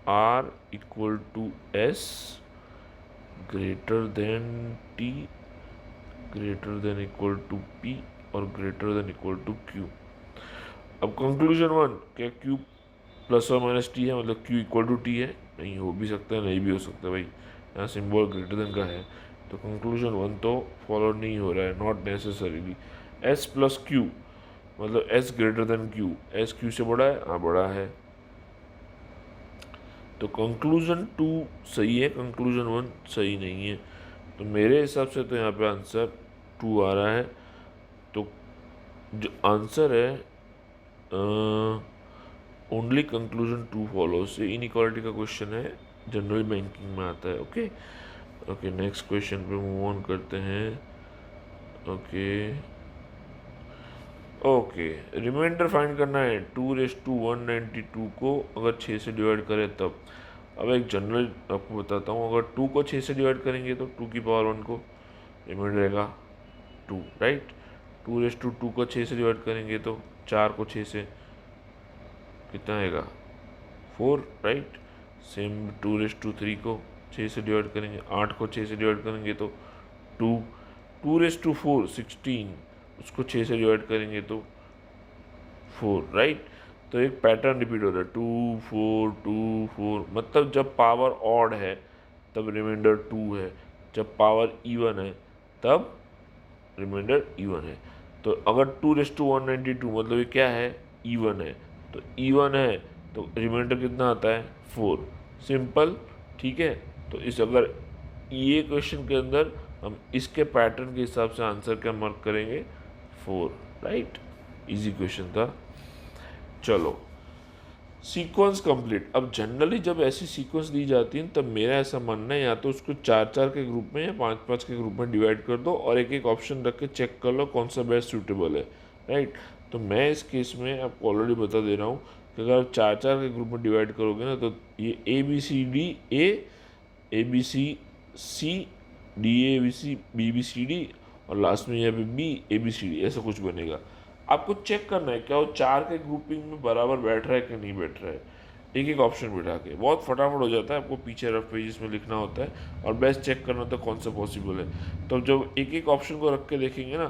[SPEAKER 2] R equal to S greater than T greater than equal to P और greater than equal to Q. अब कंक्लूजन 1, क्या क्यू प्लस और माइनस टी है, मतलब क्यू इक्वल टू टी है? नहीं, हो भी सकता है नहीं भी हो सकता है भाई, यहाँ सिंबल ग्रेटर देन का है। तो कंक्लूजन 1 तो फॉलो नहीं हो रहा है, not necessarily. S plus Q मतलब S greater than Q, S Q से बड़ा है, हाँ बड़ा है। तो कंक्लूजन 2 सही है, कंक्लूजन 1 सही नहीं है। तो मेरे हिसाब से तो यहाँ पे आंसर 2 आ रहा है। तो जो आंसर है ओनली कंक्लूजन 2 फॉलो से इनइक्वालिटी का क्वेश्चन है, जनरल बैंकिंग में आता है। ओके ओके, नेक्स्ट क्वेश्चन पे मूव ऑन करते हैं। ओके ओके, रिमाइंडर फाइंड करना है 2 रेस टू 192 को अगर 6 से डिवाइड करें तब। अब एक जनरल आपको बताता हूँ, अगर 2 को 6 से डिवाइड करेंगे तो 2 की पावर 1 को रिमाइंडर रहेगा 2, राइट। 2 को 6 से डिवाइड करेंगे तो 4 को 6 से कितना आएगा 4, राइट। सेम 2 3 को 6 से डिवाइड करेंगे, 8 को 6 से डिवाइड करेंगे तो 2, 2 4 16, उसको 6 से डिवाइड करेंगे तो 4, राइट। तो एक पैटर्न रिपीट हो रहा है 2 4 2 4, मतलब जब पावर ऑड है तब रिमाइंडर 2 है, जब पावर इवन है तब रिमाइंडर इवन है। तो अगर 2 192 मतलब ये क्या है, इवन है, तो इवन है तो रिमाइंडर कितना आता है 4, सिंपल, ठीक है। तो इस अगर ये क्वेश्चन के अंदर हम इसके पैटर्न के हिसाब से आंसर क्या मार्क करेंगे 4, राइट। इजी क्वेश्चन था। चलो, सीक्वेंस कंप्लीट। अब जनरली जब ऐसी सीक्वेंस दी जाती है तब मेरा ऐसा मानना है या तो उसको 4 4 के ग्रुप में या 5 5 के ग्रुप में डिवाइड कर दो और एक एक ऑप्शन रख के चेक कर लो कौन सा बेस्ट सूटेबल है, राइट। तो मैं इस केस में आपको ऑलरेडी बता दे रहा हूँ कि अगर आप 4 4 के ग्रुप में डिवाइड करोगे ना तो ये ABCD ABC DABC BBCD और लास्ट में यहाँ पे BABCD ऐसा कुछ बनेगा। आपको चेक करना है क्या वो 4 के ग्रुपिंग में बराबर बैठ रहा है कि नहीं बैठ रहा है, एक एक ऑप्शन बिठा के बहुत फटाफट हो जाता है। आपको पीछे रफ पेजेस में लिखना होता है और बेस्ट चेक करना होता है कौन सा पॉसिबल है। तो जब एक एक ऑप्शन को रख के देखेंगे ना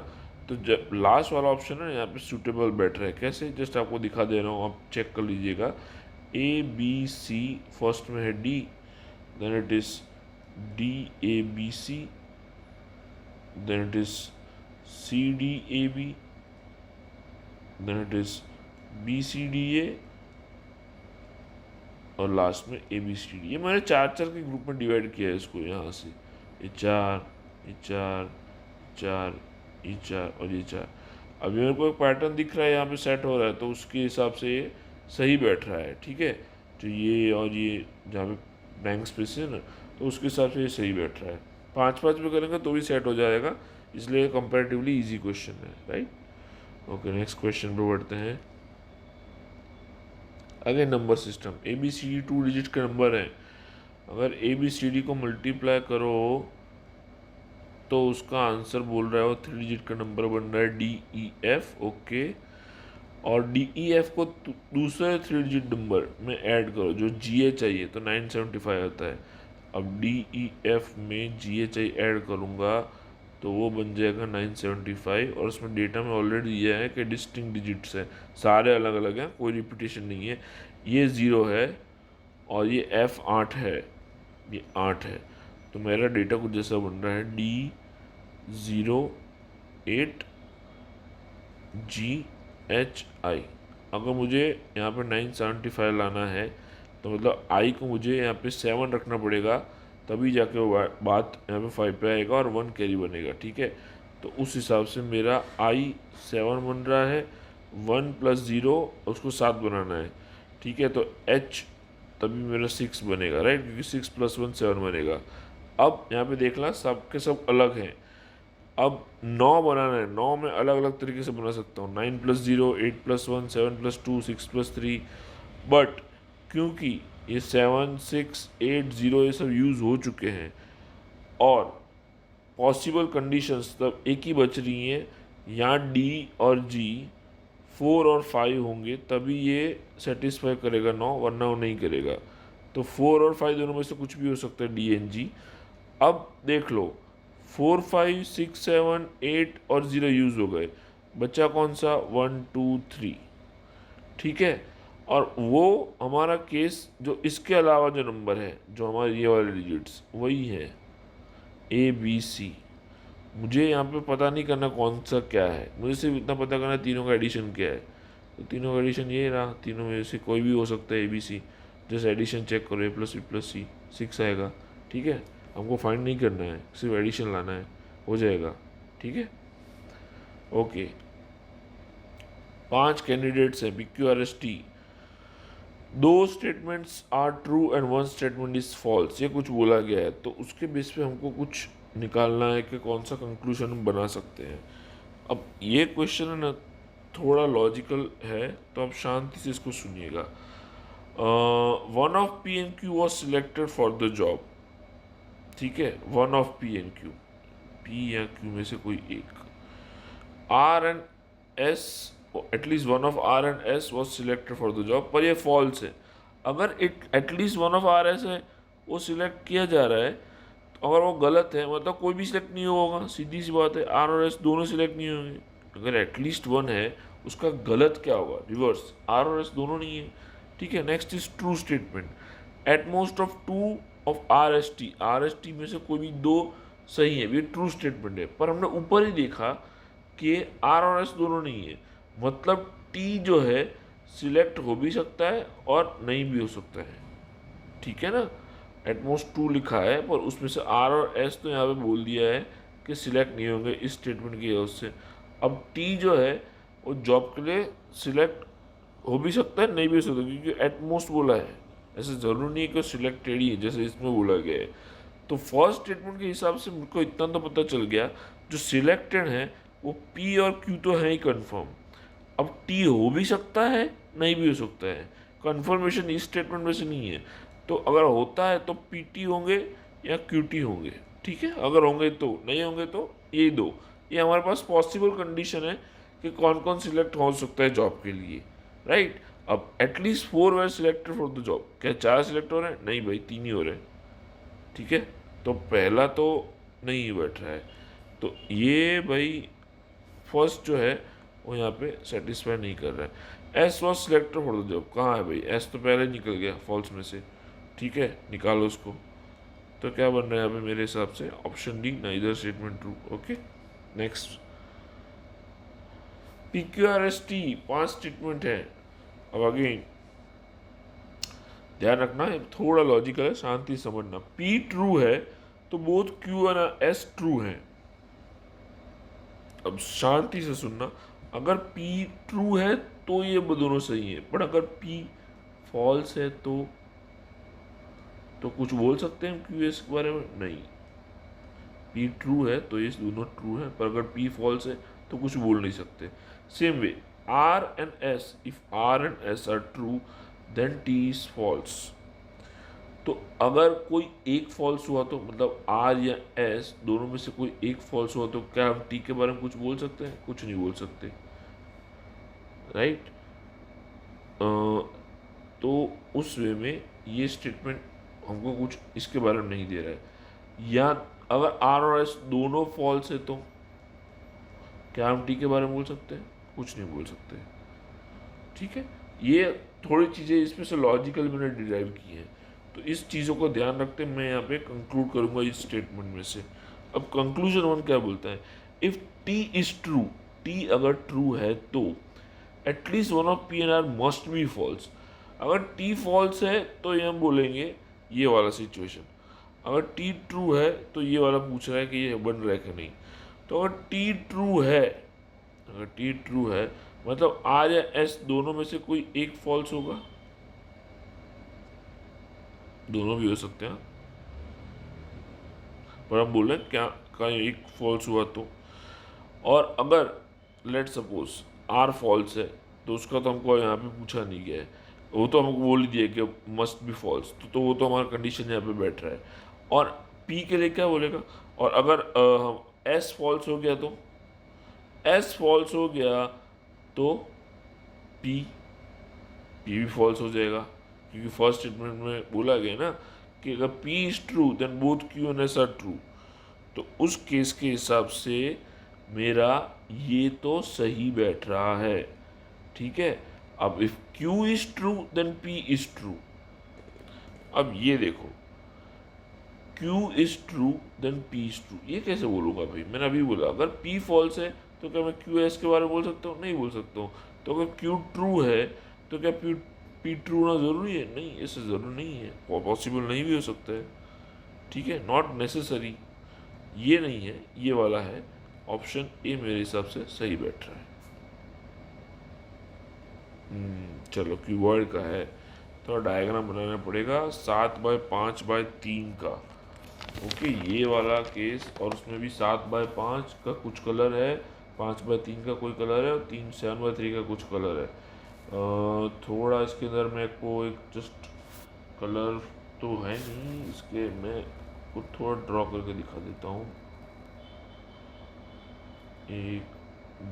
[SPEAKER 2] तो जब लास्ट वाला ऑप्शन है यहाँ पे सूटेबल बैठ रहा है, कैसे जस्ट आपको दिखा दे रहा हूँ, आप चेक कर लीजिएगा। ABC फर्स्ट में है D, then it is DABC, then it is CDAB, then it is BCDA और लास्ट में ABCD। ये मैंने 4 4 के ग्रुप में डिवाइड किया है इसको, यहाँ से ये 4 ये 4 4 ये 4 और ये 4। अभी मेरे को एक पैटर्न दिख रहा है यहाँ पे सेट हो रहा है तो उसके हिसाब से ये सही बैठ रहा है, ठीक है। तो ये और ये जहाँ पे ब्लैंक स्पेस है ना तो उसके हिसाब से ये सही बैठ रहा है। 5 5 पे करेंगे तो भी सेट हो जाएगा, इसलिए कंपैरेटिवली इजी क्वेश्चन है, राइट। ओके, नेक्स्ट क्वेश्चन पे बढ़ते हैं। Again number system, ABCD 2 digit के नंबर हैं। अगर ABCD को मल्टीप्लाई करो तो उसका आंसर बोल रहा है वो 3 डिजिट का नंबर बन रहा है DEF, ओके। और DEF को दूसरे 3 डिजिट नंबर में ऐड करो जो GH चाहिए तो 975 आता है। अब DEF में GH ऐड करूँगा तो वो बन जाएगा 975 और उसमें डेटा में ऑलरेडी दिया है कि डिस्टिंक्ट डिजिट्स हैं, सारे अलग अलग हैं, कोई रिपीटेशन नहीं है। ये 0 है और ये F 8 है, ये 8 है। तो मेरा डेटा कुछ जैसा बन रहा है D08GHI। अगर मुझे यहाँ पे 975 लाना है तो मतलब I को मुझे यहाँ पे 7 रखना पड़ेगा, तभी जाके वो बात यहाँ पे 5 पे आएगा और 1 कैरी बनेगा, ठीक है। तो उस हिसाब से मेरा I 7 बन रहा है, 1 + 0 उसको 7 बनाना है, ठीक है। तो H तभी मेरा 6 बनेगा, राइट, क्योंकि 6 + 1 7 बनेगा। अब यहाँ पे देखना सब के सब अलग हैं। अब 9 बनाना है, 9 में अलग अलग तरीके से बना सकता हूँ, 9 + 0 8 + 1 7 + 2 6 + 3। बट क्योंकि ये 7 6 8 0 ये सब यूज़ हो चुके हैं और पॉसिबल कंडीशंस तब एक ही बच रही हैं, यहाँ D और G 4 और 5 होंगे तभी ये सेटिस्फाई करेगा 9, वरना वो नहीं करेगा। तो 4 और 5 दोनों में से कुछ भी हो सकता है, D and G। अब देख लो 4 5 6 7 8 और 0 यूज़ हो गए, बच्चा कौन सा 1 2 3, ठीक है। और वो हमारा केस जो इसके अलावा जो नंबर है जो हमारे ये वाले डिजिट्स वही है ABC। मुझे यहाँ पे पता नहीं करना कौन सा क्या है, मुझे सिर्फ इतना पता करना तीनों का एडिशन क्या है। तो तीनों का एडिशन ये रहा, तीनों में से कोई भी हो सकता है ABC। जैसे एडिशन चेक करो, A + B + C 6 आएगा, ठीक है। हमको फाइंड नहीं करना है, सिर्फ एडिशन लाना है, हो जाएगा, ठीक है। ओके, 5 कैंडिडेट्स हैं PQRST। 2 statements are true and 1 statement is false, ये कुछ बोला गया है। तो उसके बेस पे हमको कुछ निकालना है कि कौन सा कंक्लूजन हम बना सकते हैं। अब ये क्वेश्चन है ना थोड़ा लॉजिकल है, तो आप शांति से इसको सुनिएगा। One of P and Q was selected for the job, ठीक है, one of P and Q, P या क्यू में से कोई एक, R and S, at least one of R and S was selected for the job, पर ये false है। अगर it at least one of R S है वो सिलेक्ट किया जा रहा है, तो अगर वो गलत है मतलब कोई भी सिलेक्ट नहीं होगा, सीधी सी बात है, आर और एस दोनों सिलेक्ट नहीं होंगे। अगर एटलीस्ट वन है उसका गलत क्या होगा, रिवर्स, आर और एस दोनों नहीं है, ठीक है। Next is true statement, at most of two of R S T में से कोई भी दो सही है, ये ट्रू स्टेटमेंट है। पर हमने ऊपर ही देखा कि आर और एस दोनों नहीं है, मतलब टी जो है सिलेक्ट हो भी सकता है और नहीं भी हो सकता है, ठीक है ना। एटमोस्ट टू लिखा है पर उसमें से आर और एस तो यहाँ पे बोल दिया है कि सिलेक्ट नहीं होंगे इस स्टेटमेंट की वजह से। अब टी जो है वो जॉब के लिए सिलेक्ट हो भी सकता है, नहीं भी हो सकता, क्योंकि एटमोस्ट बोला है, ऐसे ज़रूरी नहीं है कि वो सिलेक्टेड ही है जैसे इसमें बोला गया है। तो फर्स्ट स्टेटमेंट के हिसाब से मुझको इतना तो पता चल गया, जो सिलेक्टेड है वो पी और क्यू तो है ही कन्फर्म। अब टी हो भी सकता है, नहीं भी हो सकता है, कन्फर्मेशन इस स्टेटमेंट में से नहीं है। तो अगर होता है तो पी टी होंगे या क्यू टी होंगे, ठीक है। अगर होंगे तो, नहीं होंगे तो ये दो, ये हमारे पास पॉसिबल कंडीशन है कि कौन कौन सिलेक्ट हो सकता है जॉब के लिए, राइट। अब at least 4 were selected for the job, क्या 4 सिलेक्ट हो रहे हैं, नहीं भाई 3 ही हो रहे हैं, ठीक है। तो पहला तो नहीं बैठ रहा है, तो ये भाई फर्स्ट जो है वो यहाँ पे सेटिस्फाई नहीं कर रहा है। S was selected for the job, कहाँ है भाई, एस तो पहले निकल गया फॉल्स में से, ठीक है, निकालो उसको। तो क्या बन रहा है यहाँ पे मेरे हिसाब से option D, neither statement true. Okay, next, P Q R S T 5 statement है। अब अगेन ध्यान रखना है, थोड़ा लॉजिकल है, शांति समझना। पी ट्रू है तो बोथ क्यू और एस ट्रू है। अब शांति से सुनना, अगर P ट्रू है तो ये दोनों सही है, बट अगर P फॉल्स है तो कुछ बोल सकते हैं क्यू एस के बारे में, नहीं। P ट्रू है तो ये दोनों ट्रू है, पर अगर P फॉल्स है तो कुछ बोल नहीं सकते। Same way R and S, if R and S are true then T is false. तो अगर कोई एक फॉल्स हुआ तो मतलब आर या एस दोनों में से कोई एक फॉल्स हुआ तो क्या हम टी के बारे में कुछ बोल सकते हैं, कुछ नहीं बोल सकते, राइट। तो उस वे में ये स्टेटमेंट हमको कुछ इसके बारे में नहीं दे रहा है। या अगर आर और एस दोनों फॉल्स है तो क्या हम टी के बारे में बोल सकते हैं, कुछ नहीं बोल सकते, ठीक है। ये थोड़ी चीज़ें इसमें से लॉजिकल मैंने डिराइव की हैं, तो इस चीज़ों को ध्यान रखते मैं यहाँ पे कंक्लूड करूँगा इस स्टेटमेंट में से। अब कंक्लूजन वन क्या बोलता है, if T is true, T अगर ट्रू है तो at least one of P and R must be false. अगर टी फॉल्स है तो ये हम बोलेंगे ये वाला सिचुएशन, अगर टी ट्रू है तो ये वाला पूछ रहा है कि ये बन रहा है कि नहीं। तो अगर टी ट्रू है, अगर टी ट्रू है मतलब आर या एस दोनों में से कोई एक फॉल्स होगा, दोनों भी हो सकते हैं, पर हम बोल रहे हैं क्या का एक फॉल्स हुआ तो। और अगर लेट सपोज आर फॉल्स है तो उसका तो हमको यहाँ पे पूछा नहीं गया है, वो तो हमको बोल ही दिया कि मस्ट बी फॉल्स, तो वो तो हमारा कंडीशन यहाँ पे बैठ रहा है। और पी के लिए क्या बोलेगा, और अगर एस फॉल्स हो गया तो, एस फॉल्स हो गया तो पी पी भी फॉल्स हो जाएगा, क्योंकि फर्स्ट स्टेटमेंट में बोला गया ना कि अगर P is true then both Q and S are true. तो उस केस के हिसाब से मेरा ये तो सही बैठ रहा है, ठीक है। अब if Q is true then P is true. अब ये देखो, Q is true then P is true, ये कैसे बोलूँगा भाई, मैंने अभी बोला अगर पी फॉल्स है तो क्या मैं क्यू एस के बारे में बोल सकता हूँ, नहीं बोल सकता हूँ। तो अगर क्यू ट्रू है तो क्या पी ट्रू होना ज़रूरी है, नहीं, ऐसे ज़रूरी नहीं है, पॉसिबल नहीं भी हो सकता है, ठीक है, नॉट नेसेसरी। ये नहीं है, ये वाला है, ऑप्शन ए मेरे हिसाब से सही बैठ रहा है। चलो क्यूबॉइड का है, तो डायग्राम बनाना पड़ेगा 7x5x3 का। ओके, ये वाला केस, और उसमें भी 7x5 का कुछ कलर है, 5x3 का कोई कलर है, और 7x3 का कुछ कलर है। थोड़ा इसके अंदर मेरे को एक जस्ट कलर तो है नहीं इसके, मैं कुछ थोड़ा ड्रॉ करके दिखा देता हूँ। 1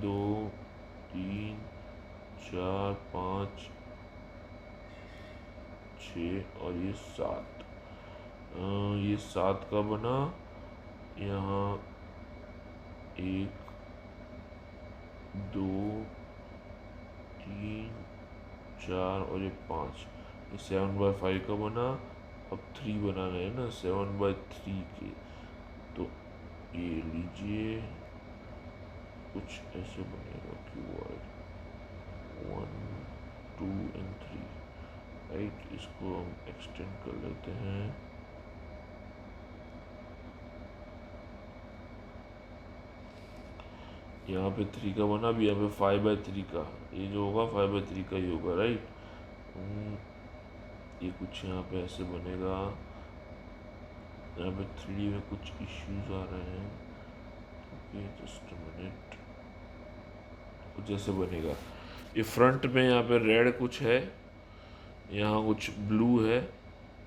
[SPEAKER 2] 2 3 4 5 6 और ये 7। ये 7 का बना, यहाँ 1 2 3 4 और ये 5। ये 7/5 का बना। अब 3 बनाना है ना 7/3 के, तो ये लीजिए कुछ ऐसे बनेगा क्यूबॉइड 1 2 एंड 3, राइट। इसको हम एक्सटेंड कर लेते हैं। यहाँ पे 3 का बना, अब यहाँ पे 5/3 का, ये जो होगा 5/3 का ही होगा, राइट। ये कुछ यहाँ पे ऐसे बनेगा। यहाँ पे 3D में कुछ इश्यूज आ रहे हैं, ओके जस्ट मिनट। कुछ ऐसे बनेगा। ये फ्रंट में यहाँ पे रेड कुछ है, यहाँ कुछ ब्लू है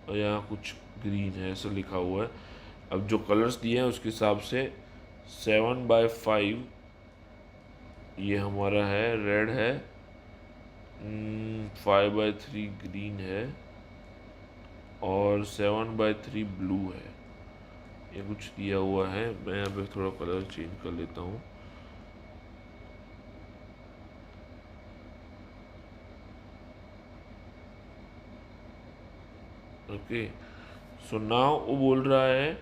[SPEAKER 2] और यहाँ कुछ ग्रीन है, ऐसा लिखा हुआ है। अब जो कलर्स दिए हैं उसके हिसाब से 7/5 ये हमारा है, रेड है, 5/3 ग्रीन है और 7/3 ब्लू है। ये कुछ दिया हुआ है। मैं यहाँ पे थोड़ा कलर चेंज कर लेता हूँ। ओके, सो नाउ वो बोल रहा है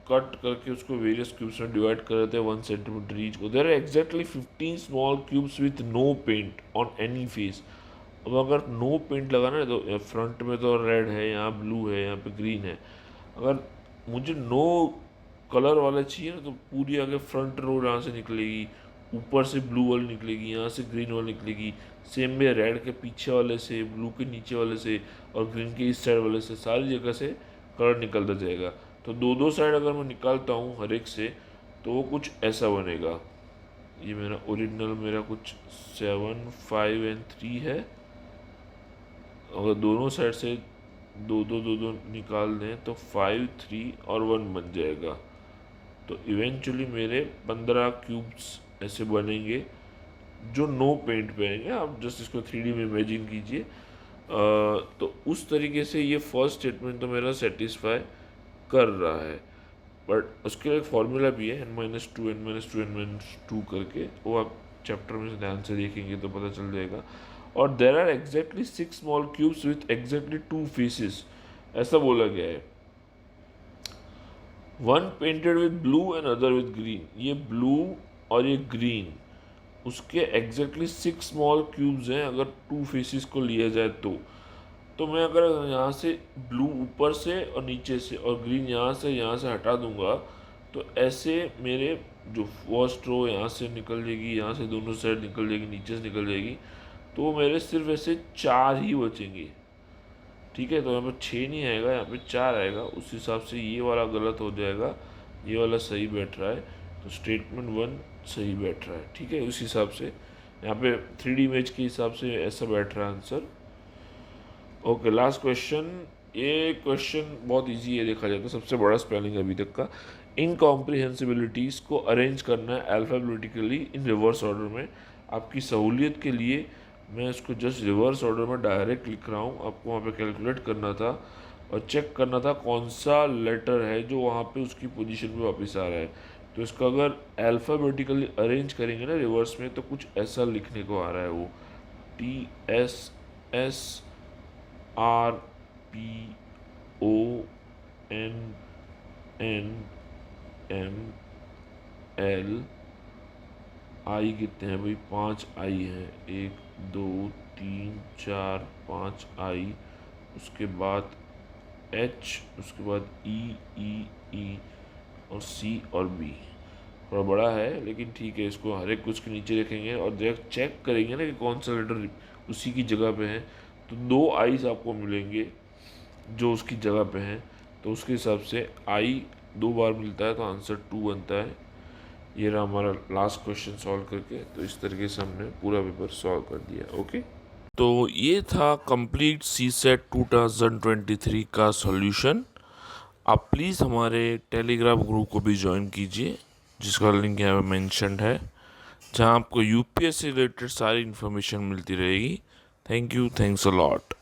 [SPEAKER 2] कट करके उसको वेरियस क्यूब्स में डिवाइड कर देते हैं 1 सेंटीमीटर ईच को। There are exactly 15 small cubes with no paint on any face. अब अगर नो पेंट लगाना है तो फ्रंट में तो रेड है, यहाँ ब्लू है, यहाँ पे ग्रीन है। अगर मुझे नो कलर वाला चाहिए ना तो पूरी आगे फ्रंट रो यहाँ से निकलेगी, ऊपर से ब्लू वाली निकलेगी, यहाँ से ग्रीन वाली निकलेगी, सेम में रेड के पीछे वाले से, ब्लू के नीचे वाले से और ग्रीन के इस साइड वाले से, सारी जगह से कलर निकलता जाएगा। तो दो दो साइड अगर मैं निकालता हूँ हर एक से तो वो कुछ ऐसा बनेगा। ये मेरा ओरिजिनल मेरा कुछ 7 5 एंड 3 है। अगर दोनों साइड से दो निकाल दें तो 5 3 और 1 बन जाएगा। तो इवेंचुअली मेरे 15 क्यूब्स ऐसे बनेंगे जो नो पेंट पे आएंगे। आप जस्ट इसको 3D में इमेजिन कीजिए। तो उस तरीके से ये फर्स्ट स्टेटमेंट तो मेरा सेटिस्फाई कर रहा है, बट उसके लिए एक फॉर्मूला भी है n-2 n-2 n-2 करके, वो आप चैप्टर में ध्यान से देखेंगे तो पता चल जाएगा। और there are exactly 6 small cubes with exactly 2 faces, ऐसा बोला गया है। One painted with blue and other with green. ये ब्लू और ये ग्रीन उसके एग्जैक्टली 6 स्मॉल क्यूब्स हैं अगर 2 फेसेस को लिया जाए तो मैं अगर यहाँ से ब्लू ऊपर से और नीचे से और ग्रीन यहाँ से हटा दूंगा तो ऐसे मेरे जो फर्स्ट रो यहाँ से निकल जाएगी, यहाँ से दोनों साइड निकल जाएगी, नीचे से निकल जाएगी, तो मेरे सिर्फ ऐसे 4 ही बचेंगे। ठीक है, तो यहाँ पे 6 नहीं आएगा, यहाँ पे 4 आएगा। उस हिसाब से ये वाला गलत हो जाएगा, ये वाला सही बैठ रहा है, तो स्टेटमेंट 1 सही बैठ रहा है। ठीक है, उस हिसाब से यहाँ पे 3D इमेज के हिसाब से ऐसा बैठ रहा है आंसर। Okay, last question. ये क्वेश्चन बहुत इजी है देखा जाए तो, सबसे बड़ा स्पेलिंग अभी तक का। इनकॉम्प्रिहेंसिबिलिटीज़ को अरेंज करना है अल्फ़ाबेटिकली इन रिवर्स ऑर्डर में। आपकी सहूलियत के लिए मैं इसको जस्ट रिवर्स ऑर्डर में डायरेक्ट लिख रहा हूँ। आपको वहाँ पे कैलकुलेट करना था और चेक करना था कौन सा लेटर है जो वहाँ पे उसकी पोजीशन पे वापस आ रहा है। तो इसका अगर अल्फ़ाबेटिकली अरेंज करेंगे ना रिवर्स में तो कुछ ऐसा लिखने को आ रहा है, वो TSRPONNML। आई कितने हैं भाई, 5 आई हैं, 1 2 3 4 5 आई। उसके बाद H, उसके बाद E और C और B। थोड़ा बड़ा है लेकिन ठीक है, इसको हर एक कुछ के नीचे रखेंगे और डायरेक्ट चेक करेंगे ना कि कौन सा लेटर उसी की जगह पे है। तो 2 आईज आपको मिलेंगे जो उसकी जगह पे हैं, तो उसके हिसाब से आई 2 बार मिलता है तो आंसर 2 बनता है। ये रहा हमारा लास्ट क्वेश्चन सॉल्व करके। तो इस तरीके से हमने पूरा पेपर सॉल्व कर दिया। ओके, तो ये था कंप्लीट सी सेट 2023 का सॉल्यूशन। आप प्लीज़ हमारे टेलीग्राम ग्रुप को भी ज्वाइन कीजिए, जिसका लिंक यहाँ पे मेंशन्ड है, जहाँ आपको यूपीएससी रिलेटेड सारी इन्फॉर्मेशन मिलती रहेगी। Thank you, thanks a lot.